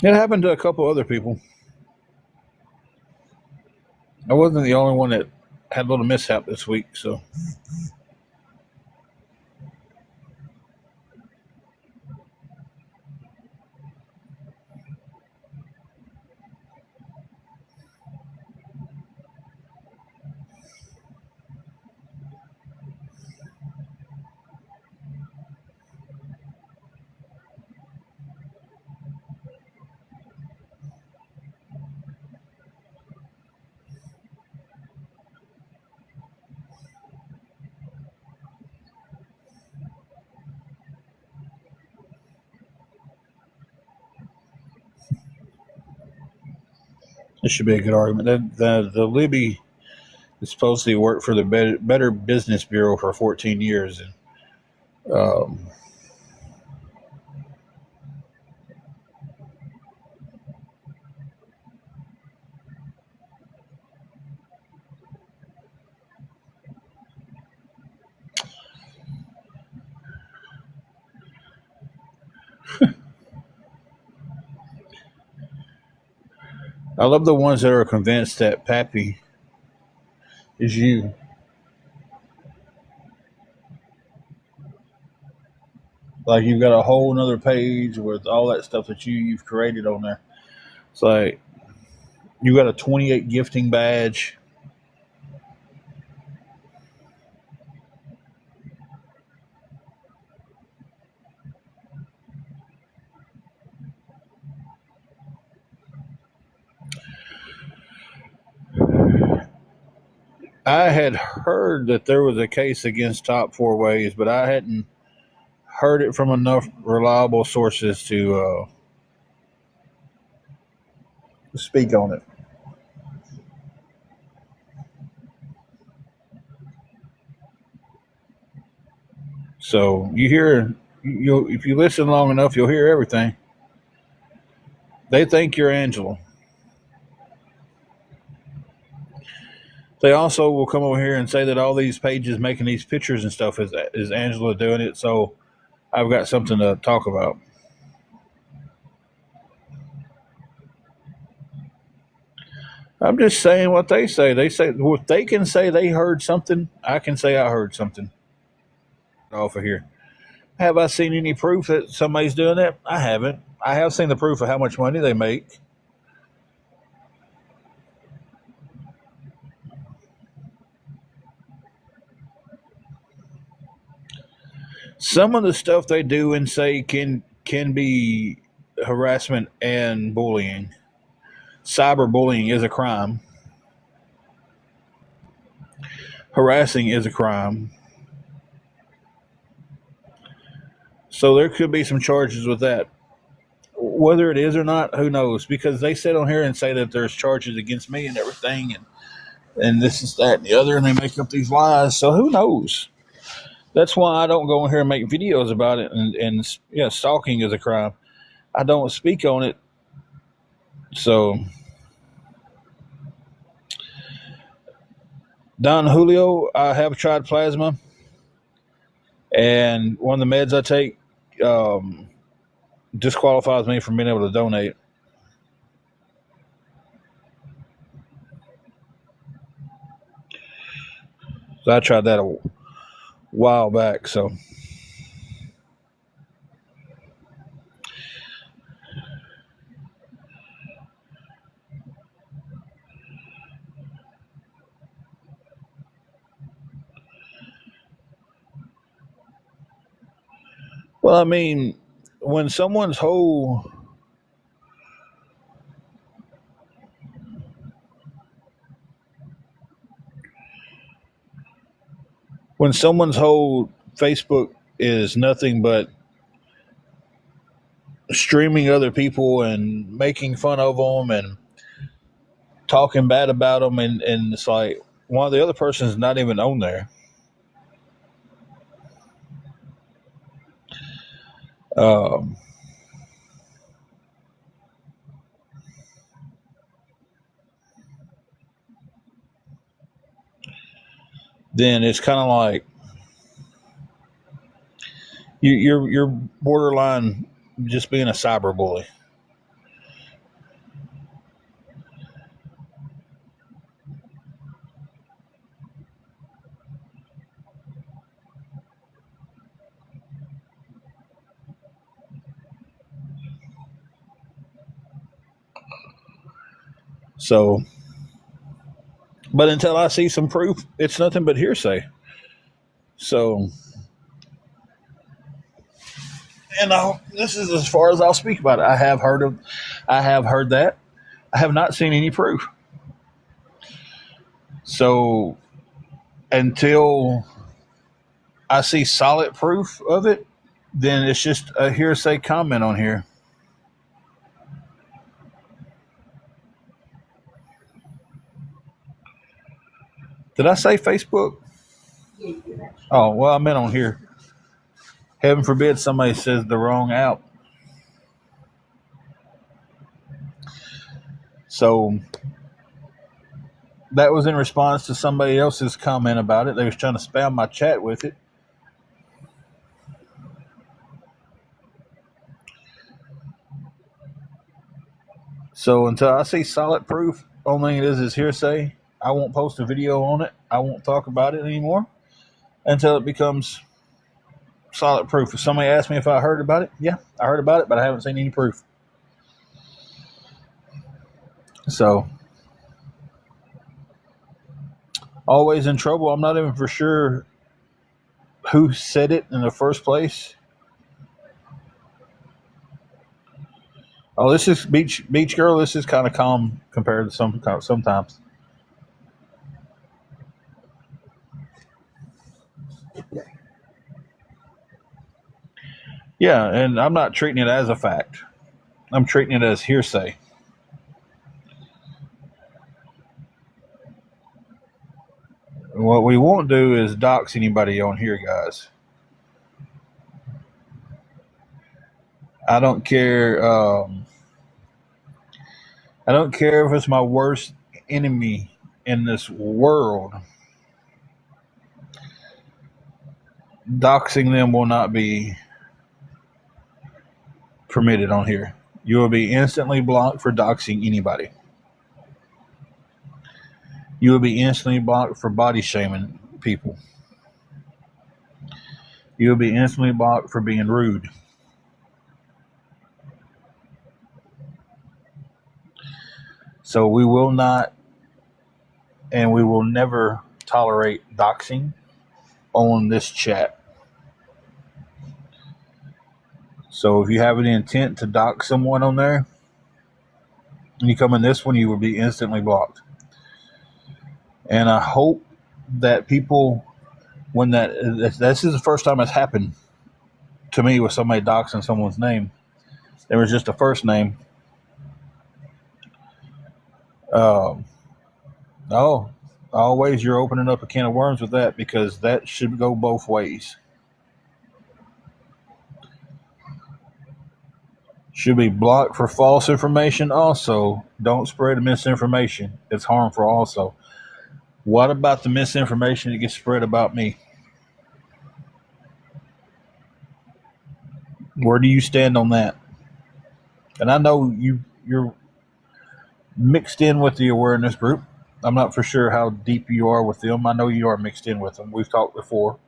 it happened to a couple other people. I wasn't the only one that had a little mishap this week, so. This should be a good argument. The Libby is supposedly worked for the Better Business Bureau for 14 years. And, I love the ones that are convinced that Pappy is you. Like you've got a whole nother page with all that stuff that you've created on there. It's like you got a 28 gifting badge. I had heard that there was a case against Top Four Ways, but I hadn't heard it from enough reliable sources to speak on it. So you hear, if you listen long enough, you'll hear everything. They think you're Angela. They also will come over here and say that all these pages making these pictures and stuff is Angela doing it. So I've got something to talk about. I'm just saying what they say. They say if they can say they heard something, I can say I heard something. Off of here. Have I seen any proof that somebody's doing that? I haven't. I have seen the proof of how much money they make. Some of the stuff they do and say can be harassment and bullying. Cyberbullying is a crime. Harassing is a crime. So there could be some charges with that. Whether it is or not, who knows? Because they sit on here and say that there's charges against me and everything, and this is that and the other, and they make up these lies. So who knows? That's why I don't go in here and make videos about it. And yeah, stalking is a crime. I don't speak on it. So, Don Julio, I have tried plasma, and one of the meds I take disqualifies me from being able to donate. So I tried that a while back. So. Well, I mean, when someone's whole Facebook is nothing but streaming other people and making fun of them and talking bad about them, and it's like one of the other person's not even on there. Um, then it's kind of like you're borderline just being a cyberbully. So, but until I see some proof, it's nothing but hearsay. So, and this is as far as I'll speak about it. I have heard that. I have not seen any proof. So, until I see solid proof of it, then it's just a hearsay comment on here. Did I say Facebook? Oh, well, I meant on here. Heaven forbid somebody says the wrong app. So that was in response to somebody else's comment about it. They was trying to spam my chat with it. So until I see solid proof, only thing it is hearsay. I won't post a video on it. I won't talk about it anymore until it becomes solid proof. If somebody asks me if I heard about it, yeah, I heard about it, but I haven't seen any proof. So, always in trouble. I'm not even for sure who said it in the first place. Oh, this is beach girl. This is kind of calm compared to sometimes. Yeah, and I'm not treating it as a fact. I'm treating it as hearsay. What we won't do is dox anybody on here, guys. I don't care. I don't care if it's my worst enemy in this world. Doxing them will not be permitted on here. You will be instantly blocked for doxing anybody. You will be instantly blocked for body shaming people. You will be instantly blocked for being rude. So we will not and we will never tolerate doxing on this chat. So if you have any intent to dox someone on there, and you come in this one, you will be instantly blocked. And I hope that people, when this is the first time it's happened to me with somebody doxing someone's name. There was just a first name. Always you're opening up a can of worms with that, because that should go both ways. Should be blocked for false information also. Don't spread misinformation. It's harmful also. What about the misinformation that gets spread about me? Where do you stand on that? And I know you're mixed in with the awareness group. I'm not for sure how deep you are with them. I know you are mixed in with them. We've talked before.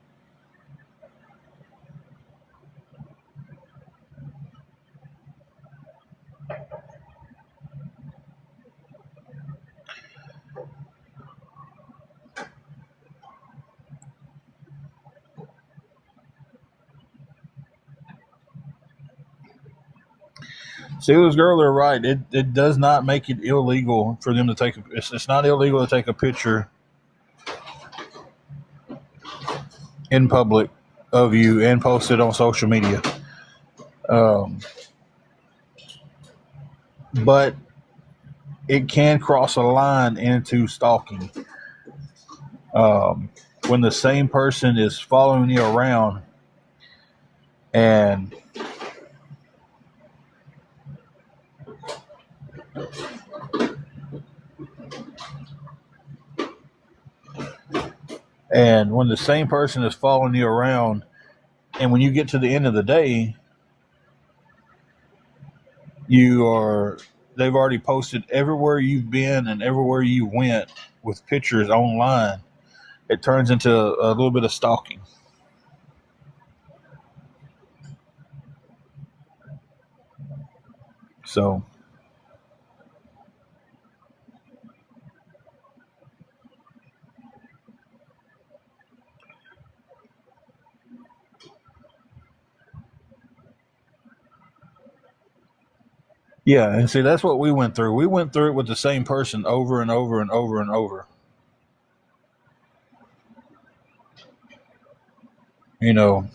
See, those girls are right. It does not make it illegal for them to take. It's not illegal to take a picture in public of you and post it on social media. But it can cross a line into stalking. When the same person is following you around and And when the same person is following you around, and when you get to the end of the day, they've already posted everywhere you've been and everywhere you went with pictures online, it turns into a little bit of stalking. So, yeah, and see, that's what we went through. We went through it with the same person over and over and over and over. You know,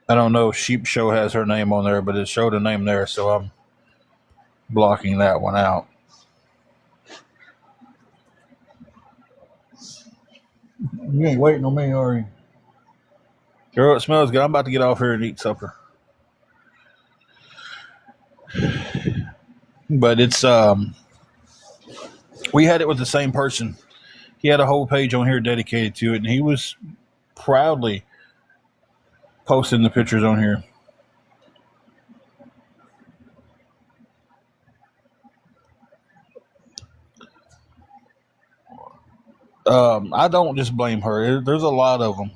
I don't know if Sheep Show has her name on there, but it showed a name there, so I'm blocking that one out. You ain't waiting on me, are you? Girl, it smells good. I'm about to get off here and eat supper. But it's we had it with the same person. He had a whole page on here dedicated to it, and he was proudly posting the pictures on here. I don't just blame her. There's a lot of them.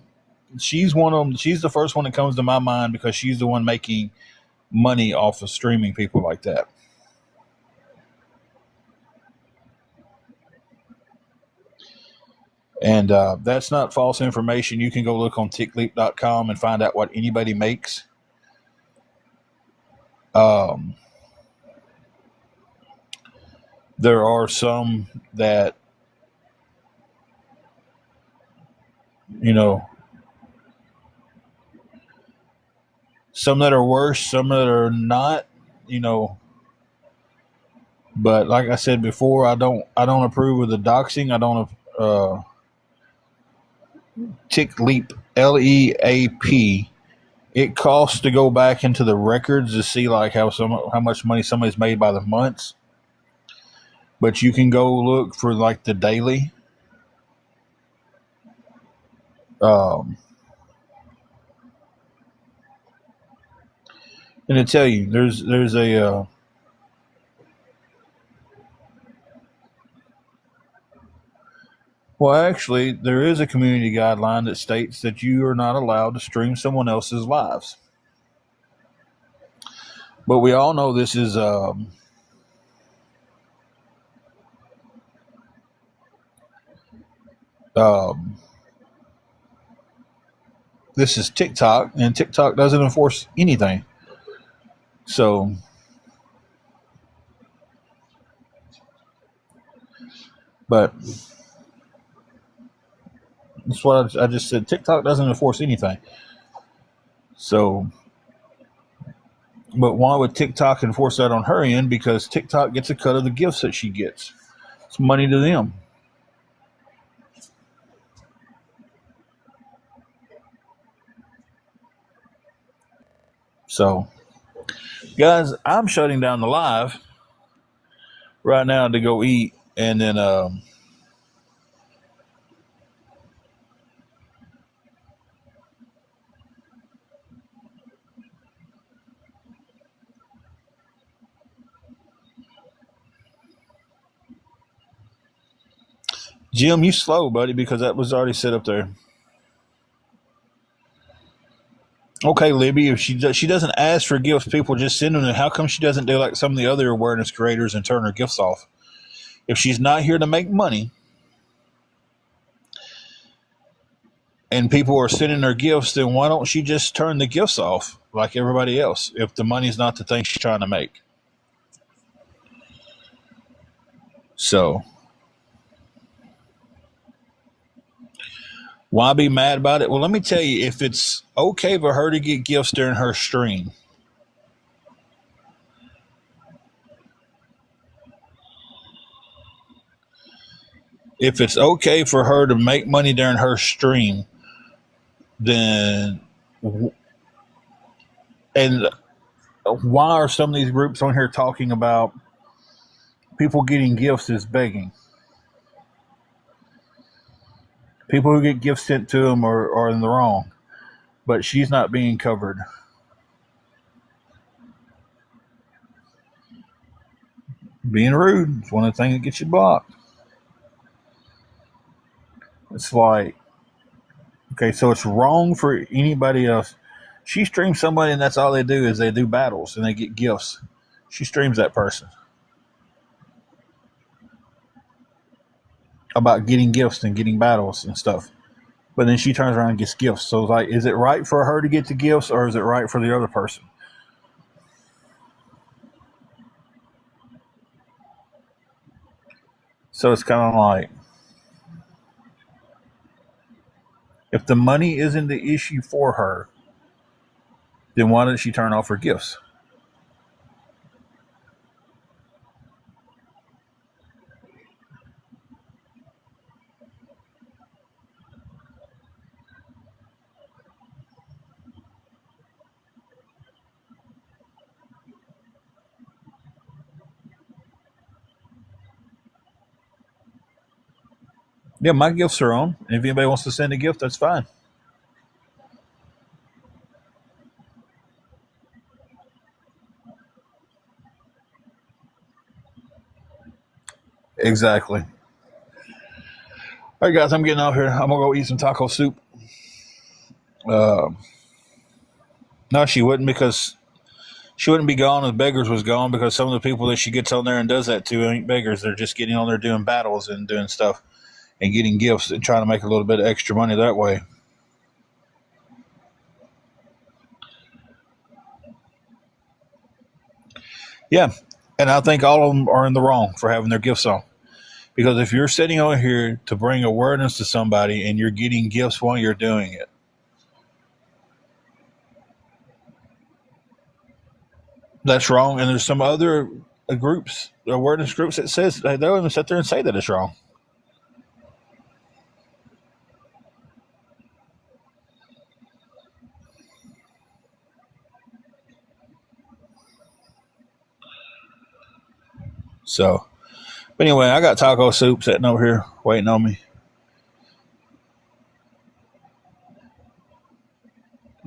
She's one of them. She's the first one that comes to my mind because she's the one making money off of streaming people like that. And that's not false information. You can go look on tickleap.com and find out what anybody makes. There are some that, you know, some that are worse, some that are not, you know. But like I said before, I don't approve of the doxing. I don't Tick Leap, LEAP. It costs to go back into the records to see like how much money somebody's made by the months. But you can go look for like the daily. And to tell you, there's a well, actually, there is a community guideline that states that you are not allowed to stream someone else's lives. But we all know this is this is TikTok, and TikTok doesn't enforce anything. So, but that's what I just said. TikTok doesn't enforce anything. So, but why would TikTok enforce that on her end? Because TikTok gets a cut of the gifts that she gets. It's money to them. So, guys, I'm shutting down the live right now to go eat, and then Jim, you slow, buddy, because that was already set up there. Okay, Libby, if she doesn't ask for gifts, people just send them. How come she doesn't do like some of the other awareness creators and turn her gifts off? If she's not here to make money, and people are sending her gifts, then why don't she just turn the gifts off like everybody else? If the money's not the thing she's trying to make, so why be mad about it? Well, let me tell you, if it's okay for her to get gifts during her stream, if it's okay for her to make money during her stream, then, and why are some of these groups on here talking about people getting gifts as begging? People who get gifts sent to them are in the wrong, but she's not being covered. Being rude is one of the things that gets you blocked. It's like, okay, so it's wrong for anybody else. She streams somebody, and that's all they do is they do battles and they get gifts. She streams that person about getting gifts and getting battles and stuff. But then she turns around and gets gifts. So it's like, is it right for her to get the gifts, or is it right for the other person? So it's kind of like, if the money isn't the issue for her, then why doesn't she turn off her gifts? Yeah, my gifts are on. And if anybody wants to send a gift, that's fine. Exactly. All right, guys, I'm getting out here. I'm going to go eat some taco soup. Uh, no, she wouldn't, because she wouldn't be gone if Beggars was gone, because some of the people that she gets on there and does that to ain't Beggars. They're just getting on there doing battles and doing stuff and getting gifts and trying to make a little bit of extra money that way. Yeah, and I think all of them are in the wrong for having their gifts on. Because if you're sitting on here to bring awareness to somebody and you're getting gifts while you're doing it, that's wrong. And there's some other groups, awareness groups, that says they don't even sit there and say that it's wrong. So, but anyway, I got taco soup sitting over here waiting on me.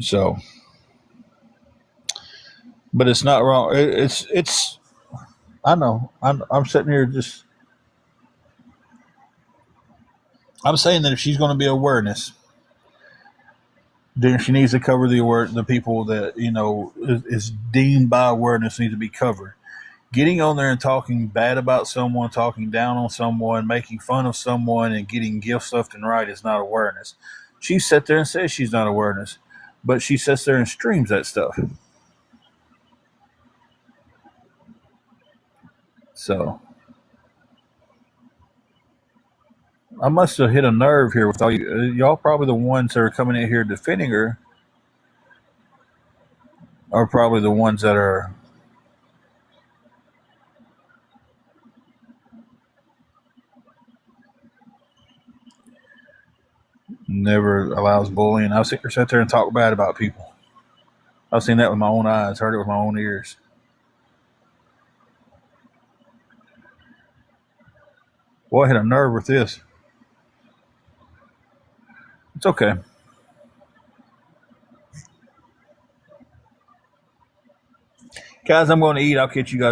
So, but it's not wrong. It's. I know. I'm sitting here just. I'm saying that if she's going to be awareness, then she needs to cover the people that is deemed by awareness need to be covered. Getting on there and talking bad about someone, talking down on someone, making fun of someone, and getting gifts left and right is not awareness. She sat there and says she's not awareness, but she sits there and streams that stuff. So I must have hit a nerve here with all you. Y'all probably the ones that are coming in here defending her are probably the ones that are never allows bullying. I've seen her sit there and talk bad about people. I've seen that with my own eyes, heard it with my own ears. Boy, I hit a nerve with this. It's okay. Guys, I'm going to eat. I'll catch you guys.